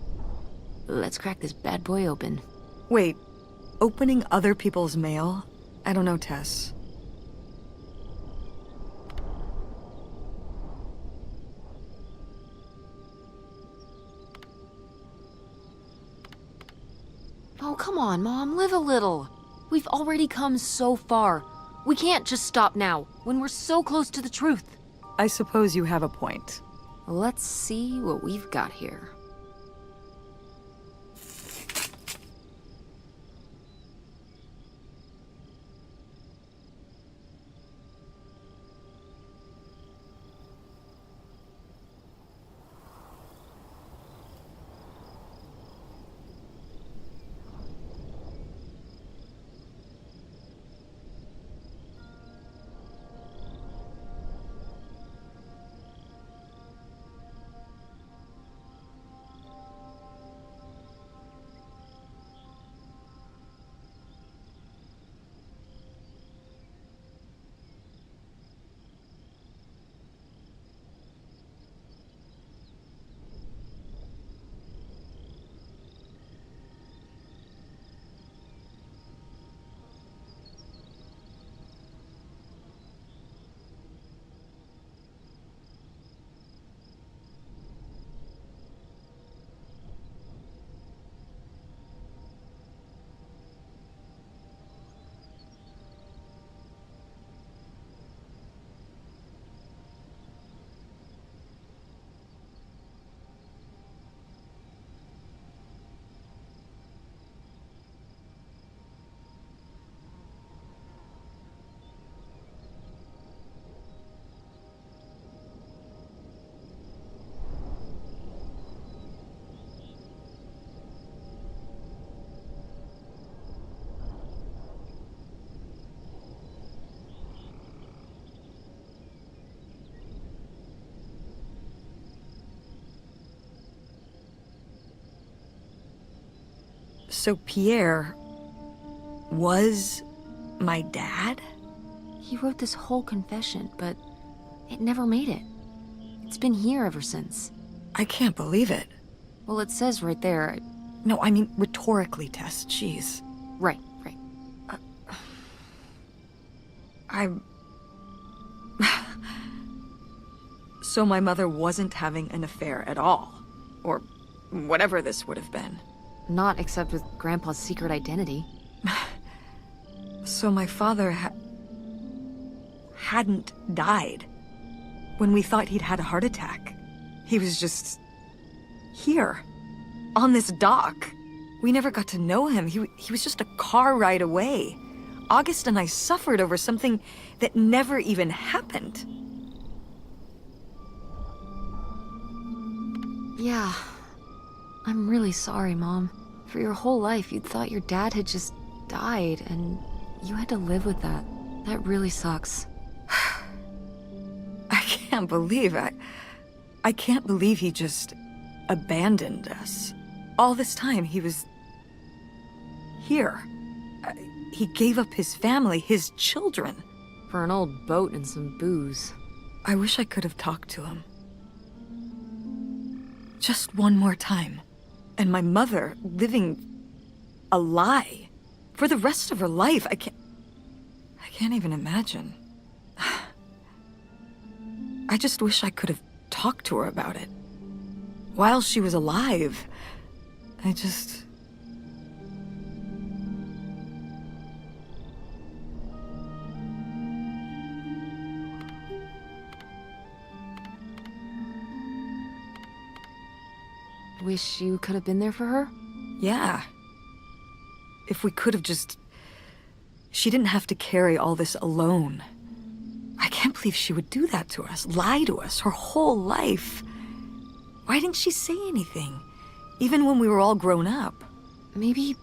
Let's crack this bad boy open. Wait, opening other people's mail? I don't know, Tess. Oh, come on, Mom, live a little. We've already come so far. We can't just stop now, when we're so close to the truth. I suppose you have a point. Let's see what we've got here. So Pierre was my dad? He wrote this whole confession, but it never made it. It's been here ever since. I can't believe it. Well, it says right there. No, I mean rhetorically, Tess. Jeez. Right. I'm... So my mother wasn't having an affair at all. Or whatever this would have been. Not except with Grandpa's secret identity. So my father hadn't died. When we thought he'd had a heart attack. He was just... here. On this dock. We never got to know him. He was just a car ride away. August and I suffered over something that never even happened. Yeah. I'm really sorry, Mom. For your whole life, you'd thought your dad had just died, and you had to live with that. That really sucks. I can't believe I can't believe he just abandoned us. All this time, he was... here. He gave up his family, his children. For an old boat and some booze. I wish I could have talked to him. Just one more time. And my mother living a lie for the rest of her life. I can't even imagine. I just wish I could have talked to her about it. While she was alive. I just... Wish you could have been there for her? Yeah. If we could have just... She didn't have to carry all this alone. I can't believe she would do that to us, lie to us, her whole life. Why didn't she say anything? Even when we were all grown up. Maybe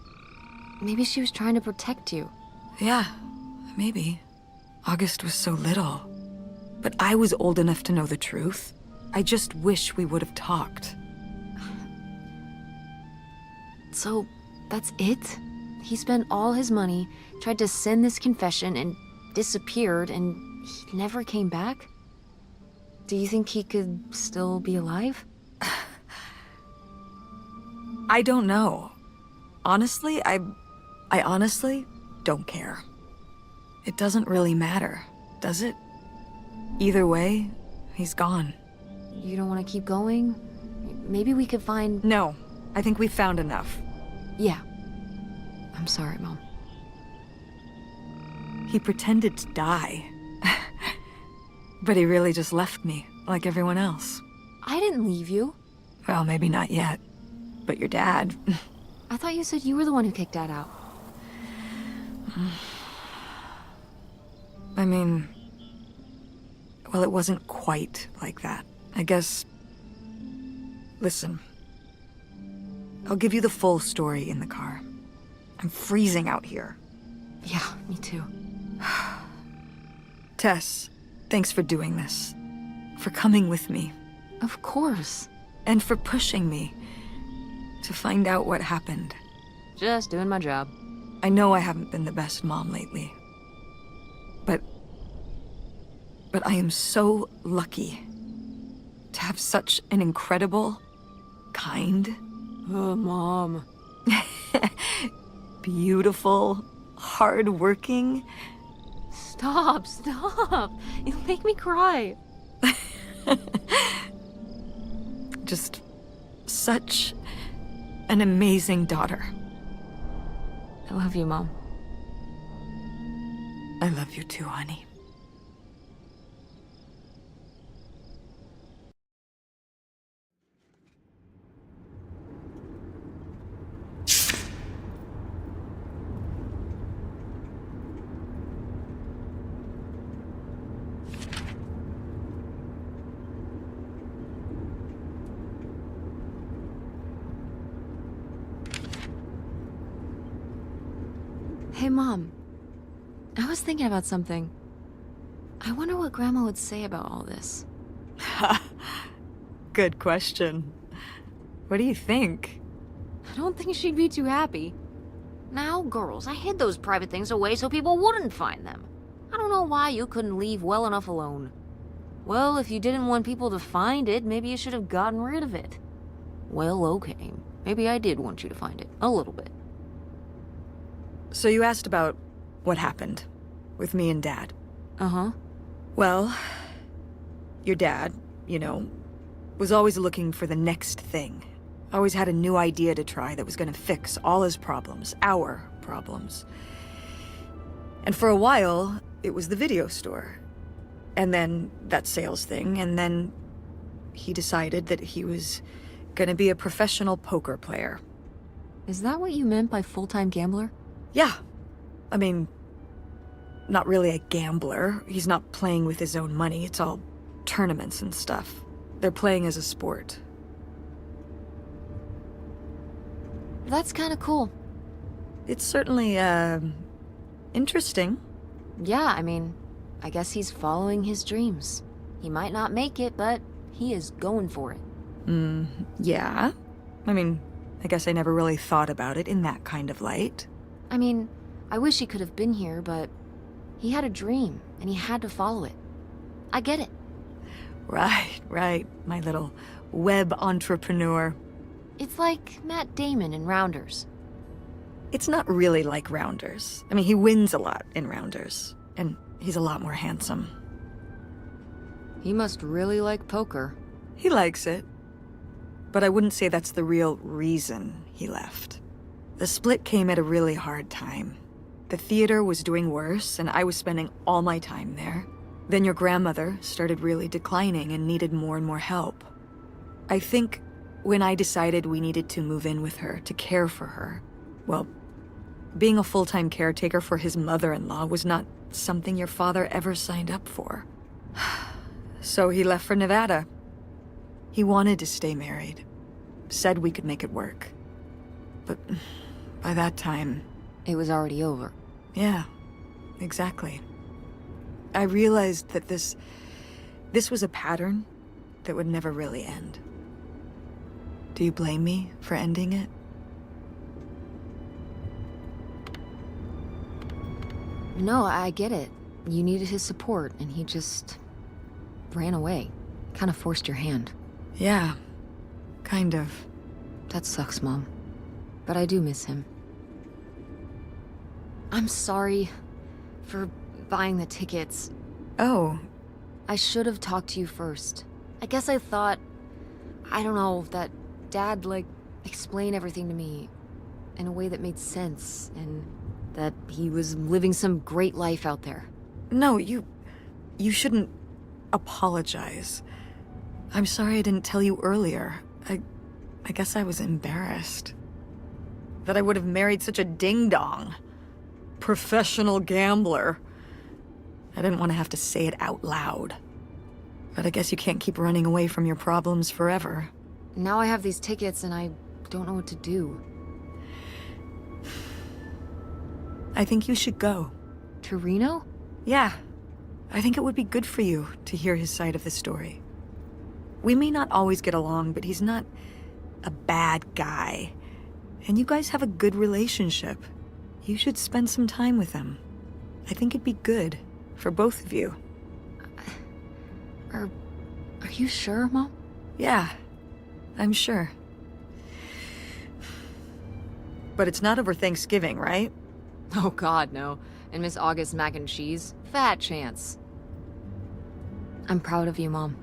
she was trying to protect you. Yeah, maybe. August was so little. But I was old enough to know the truth. I just wish we would have talked. So, that's it? He spent all his money, tried to send this confession, and disappeared, and he never came back? Do you think he could still be alive? I don't know. Honestly, I honestly don't care. It doesn't really matter, does it? Either way, he's gone. You don't want to keep going? Maybe we could find... No, I think we found enough. Yeah. I'm sorry, Mom. He pretended to die. But he really just left me, like everyone else. I didn't leave you. Well, maybe not yet. But your dad... I thought you said you were the one who kicked Dad out. I mean... Well, it wasn't quite like that. I guess... Listen. I'll give you the full story in the car. I'm freezing out here. Yeah, me too. Tess, thanks for doing this. For coming with me. Of course. And for pushing me to find out what happened. Just doing my job. I know I haven't been the best mom lately. But I am so lucky to have such an incredible, kind, Oh, Mom. beautiful, hardworking... Stop. You'll make me cry. just such an amazing daughter. I love you, Mom. I love you too, honey. Hey, Mom. I was thinking about something. I wonder what Grandma would say about all this. Good question. What do you think? I don't think she'd be too happy. Now, girls, I hid those private things away so people wouldn't find them. I don't know why you couldn't leave well enough alone. Well, if you didn't want people to find it, maybe you should have gotten rid of it. Well, okay. Maybe I did want you to find it. A little bit. So you asked about what happened with me and Dad. Uh-huh. Well, your dad, you know, was always looking for the next thing. Always had a new idea to try that was going to fix all his problems, our problems. And for a while, it was the video store. And then that sales thing, and then he decided that he was going to be a professional poker player. Is that what you meant by full-time gambler? Yeah. I mean, not really a gambler. He's not playing with his own money. It's all tournaments and stuff. They're playing as a sport. That's kind of cool. It's certainly, interesting. Yeah, I mean, I guess he's following his dreams. He might not make it, but he is going for it. Yeah. I mean, I guess I never really thought about it in that kind of light. I mean, I wish he could have been here, but he had a dream, and he had to follow it. I get it. Right, my little web entrepreneur. It's like Matt Damon in Rounders. It's not really like Rounders. I mean, he wins a lot in Rounders, and he's a lot more handsome. He must really like poker. He likes it, but I wouldn't say that's the real reason he left. The split came at a really hard time. The theater was doing worse, and I was spending all my time there. Then your grandmother started really declining and needed more and more help. I think when I decided we needed to move in with her to care for her, well, being a full-time caretaker for his mother-in-law was not something your father ever signed up for. So he left for Nevada. He wanted to stay married. Said we could make it work. But by that time... It was already over. Yeah, exactly. I realized that this was a pattern that would never really end. Do you blame me for ending it? No, I get it. You needed his support, and he just ran away. kind of forced your hand. Yeah, kind of. That sucks, Mom. But I do miss him. I'm sorry for buying the tickets. Oh, I should have talked to you first. I guess I thought, I don't know, that Dad, explain everything to me in a way that made sense, and that he was living some great life out there. no, you shouldn't apologize. I'm sorry I didn't tell you earlier. I guess I was embarrassed. That I would have married such a ding-dong. Professional gambler. I didn't want to have to say it out loud. But I guess you can't keep running away from your problems forever. Now I have these tickets and I don't know what to do. I think you should go. To Reno? Yeah. I think it would be good for you to hear his side of the story. We may not always get along, but he's not a bad guy. And you guys have a good relationship. You should spend some time with him. I think it'd be good for both of you. Are you sure, Mom? Yeah, I'm sure. But it's not over Thanksgiving, right? Oh God, no. And Miss August mac and cheese? Fat chance. I'm proud of you, Mom.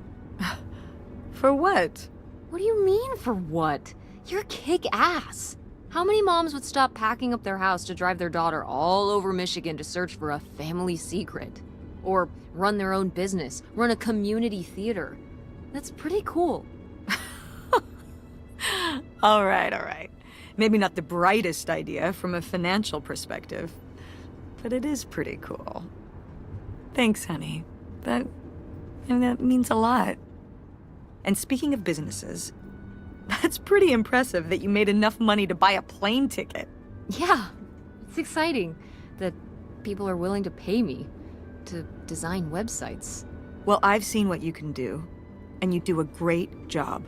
For what? What do you mean, for what? You're kick-ass. How many moms would stop packing up their house to drive their daughter all over Michigan to search for a family secret? Or run their own business, run a community theater? That's pretty cool. All right. Maybe not the brightest idea from a financial perspective, but it is pretty cool. Thanks, honey. That means a lot. And speaking of businesses, that's pretty impressive that you made enough money to buy a plane ticket. Yeah, it's exciting that people are willing to pay me to design websites. Well, I've seen what you can do, and you do a great job.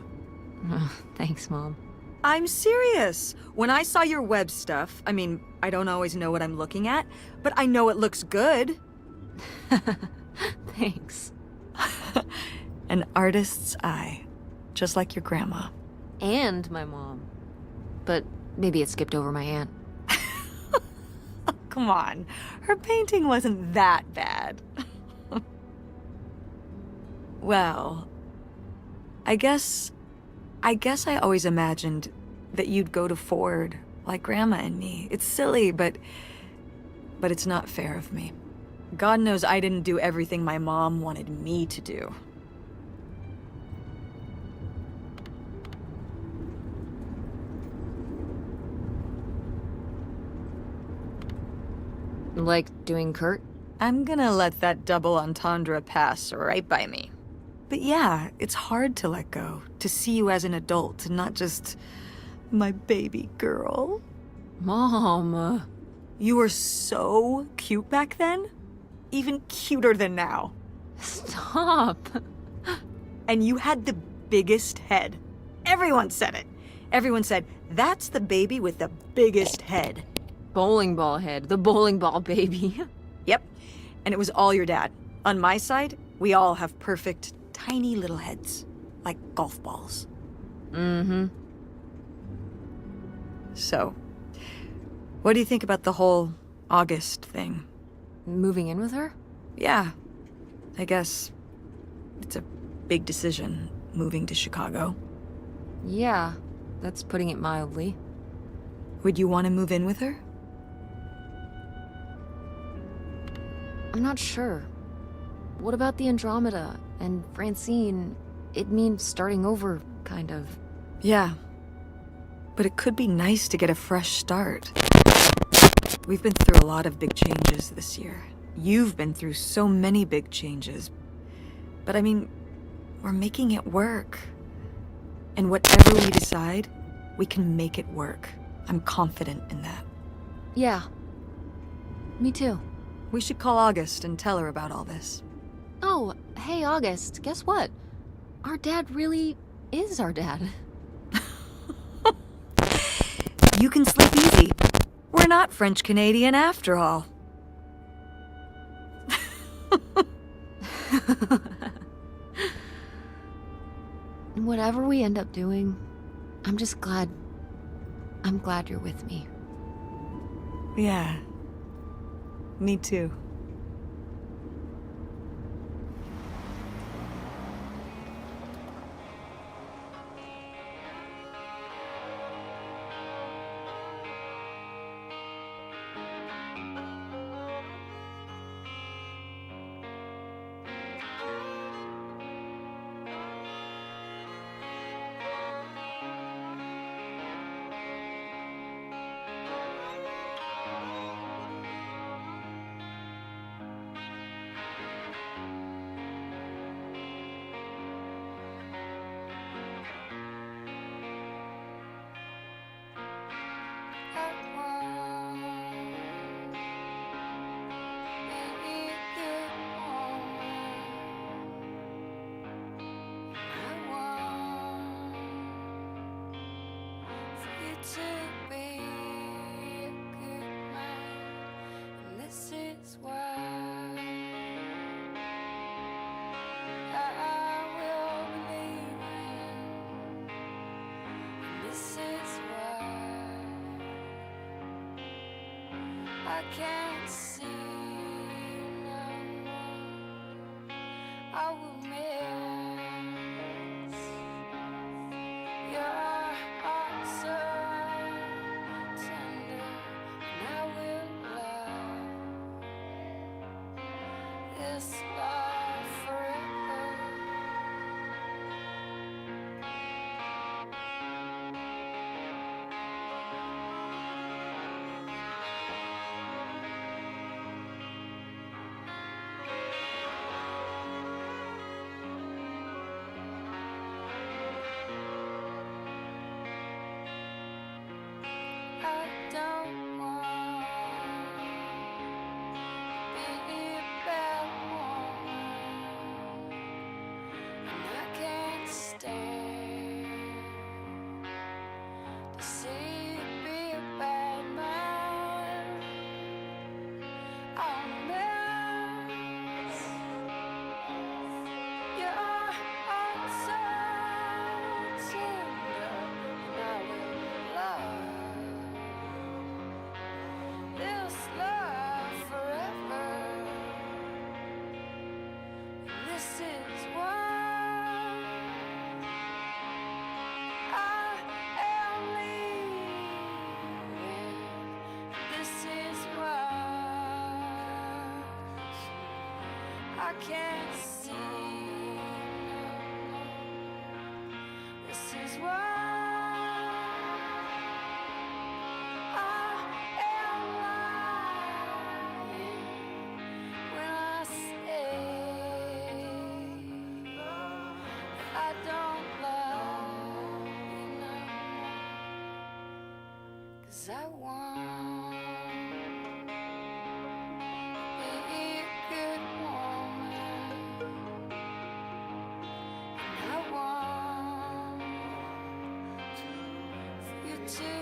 Thanks, Mom. I'm serious. When I saw your web stuff, I mean, I don't always know what I'm looking at, but I know it looks good. Thanks. An artist's eye, just like your grandma. And my mom. But maybe it skipped over my aunt. Come on, her painting wasn't that bad. Well, I guess I always imagined that you'd go to Ford like Grandma and me. It's silly, but it's not fair of me. God knows I didn't do everything my mom wanted me to do. Like doing Kurt? I'm gonna let that double entendre pass right by me. But yeah, it's hard to let go, to see you as an adult, and not just my baby girl. Mom. You were so cute back then, even cuter than now. Stop. And you had the biggest head. Everyone said it. Everyone said, that's the baby with the biggest head. Bowling ball head, the bowling ball baby. Yep. And it was all your dad. On my side, we all have perfect, tiny little heads. Like golf balls. Mm-hmm. So, what do you think about the whole August thing? Moving in with her? Yeah. I guess it's a big decision, moving to Chicago. Yeah, that's putting it mildly. Would you want to move in with her? I'm not sure. What about the Andromeda and Francine? It means starting over, kind of. Yeah. But it could be nice to get a fresh start. We've been through a lot of big changes this year. You've been through so many big changes. But I mean, we're making it work. And whatever we decide, we can make it work. I'm confident in that. Yeah. Me too. We should call August and tell her about all this. Oh, hey, August, guess what? Our dad really is our dad. You can sleep easy. We're not French Canadian after all. Whatever we end up doing, I'm just glad. I'm glad you're with me. Yeah. Me too. I can't see no more. I will miss your heart so tender, and I will love this love forever. I don't want to be a bad woman, and I can't stand to see you be a bad man. I'll miss your heart so tender, and I will love this love forever. This is why I am leaving. This is why I can't see no more. This is why I am lying when I say I don't love you no more. 'Cause I want to be a good woman, and I want for you to